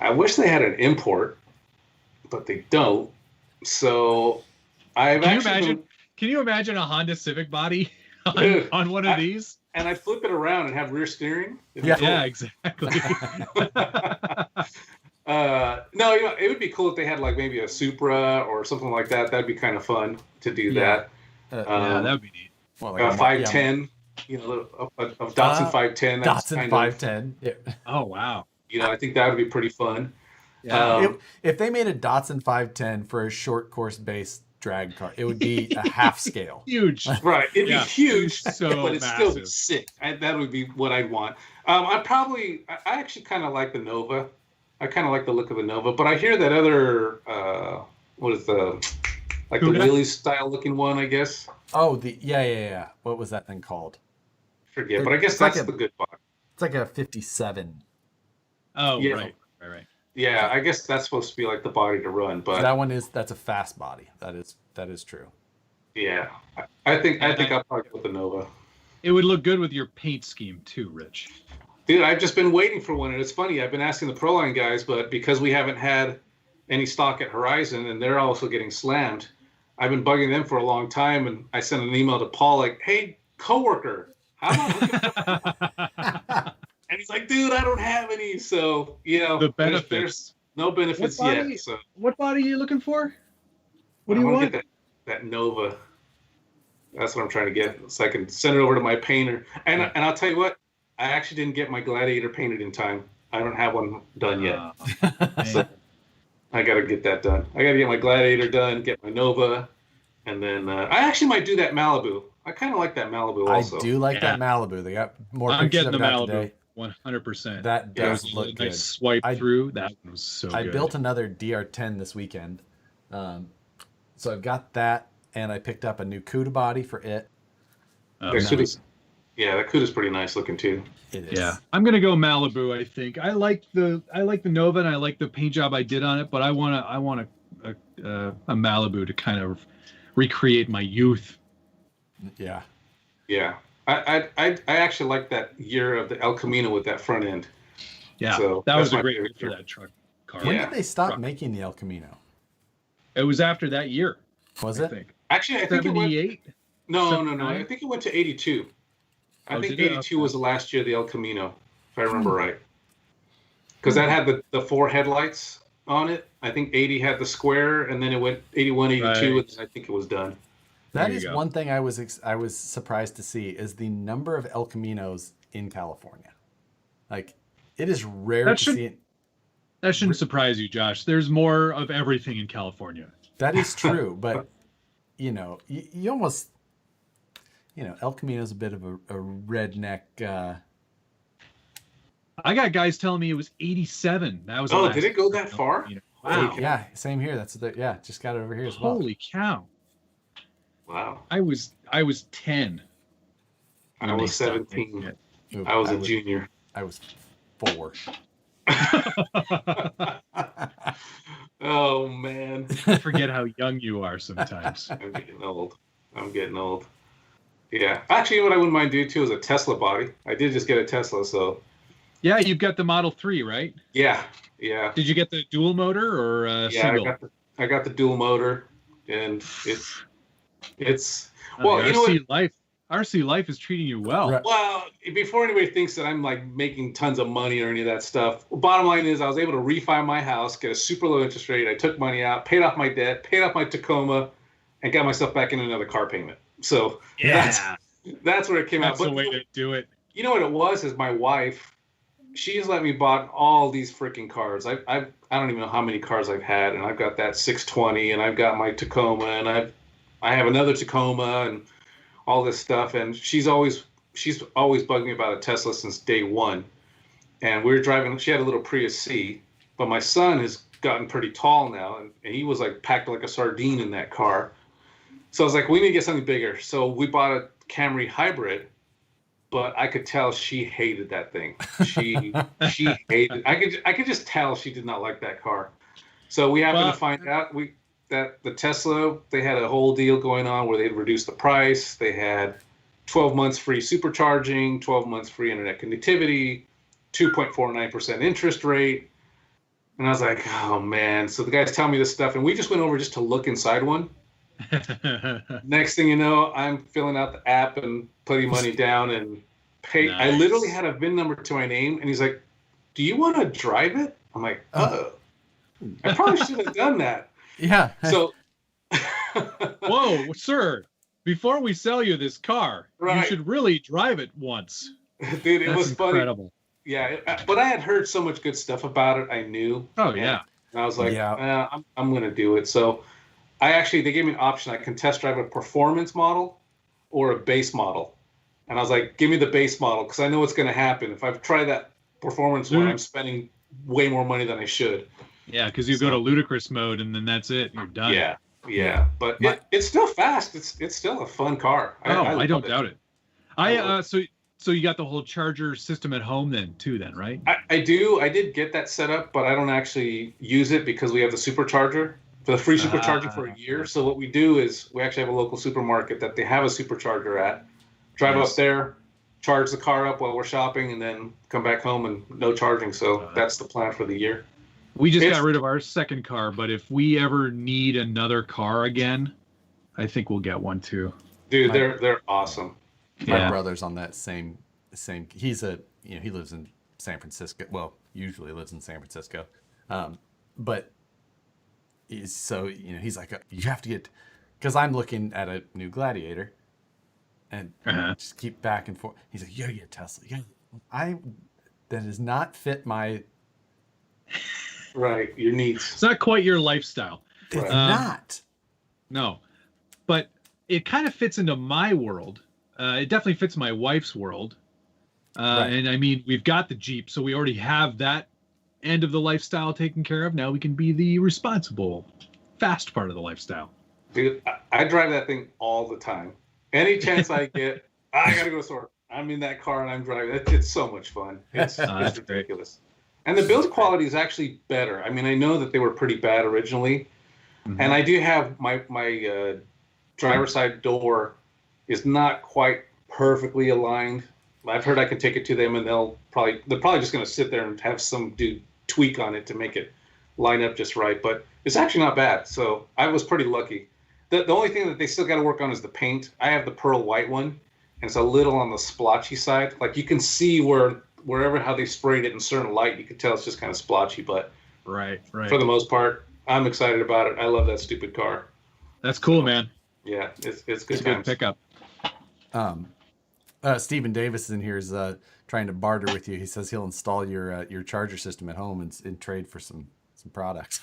I wish they had an import, but they don't. So
Can you imagine a Honda Civic body on one of these?
And I flip it around and have rear steering.
Yeah, exactly.
No, it would be cool if they had like maybe a Supra or something like that. That'd be kind of fun to do that.
Yeah, that would be neat.
Well,
like a 510, a Datsun 510.
Datsun 510. Yeah.
Oh, wow.
I think that would be pretty fun.
Yeah.
If they made a Datsun 510 for a short course based drag car, it would be a half scale.
Huge.
Right. It'd be huge,
so
but it'd still be sick. That would be what I'd want. I actually kind of like the Nova. I kind of like the look of the Nova, but I hear that other, what is the Wheelie style looking one, I guess.
Oh, yeah. What was that thing called?
Forget, but I guess that's the good body.
It's like a 57.
Oh,
yeah.
Right.
Yeah, I guess that's supposed to be like the body to run, but
that's a fast body. That is true.
Yeah, I think I'll probably go with the Nova.
It would look good with your paint scheme too, Rich.
Dude, I've just been waiting for one, and it's funny. I've been asking the Proline guys, but because we haven't had any stock at Horizon, and they're also getting slammed, I've been bugging them for a long time, and I sent an email to Paul like, "Hey, coworker, how about?" And he's like, "Dude, I don't have any." So
the benefits.
There's no benefits yet. So
what body are you looking for? What do you want?
Get that Nova. That's what I'm trying to get, so I can send it over to my painter. And I'll tell you what. I actually didn't get my Gladiator painted in time. I don't have one done yet. So I got to get that done. I got to get my Gladiator done, get my Nova, and then I actually might do that Malibu. I kind of like that Malibu also.
I do like that Malibu. They got more
I'm
pictures
getting the
of
Malibu
today.
100%.
That does look good.
Nice swipe through. That was so good.
I built another DR10 this weekend. So I've got that, and I picked up a new CUDA body for it.
That CUDA's pretty nice looking too.
It is.
Yeah, I'm gonna go Malibu. I think I like the Nova, and I like the paint job I did on it. But I want a Malibu to kind of recreate my youth.
Yeah.
Yeah, I actually like that year of the El Camino with that front end.
Yeah,
so
that was a great year for that truck car.
When did they stop making the El Camino?
It was after that year.
Was
I
it?
think.
Actually, I think it went.
78.
No. I think it went to 82. I think 82 was the last year of the El Camino, if I remember right. Because that had the 4 headlights on it. I think 80 had the square, and then it went 81, 82, and I think it was done.
That is one thing I was surprised to see is the number of El Caminos in California. Like, it is rare to see it.
That shouldn't surprise you, Josh. There's more of everything in California.
That is true, but you almost, El Camino's a bit of a redneck.
I got guys telling me it was 87. That was.
Did it go that far?
Wow.
Yeah, same here. Just got it over here as well.
Holy cow!
Wow.
I was 10.
I was 17. I was a junior.
I was 4.
Oh man.
I forget how young you are sometimes.
I'm getting old. Yeah. Actually, what I wouldn't mind doing too is a Tesla body. I did just get a Tesla, so.
Yeah, you've got the Model 3, right?
Yeah.
Did you get the dual motor or single?
I got the dual motor, and it's
well,
you know what?
Life. RC life is treating you well.
Right.
Well, before anybody thinks that I'm like making tons of money or any of that stuff, bottom line is I was able to refi my house, get a super low interest rate. I took money out, paid off my debt, paid off my Tacoma, and got myself back in another car payment. So that's where it came out.
That's the way to do it.
You know what it was? Is my wife, she's let me bought all these freaking cars. I don't even know how many cars I've had, and I've got that 620, and I've got my Tacoma, and I have another Tacoma, and all this stuff. And she's always bugged me about a Tesla since day one. And we were driving. She had a little Prius C, but my son has gotten pretty tall now, and he was like packed like a sardine in that car. So I was like, we need to get something bigger. So we bought a Camry hybrid. But I could tell she hated that thing. She hated. I could just tell she did not like that car. So we happened to find out that the Tesla, they had a whole deal going on where they'd reduced the price. They had 12 months free supercharging, 12 months free internet connectivity, 2.49% interest rate. And I was like, oh man. So the guy's telling me this stuff, and we just went over just to look inside one. Next thing you know, I'm filling out the app and putting money down and pay. Nice. I literally had a VIN number to my name, and he's like, "Do you want to drive it?" I'm like, "Oh, I probably should have done that."
Yeah.
So,
whoa, sir! Before we sell you this car, you should really drive it once.
Dude, it was
incredible.
Funny. Yeah, but I had heard so much good stuff about it. I knew.
Oh yeah.
And I was like, I'm gonna do it. So. They gave me an option. I can test drive a performance model or a base model. And I was like, give me the base model, because I know what's going to happen. If I try that performance one, I'm spending way more money than I should.
Yeah, because you go to ludicrous mode, and then that's it. You're done.
Yeah. But it's still fast. It's still a fun car.
I don't doubt it. So you got the whole charger system at home then, too, right?
I do. I did get that set up, but I don't actually use it because we have the supercharger. For the free supercharger for a year. So what we do is we actually have a local supermarket that they have a supercharger at. Drive up there, charge the car up while we're shopping, and then come back home and no charging. So that's the plan for the year.
We just got rid of our second car, but if we ever need another car again, I think we'll get one too.
Dude, they're awesome.
My brother's on that same. He's he lives in San Francisco. Well, usually lives in San Francisco, but. So, he's like, you have to get, because I'm looking at a new Gladiator and just keep back and forth. He's like, you gotta get a Tesla. That does not fit my.
Right, your needs.
It's not quite your lifestyle.
It's not.
No, but it kind of fits into my world. It definitely fits my wife's world. And I mean, we've got the Jeep, so we already have that end of the lifestyle taken care of. Now we can be the responsible, fast part of the lifestyle.
Dude, I drive that thing all the time. Any chance I get, I gotta go to the store. I'm in that car and I'm driving. It's so much fun. It's ridiculous. And the build quality is actually better. I mean, I know that they were pretty bad originally, and I do have my driver's side door is not quite perfectly aligned. I've heard I can take it to them, and they're probably just going to sit there and have some dude tweak on it to make it line up just right. But it's actually not bad. So I was pretty lucky. The only thing that they still got to work on is the paint. I have the pearl white one, and it's a little on the splotchy side. Like you can see how they sprayed it in certain light, you could tell it's just kind of splotchy. But
right.
For the most part, I'm excited about it. I love that stupid car.
That's cool, man.
Yeah, it's good.
It's a good pickup.
Stephen Davis in here is trying to barter with you. He says he'll install your charger system at home in trade for some products.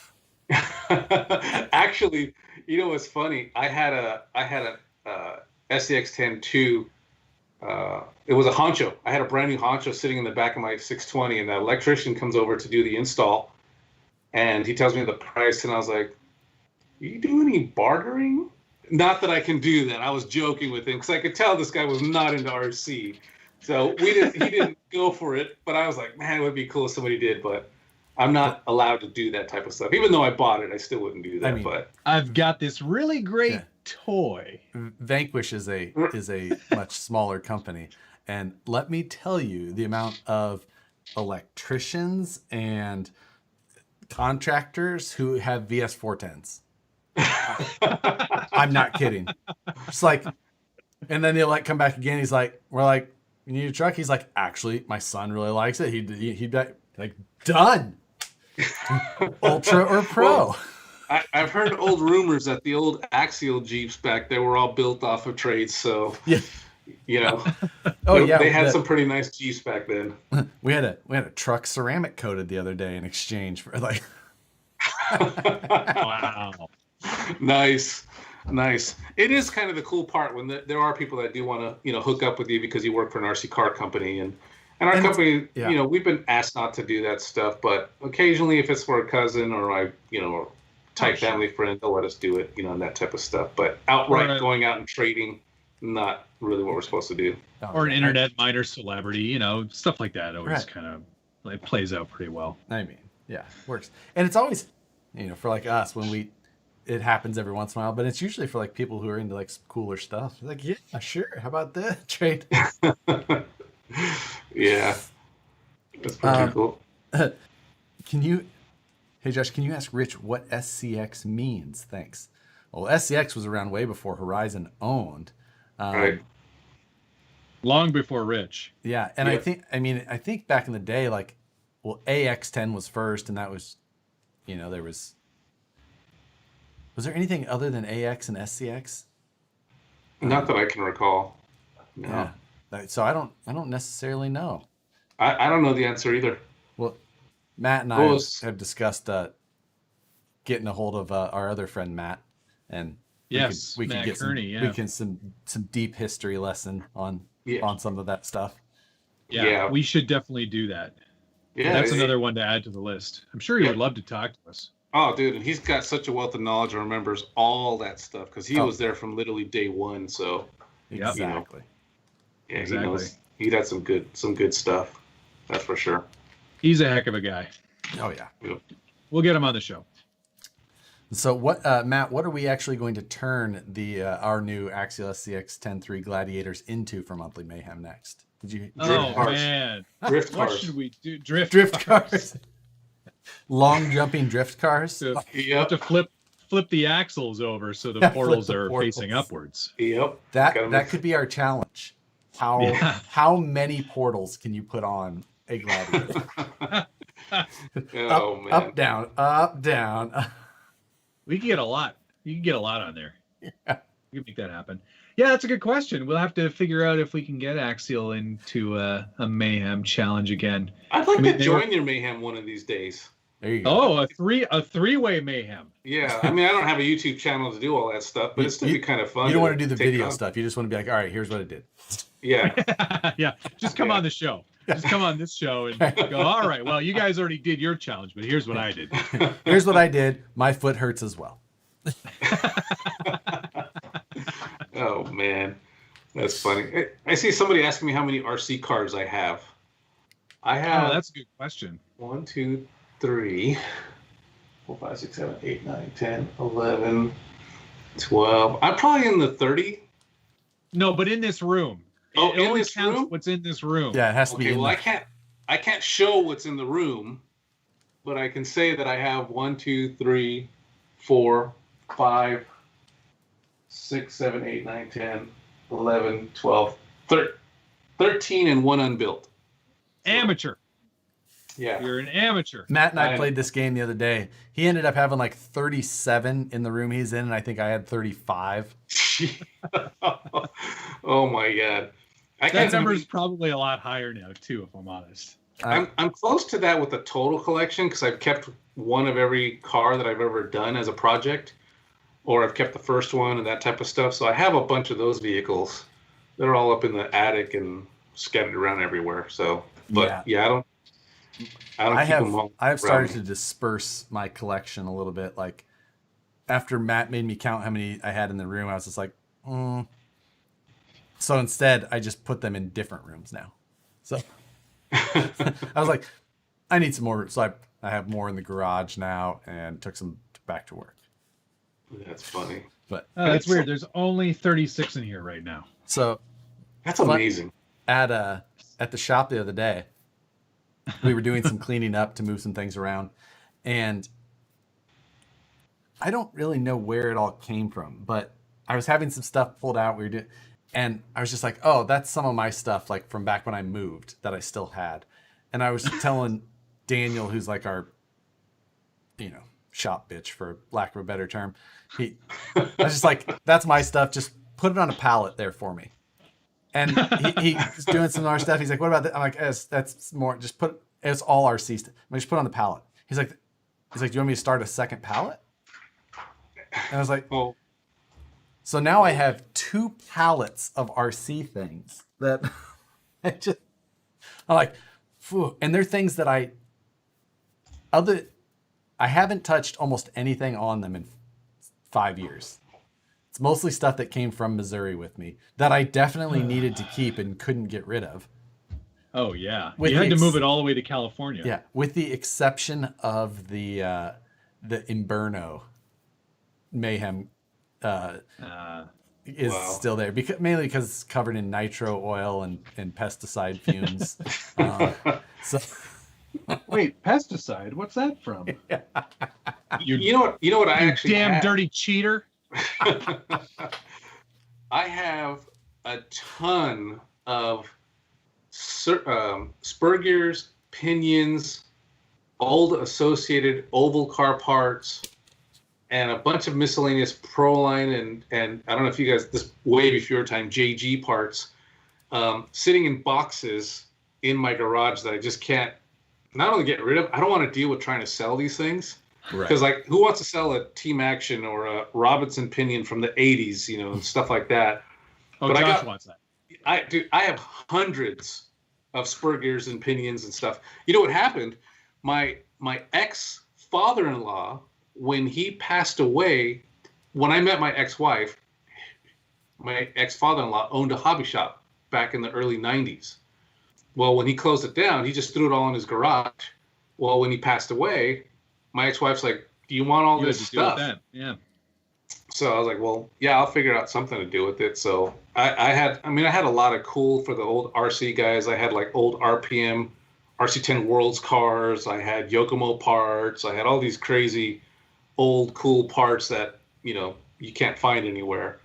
Actually, what's funny? I had a SCX-10 2. It was a Honcho. I had a brand new Honcho sitting in the back of my 620, and the electrician comes over to do the install, and he tells me the price, and I was like, "You do any bartering?" Not that I can do that. I was joking with him because I could tell this guy was not into RC. So he didn't go for it, but I was like, man, it would be cool if somebody did, but I'm not allowed to do that type of stuff. Even though I bought it, I still wouldn't do that. But
I've got this really great toy.
Vanquish is a much smaller company. And let me tell you the amount of electricians and contractors who have VS410s. I'm not kidding. It's like And then they'll like come back again. He's like, we're like, you need a truck? He's like, actually, my son really likes it. He'd be like, done. Ultra or Pro.
Well, I've heard old rumors that the old Axial Jeeps back there were all built off of trades. So,
Yeah.
you know,
Oh yeah,
they had some pretty nice Jeeps back then.
we had a truck ceramic coated the other day in exchange for like.
Wow.
Nice. It is kind of the cool part when there are people that do want to, you know, hook up with you because you work for an RC car company, and our company,
yeah.
you know, we've been asked not to do that stuff, but occasionally if it's for a cousin or my, you know, tight family friend, they'll let us do it, you know, and that type of stuff. But outright going out and trading, not really what we're supposed to do.
Or an internet minor celebrity, you know, stuff like that always kind of like plays out pretty well.
I mean, yeah, works. And it's always, you know, for like us when it happens every once in a while, but it's usually for like people who are into like some cooler stuff. Like, yeah, sure. How about that trade?
Yeah. That's pretty cool.
Hey Josh, can you ask Rich what SCX means? Thanks. Well, SCX was around way before Horizon owned.
Right.
Long before Rich.
Yeah, and I think back in the day, like, well, AX10 was first, and that was, you know, was there anything other than AX and SCX?
Not that I can recall. No.
Yeah. So I don't necessarily know.
I don't know the answer either.
Well, Matt and I have discussed getting a hold of our other friend Matt, and we could get some deep history lesson on some of that stuff.
Yeah, we should definitely do that. Yeah, that's another one to add to the list. I'm sure he would love to talk to us.
Oh, dude, and he's got such a wealth of knowledge and remembers all that stuff because he was there from literally day one. So
exactly.
You know, he knows. He got some good stuff. That's for sure.
He's a heck of a guy.
Oh yeah.
Yep.
We'll get him on the show.
So what, Matt? What are we actually going to turn our new Axial SCX 10.3 Gladiators into for Monthly Mayhem next?
Man,
drift cars.
What should we do?
Drift cars. Long jumping drift cars.
Have to flip the axles over so the portals are facing upwards.
Yep.
That could be our challenge. How many portals can you put on a Gladiator?
Man.
Up, down.
We can get a lot. You can get a lot on there. Yeah. We can make that happen. Yeah, that's a good question. We'll have to figure out if we can get Axial into a Mayhem challenge again.
I'd like to join your Mayhem one of these days.
There you go.
Oh, a three-way Mayhem.
Yeah, I mean, I don't have a YouTube channel to do all that stuff, but it's still be kind of fun.
You don't want to do the video stuff. You just want to be like, all right, here's what I did.
Yeah.
Yeah. Just come on the show. Just come on this show and go, all right, well, you guys already did your challenge, but here's what I did.
Here's what I did. My foot hurts as well.
Oh, man. That's funny. I see somebody asking me how many RC cars I have. I have...
Oh, that's a good question.
1, 2, 3, 4, 5, 6, 7, 8, 9, 10, 11, 12. I'm probably in the 30.
No, but in this room.
Oh,
it
in
only
this
counts
room?
what's in this room.
Yeah, it has to be.
Okay, well, I can't show what's in the room, but I can say that I have 1, 2, 3, 4, 5, 6, 7, 8, 9, 10, 11, 12, 13 and one unbuilt.
Amateur.
Yeah.
You're an amateur.
Matt and I played this game the other day. He ended up having like 37 in the room he's in, and I think I had 35.
Oh my God.
That number is probably a lot higher now too, if I'm honest.
I'm close to that with the total collection because I've kept one of every car that I've ever done as a project, or I've kept the first one and that type of stuff. So I have a bunch of those vehicles. They're all up in the attic and scattered around everywhere. So, but yeah, I don't keep them all.
I have started to disperse my collection a little bit. Like after Matt made me count how many I had in the room, I was just like, So instead, I just put them in different rooms now. So I was like, I need some more. So I have more in the garage now and took some back to work.
That's funny.
But
that's weird. There's only 36 in here right now.
So
that's amazing.
At the shop the other day, we were doing some cleaning up to move some things around, and I don't really know where it all came from, but I was having some stuff pulled out. We were doing, And I was just like, oh, that's some of my stuff, like from back when I moved that I still had. And I was telling Daniel, who's like our, shop bitch for lack of a better term. I was just like, that's my stuff. Just put it on a pallet there for me. And he's doing some more stuff. He's like, what about that? I'm like, that's more, just put, it's all RC stuff. I'm like, just put it on the pallet. He's like, do you want me to start a second pallet? And I was like,
Oh,
so now I have 2 pallets of RC things that I'm like, phew. And they're things that I haven't touched almost anything on them in 5 years. It's mostly stuff that came from Missouri with me that I definitely needed to keep and couldn't get rid of.
Oh yeah,
With
you had
the
to move it all the way to California.
Yeah, with the exception of the Inverno Mayhem is
Wow.
still there mainly because it's covered in nitro oil and pesticide fumes. So
Wait, pesticide? What's that from?
you know what I actually
damn
have?
dirty cheater.
I have a ton of spur gears, pinions, old associated oval car parts, and a bunch of miscellaneous Proline and I don't know if you guys, this way before your time, JG parts, sitting in boxes in my garage that I just can't not only get rid of, I don't want to deal with trying to sell these things. Because like, who wants to sell a Team Action or a Robinson pinion from the 80s, and stuff like that?
Oh,
But
Josh wants that.
I have hundreds of spur gears and pinions and stuff. You know what happened? My ex father-in-law, when he passed away, when I met my ex-wife, my ex father-in-law owned a hobby shop back in the early 90s. Well, when he closed it down, he just threw it all in his garage. Well, when he passed away, my ex-wife's like, do you want all
You had
this
to deal with
stuff?
that. Yeah.
So I was like, well, yeah, I'll figure out something to do with it. So I had a lot of cool for the old RC guys. I had like old RPM, RC10 Worlds cars. I had Yokomo parts. I had all these crazy old cool parts that, you can't find anywhere.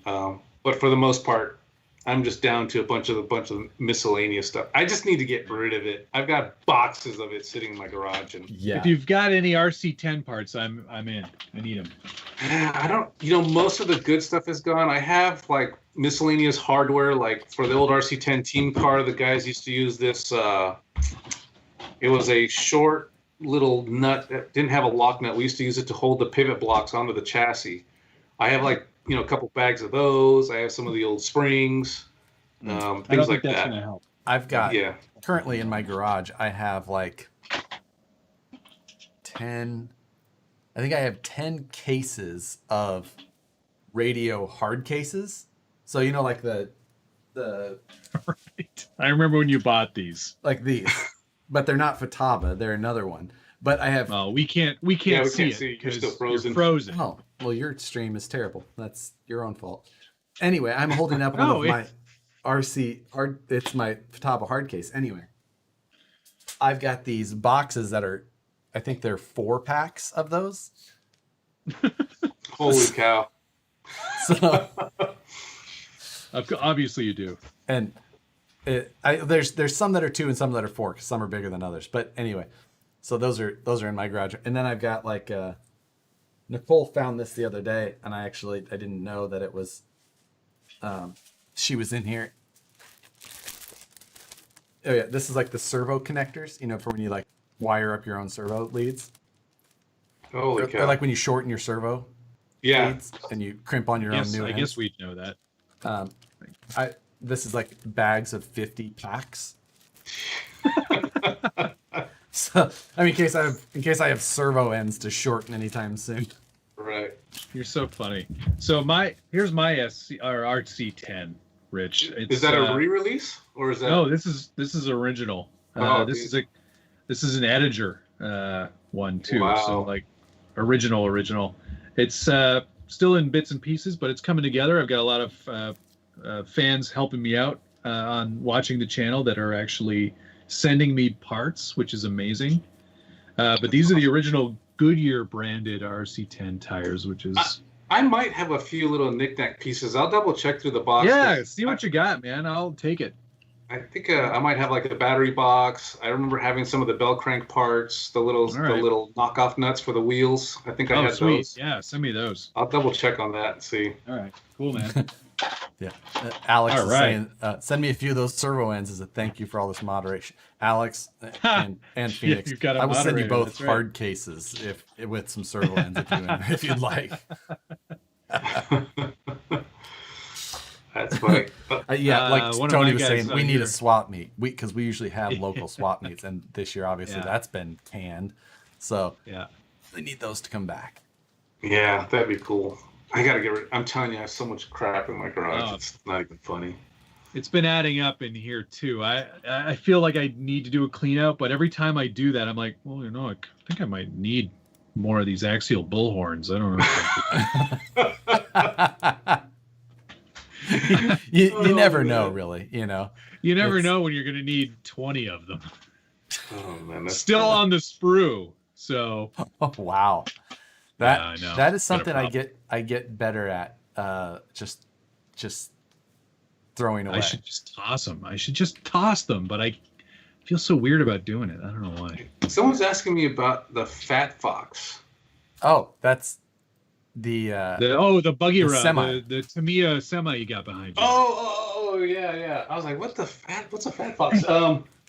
But for the most part, I'm just down to a bunch of miscellaneous stuff. I just need to get rid of it. I've got boxes of it sitting in my garage, and
yeah,
If you've got any RC10 parts, I'm in. I need them.
I don't. Most of the good stuff is gone. I have like miscellaneous hardware, like for the old RC10 team car. The guys used to use this. It was a short little nut that didn't have a lock nut. We used to use it to hold the pivot blocks onto the chassis. I have like a couple bags of those. I have some of the old springs,
I don't
things
think
like
that's
that.
going to help.
I've got
Yeah.
currently in my garage, I have like 10, I think I have 10 cases of radio hard cases. So, like the
Right. I remember when you bought these.
like these, but they're not Futaba. They're another one. But I have,
Oh, we can't
we
see
can't
it
see it. You're
because
still frozen.
You're frozen.
oh, well, your stream is terrible. That's your own fault. Anyway, I'm holding up one
No,
of my RC hard. It's my Futaba hard case. Anyway, I've got these boxes that are, I think they're 4 packs of those.
Holy cow!
So,
Obviously you do.
and there's some that are 2 and some that are 4 because some are bigger than others. But anyway, so those are in my garage. And then I've got like Nicole found this the other day, and I didn't know that it was. She was in here. Oh yeah, this is like the servo connectors, for when you like wire up your own servo leads.
Holy
Or
cow!
like when you shorten your servo
Yeah.
leads and you crimp on your
Yes,
own new
I
ends.
guess we'd know that.
This is like bags of 50 packs. So in case I have servo ends to shorten anytime soon.
Right.
You're so funny. So here's my RC10, Rich.
Is that a re-release or is that?
No, this is original.
Oh,
this is an Ediger one too.
Wow.
So like original. It's still in bits and pieces, but it's coming together. I've got a lot of fans helping me out on watching the channel that are actually sending me parts, which is amazing. But these are the original Goodyear branded RC10 tires, which is
I might have a few little knick-knack pieces. I'll double check through the box.
Yeah, see what you got, man. I'll take it.
I think I might have like a battery box. I remember having some of the bell crank parts, the little knockoff nuts for the wheels. I think I had
sweet.
those.
Yeah, send me those.
I'll double check on that and see.
All right, cool, man.
Yeah, Alex
All
is
right.
saying, send me a few of those servo ends as a thank you for all this moderation. Alex and Phoenix,
you've got a
I will send you
moderator,
both
that's right.
hard cases with some servo ends if you'd like.
That's funny.
Yeah, like
one of
Tony
my
was
guys
saying, we
out
need
here-
a swap meet because we usually have local swap meets, and this year obviously
Yeah.
that's been canned, so
Yeah.
they need those to come back.
Yeah, that'd be cool. I gotta get rid. I'm telling you, I have so much crap in my garage.
Oh.
It's not even funny.
It's been adding up in here too. I feel like I need to do a clean out, but every time I do that, I'm like, well, you know, I think I might need more of these Axial bullhorns. I don't know.
you never
man.
know, really. You know,
You never
It's-
know when you're going to need 20 of them.
Oh man, that's
Still on the sprue. So
oh wow,
Yeah, I know.
that is
It's been a
something
problem.
I get better at. Just throwing away.
I should just toss them. But I feel so weird about doing it. I don't know why.
Someone's asking me about the Fat Fox.
Oh, that's the
The buggy
the
rod,
semi.
the Tamiya semi you got behind you.
Oh, yeah. I was like, what's a Fat Fox?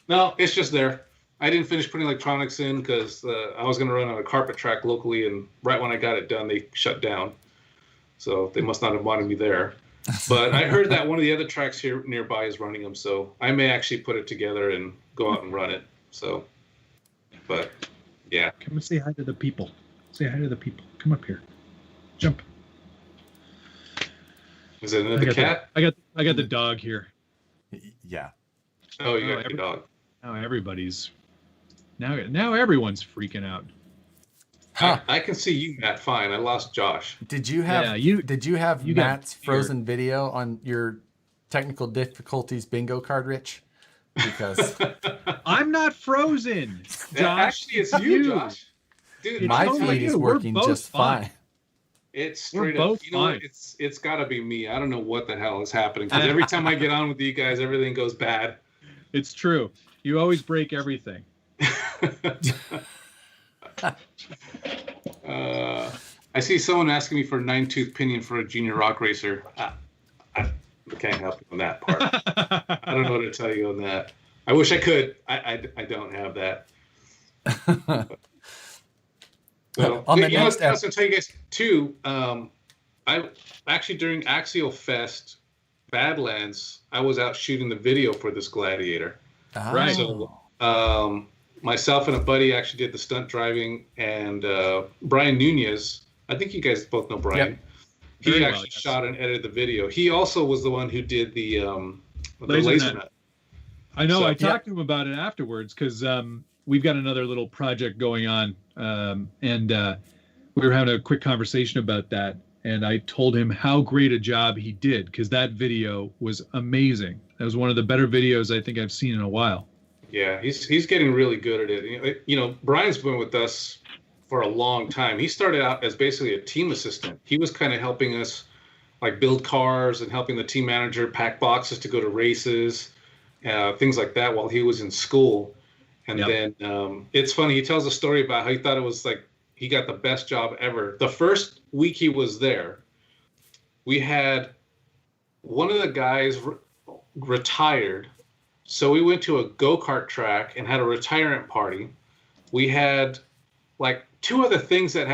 No, it's just there. I didn't finish putting electronics in because I was going to run on a carpet track locally, and right when I got it done, they shut down. So they must not have wanted me there. But I heard that one of the other tracks here nearby is running them, so I may actually put it together and go out and run it. So, but yeah.
Come and say hi to the people. Say hi to the people. Come up here. Jump.
Is it another cat?
I got the dog here.
yeah.
Oh, you
Oh,
got your dog.
Now everybody's now everyone's freaking out.
Huh.
I can see you, Matt. Fine. I lost Josh.
Did you have
Yeah,
did you have
you got
Matt's
weird.
frozen video on your technical difficulties bingo card, Rich? Because
I'm not frozen. Josh,
Actually, it's you, Josh. Dude,
my
totally
feed is
you. We're
working
both
just
fine.
fine.
it's
We're
straight up.
both
You know what?
fine.
It's got to be me. I don't know what the hell is happening because every time I get on with you guys, everything goes bad.
It's true. You always break everything.
I see someone asking me for a 9-tooth pinion for a junior rock racer. I can't help you on that part. I don't know what to tell you on that. I wish I could. I don't have that. Well,
On the
you know,
next
I was going to tell you guys too. I actually during Axial Fest Badlands, I was out shooting the video for this Gladiator.
Right.
So myself and a buddy actually did the stunt driving, and Brian Nunez. I think you guys both know Brian.
Yep.
He
Very well,
actually
yes.
shot and edited the video. He also was the one who did the
Laser
laser
net.
net.
I know.
So-
I talked to him about it afterwards because we've got another little project going on, and we were having a quick conversation about that. And I told him how great a job he did because that video was amazing. That was one of the better videos I think I've seen in a while.
Yeah, he's getting really good at it. You know, Brian's been with us for a long time. He started out as basically a team assistant. He was kind of helping us like build cars and helping the team manager pack boxes to go to races, things like that while he was in school. And
Yep.
then it's funny, he tells a story about how he thought it was like he got the best job ever. The first week he was there, we had one of the guys retired. So we went to a go-kart track and had a retirement party. We had like two other things that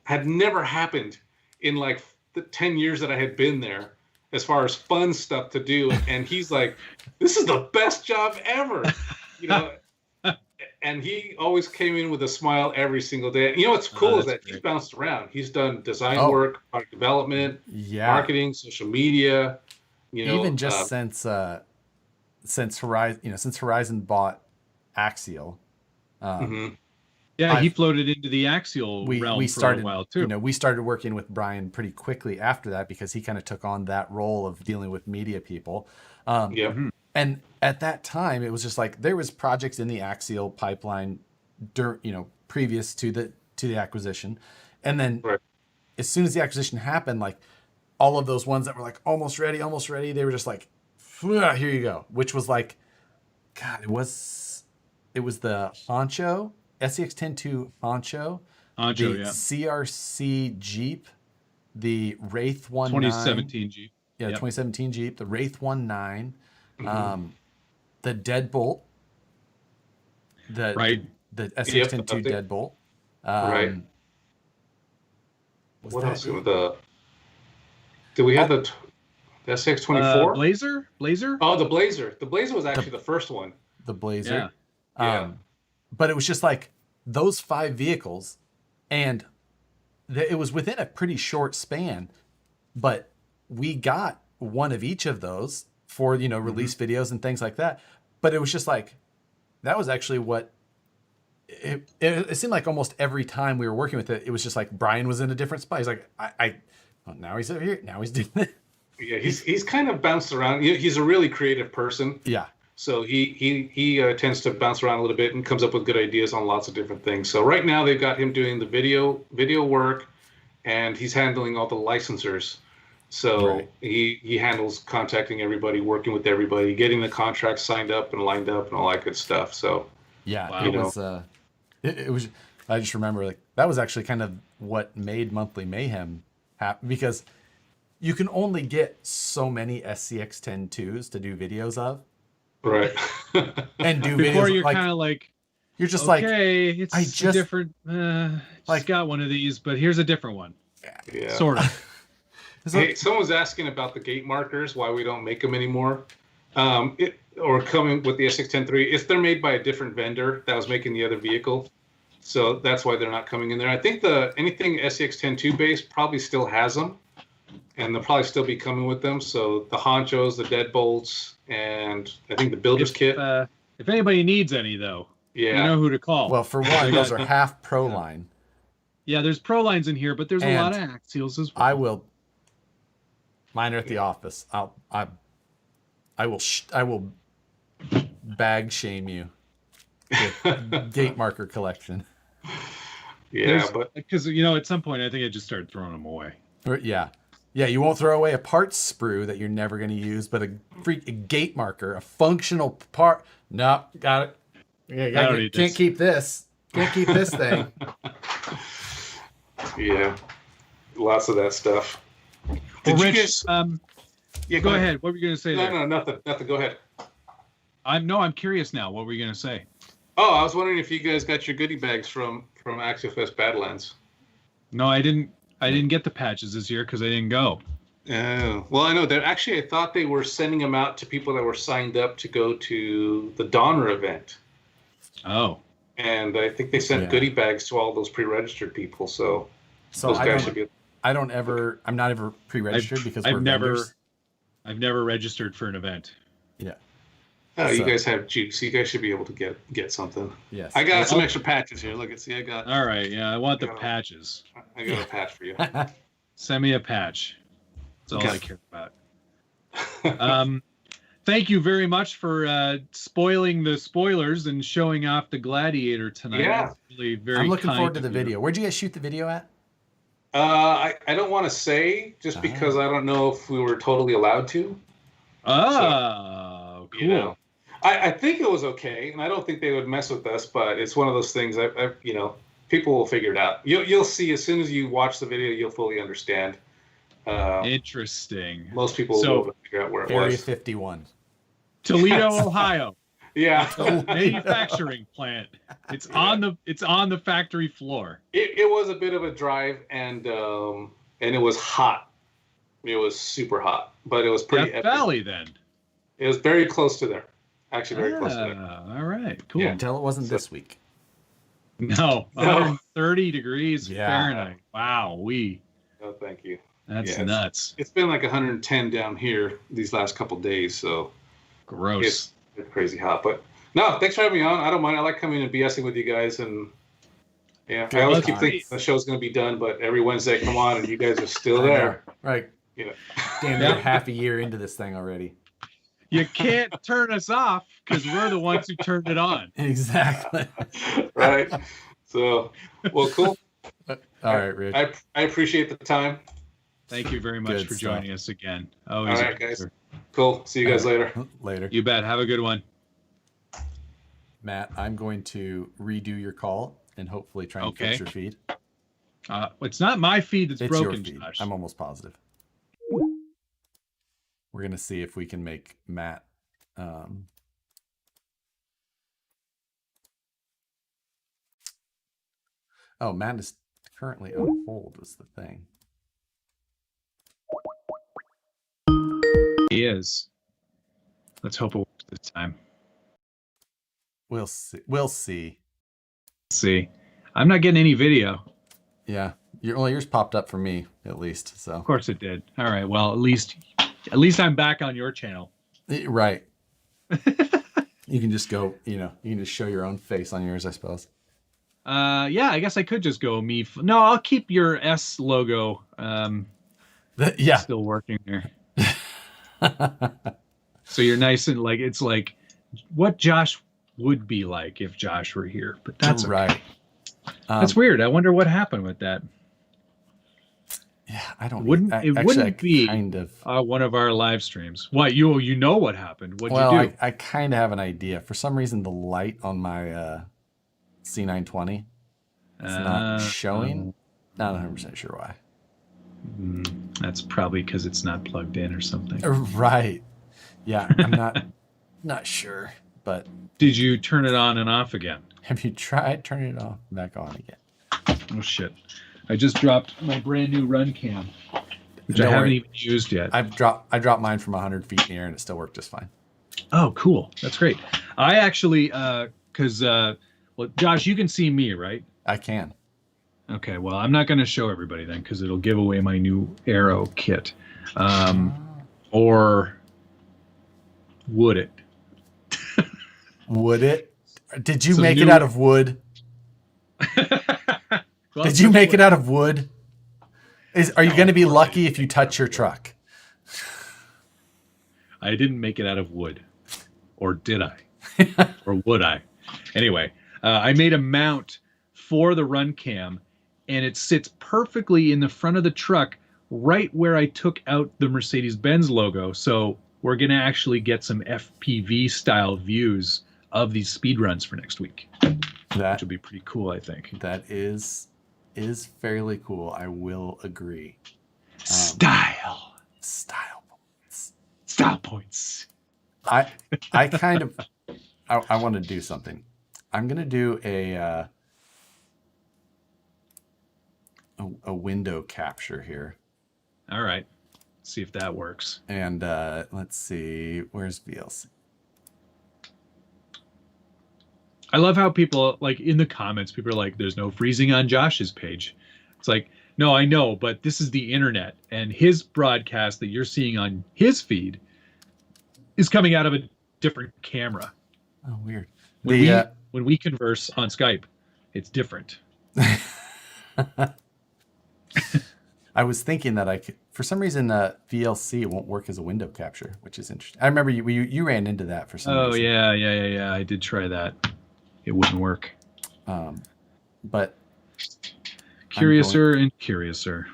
had never happened in like the 10 years that I had been there as far as fun stuff to do. And he's like, this is the best job ever, you know? And he always came in with a smile every single day. You know what's cool is that
that's
he's
great.
bounced around. He's done design
Oh.
work, product development,
Yeah.
marketing, social media, you know.
Even just since Horizon bought Axial,
Mhm.
Yeah, he floated into the Axial realm
we
for
started
a while too.
we started working with Brian pretty quickly after that because he kind of took on that role of dealing with media people.
Yeah.
And at that time, it was just like there was projects in the Axial pipeline, previous to the acquisition, and then
Right.
as soon as the acquisition happened, like all of those ones that were like almost ready, they were just like, here you go. Which was like, God, it was the Honcho, SCX-10-2 Honcho, the CRC Jeep, the Wraith 19,
2017 Jeep.
Yeah, 2017 Jeep, the Wraith 19, the Deadbolt, the SX-10-2 Deadbolt.
Right. What else? Did we have the SX-24?
Blazer?
Oh, the Blazer. The Blazer was actually the first one.
The Blazer.
Yeah.
But it was just like those 5 vehicles, and it was within a pretty short span, but we got one of each of those for, release videos and things like that. But it was just like, that was actually what it seemed like almost every time we were working with it, it was just like Brian was in a different spot. He's like, now he's over here. Now he's doing it.
Yeah, he's kind of bounced around. He's a really creative person.
Yeah.
So he tends to bounce around a little bit and comes up with good ideas on lots of different things. So right now they've got him doing the video work, and he's handling all the licensors. So he handles contacting everybody, working with everybody, getting the contracts signed up and lined up and all that good stuff. So
yeah, it was. I just remember like that was actually kind of what made Monthly Mayhem happen, because you can only get so many SCX-10-2s to do videos of.
Right.
And do
before
videos
you're kind of like,
you're just
okay, it's
I just
different. Like got one of these, but here's a different one.
Yeah.
Sort of.
Hey, someone's asking about the gate markers, why we don't make them anymore. Or coming with the SX-10-3, if they're made by a different vendor that was making the other vehicle. So that's why they're not coming in there. I think anything SCX-10-2 based probably still has them, and they'll probably still be coming with them. So the Honchos, the Deadbolts, and I think the Builder's Kit.
If anybody needs any, though, you know who to call.
Well, for one, those are half Pro line.
Yeah, there's Pro lines in here, but there's a lot of Axials as well.
Mine are at the office. I will bag shame you with gate marker collection.
Yeah, but
because at some point I think I just started throwing them away.
Yeah, you won't throw away a parts sprue that you're never going to use, but a gate marker, a functional part. No, got it. Yeah, can't keep this. Can't keep this thing.
Yeah, lots of that stuff.
Well, Rich, go ahead. What were you going to say?
No, nothing. Go ahead.
I'm curious now. What were you going to say?
Oh, I was wondering if you guys got your goodie bags from Axial Fest Badlands.
No, I didn't get the patches this year because I didn't go.
Oh, well, I know that actually I thought they were sending them out to people that were signed up to go to the Donner event.
Oh.
And I think they sent goodie bags to all those pre-registered people. So those guys should be.
I'm not ever pre-registered because
I've never registered for an event.
Yeah.
Oh, you guys have Jeep, so you guys should be able to get something.
Yes.
I got some extra patches here. Look, I got.
All right, yeah, I want the patches.
I got a patch for you.
Send me a patch. That's all I care about. Thank you very much for spoiling the spoilers and showing off the Gladiator tonight.
Yeah.
Really very
I'm looking forward to the
you.
video. Where'd you guys shoot the video at?
I don't want to say just because I don't know if we were totally allowed to.
Oh, cool.
I think it was okay, and I don't think they would mess with us. But it's one of those things. People will figure it out. You'll see as soon as you watch the video, you'll fully understand.
Interesting.
Most people will be able to figure out where it was.
Area 51.
Toledo, Ohio.
Yeah.
Manufacturing plant. It's on the factory floor.
It was a bit of a drive, and it was hot. It was super hot, but it was pretty
Death
epic.
Valley then.
It was very close to there. Actually, very close to there.
All right, cool.
Yeah.
Until it wasn't this week.
No, 130 degrees Fahrenheit. Wow,
Oh, thank you.
That's nuts.
It's been like 110 down here these last couple days, so
gross.
It's crazy hot. But no, thanks for having me on. I don't mind. I like coming and BSing with you guys, and I always keep thinking the show's going to be done, but every Wednesday I come on and you guys are still there.
Right. Damn, you're half a year into this thing already.
You can't turn us off because we're the ones who turned it on.
Exactly.
Right. So, well, cool.
All right, Rich.
I appreciate the time.
Thank you very much
Good
for
stuff.
joining us again.
All
Always a
right, guys.
pleasure.
Cool. See you guys later.
Later.
You bet. Have a good one.
Matt, I'm going to redo your call and hopefully try and
Okay.
fix your feed.
It's not my feed that's
It's
broken,
your feed.
Josh.
I'm almost positive. We're going to see if we can make Matt. Oh, Matt is currently on hold was the thing.
He is. Let's hope it works this time.
We'll see. We'll see.
Let's see. I'm not getting any video.
Yeah. Yours popped up for me, at least. So
Of course it did. All right. Well, at least I'm back on your channel.
Right. You can just go, you can just show your own face on yours, I suppose.
Yeah, I guess I could just go me. No, I'll keep your S logo.
Yeah.
Still working there. So you're nice and like it's like what Josh would be like if Josh were here, but that's okay.
right.
That's weird. I wonder what happened with that.
Yeah, I don't.
It wouldn't be
kind of
one of our live streams. Why you know what happened? What'd
well,
you do?
I kind of have an idea. For some reason, the light on my C920 is not showing. Not 100% sure why.
That's probably because it's not plugged in or something.
Right. Yeah, I'm not sure. But
did you turn it on and off again?
Have you tried turning it off back on again?
Oh shit! I just dropped my brand new run cam, which I haven't even used yet.
I dropped mine from 100 feet in the air and it still worked just fine.
Oh, cool! That's great. I actually, because well, Josh, you can see me, right?
I can.
Okay, well, I'm not going to show everybody then because it'll give away my new arrow kit. Or would it?
Would it? Did you
Some
make
new-
it out of wood?
Well,
Did you make it out of wood? Are you going to be lucky if you touch your truck?
I didn't make it out of wood. Or did I? Or would I? Anyway, I made a mount for the run cam, and it sits perfectly in the front of the truck, right where I took out the Mercedes-Benz logo. So we're going to actually get some FPV-style views of these speed runs for next week, which will be pretty cool, I think.
That is fairly cool. I will agree.
Style points.
I kind of I want to do something. I'm gonna do a window capture here.
All right, see if that works.
And let's see, where's VLC?
I love how people, like, in the comments, people are like, there's no freezing on Josh's page. It's like, no, I know, but this is the internet, and his broadcast that you're seeing on his feed is coming out of a different camera.
Oh, weird.
When we converse on Skype, it's different.
I was thinking that I could, for some reason, VLC won't work as a window capture, which is interesting. I remember you ran into that for some reason.
Oh, yeah. I did try that. It wouldn't work.
But
curiouser and curiouser.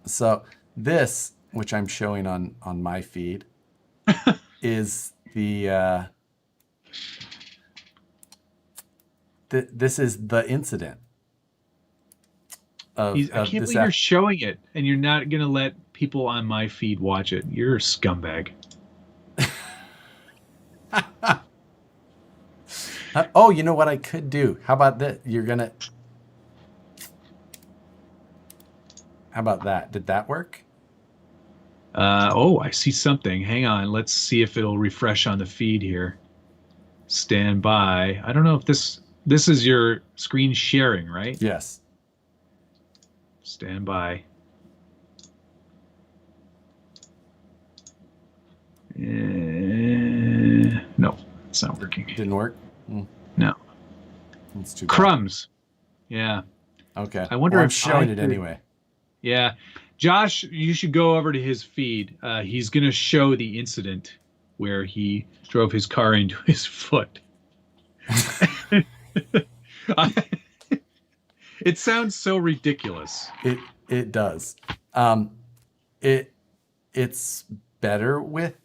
So this, which I'm showing on my feed, is the this is the incident.
I can't believe you're showing it, and you're not going to let people on my feed watch it. You're a scumbag.
Oh, you know what I could do? How about that? How about that? Did that work?
I see something. Hang on. Let's see if it'll refresh on the feed here. Stand by. I don't know if this is your screen sharing, right?
Yes.
Stand by. No, it's not working.
Didn't work?
No.
That's too bad.
Crumbs. Yeah.
Okay.
I wonder
I'm
if
showing it anyway.
Yeah. Josh, you should go over to his feed. He's going to show the incident where he drove his car into his foot. It sounds so ridiculous.
It does. It's better with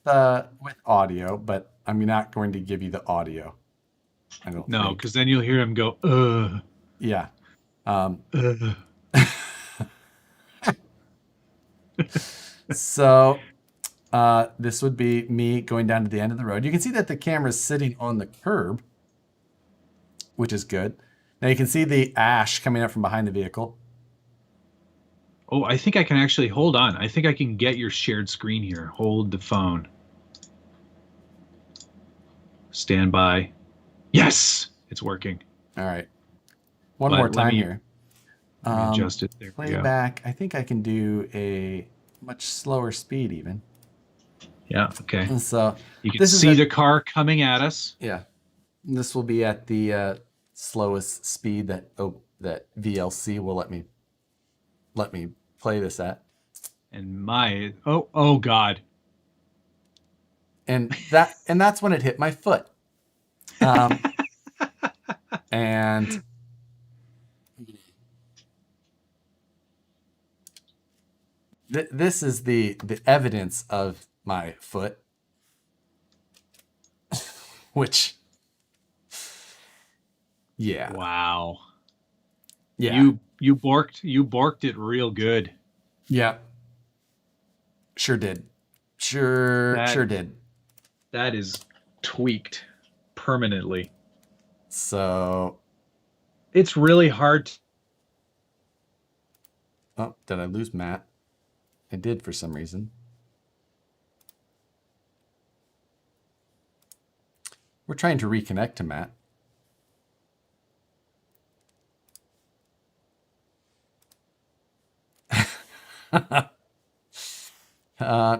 audio, but I'm not going to give you the audio. I don't
No,
think.
because then you'll hear him go,
Yeah. So this would be me going down to the end of the road. You can see that the camera's sitting on the curb, which is good. Now you can see the ash coming up from behind the vehicle.
Oh, I think I can actually, hold on. I think I can get your shared screen here. Hold the phone. Stand by. Yes, it's working.
All right. One
Let
more time
me-
here.
Let me adjust it. There we go.
Playback. I think I can do a much slower speed even.
Yeah, okay.
And so
You can
this is
see
a-
the car coming at us.
yeah, this will be at the slowest speed that VLC will let me play this at.
And oh God.
And that's when it hit my foot. And this is the evidence of my foot, which, yeah,
Wow.
yeah,
You borked it real good.
yeah, sure did, sure
That-
did.
That is tweaked permanently.
So,
It's really hard.
oh, did I lose Matt? I did for some reason. We're trying to reconnect to Matt.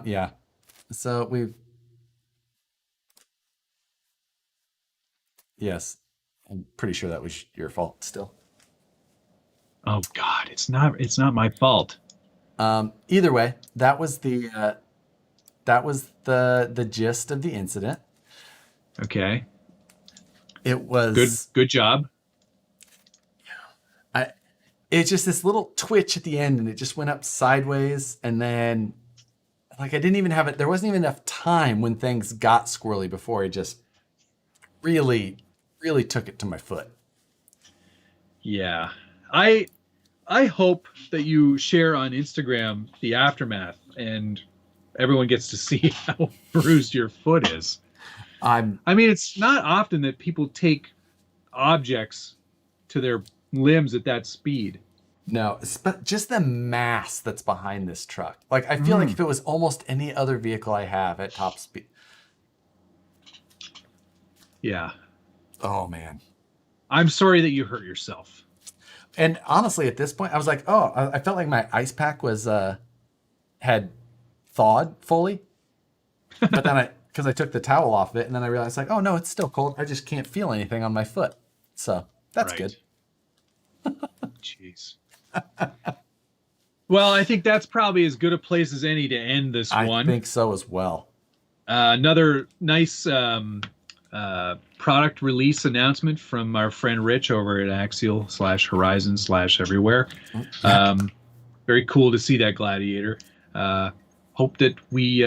Yeah. So yes, I'm pretty sure that was your fault still.
Oh God, it's not my fault.
Either way, that was the gist of the incident.
Okay.
It was
Good job.
it's just this little twitch at the end, and it just went up sideways, and then like I didn't even have it. There wasn't even enough time when things got squirrely before I just really took it to my foot.
Yeah. I hope that you share on Instagram the aftermath and everyone gets to see how bruised your foot is. I mean, it's not often that people take objects to their limbs at that speed.
No, but just the mass that's behind this truck. Like I feel like if it was almost any other vehicle I have at top speed.
Yeah.
Oh man.
I'm sorry that you hurt yourself.
And honestly, at this point, I was like, oh, I felt like my ice pack was had thawed fully. But then because I took the towel off of it, and then I realized like, oh no, it's still cold. I just can't feel anything on my foot. So that's
Right.
good.
Jeez. Well, I think that's probably as good a place as any to end this
I
one.
think so as well.
Another nice product release announcement from our friend Rich over at Axial /Horizon /everywhere. Very cool to see that Gladiator. Hope that we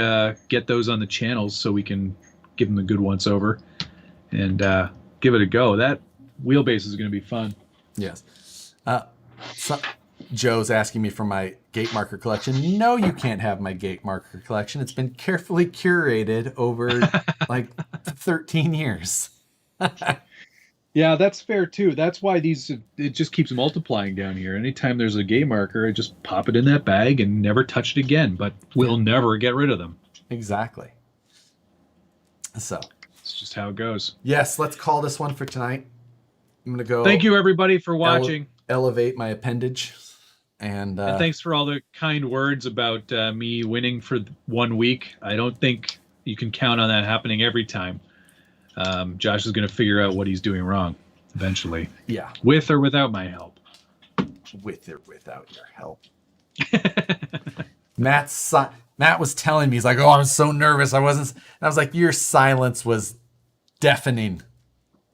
get those on the channels so we can give them a good once over and give it a go. That wheelbase is going to be fun.
Yes. So, Joe's asking me for my gate marker collection. No, you can't have my gate marker collection. It's been carefully curated over like 13 years.
Yeah, that's fair too. That's why it just keeps multiplying down here. Anytime there's a gay marker, I just pop it in that bag and never touch it again. But we'll never get rid of them.
Exactly. So,
It's just how it goes.
yes, let's call this one for tonight. I'm going to go
Thank you, everybody, for watching.
elevate my appendage. And
And thanks for all the kind words about me winning for 1 week. I don't think you can count on that happening every time. Josh is going to figure out what he's doing wrong eventually,
yeah,
with or without my help.
with or without your help. Matt was telling me, he's like, oh, I'm so nervous. I was like, your silence was deafening.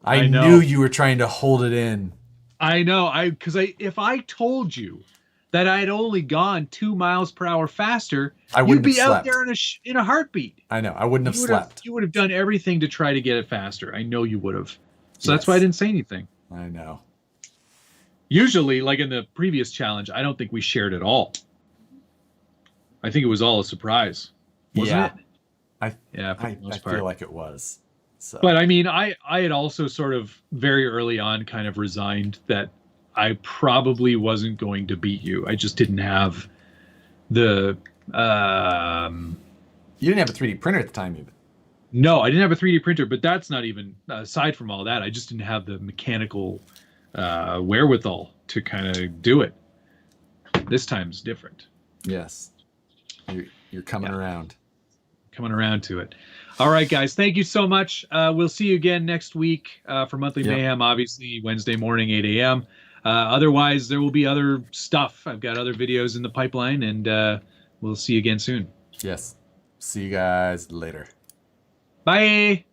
I
I know.
knew you were trying to hold it in.
I know. If I told you that I'd only gone 2 miles per hour faster,
I
you'd
wouldn't
be
have
out
slept.
there in a heartbeat.
I know. I wouldn't have slept.
You would have done everything to try to get it faster. I know you would have. So that's
Yes.
why I didn't say anything.
I know.
Usually, like in the previous challenge, I don't think we shared at all. I think it was all a surprise. Wasn't
Yeah.
it? Yeah, for
I
the most part.
feel like it was. So.
But I mean, I had also sort of very early on kind of resigned that I probably wasn't going to beat you. I just didn't have the
You didn't have a 3D printer at the time, even.
no, I didn't have a 3D printer, but that's not even aside from all that. I just didn't have the mechanical wherewithal to kind of do it. This time's different.
Yes. You're coming around.
Coming around to it. All right, guys. Thank you so much. We'll see you again next week for Monthly Mayhem, obviously Wednesday morning, 8 a.m. Otherwise, there will be other stuff. I've got other videos in the pipeline, and we'll see you again soon.
Yes. See you guys later.
Bye.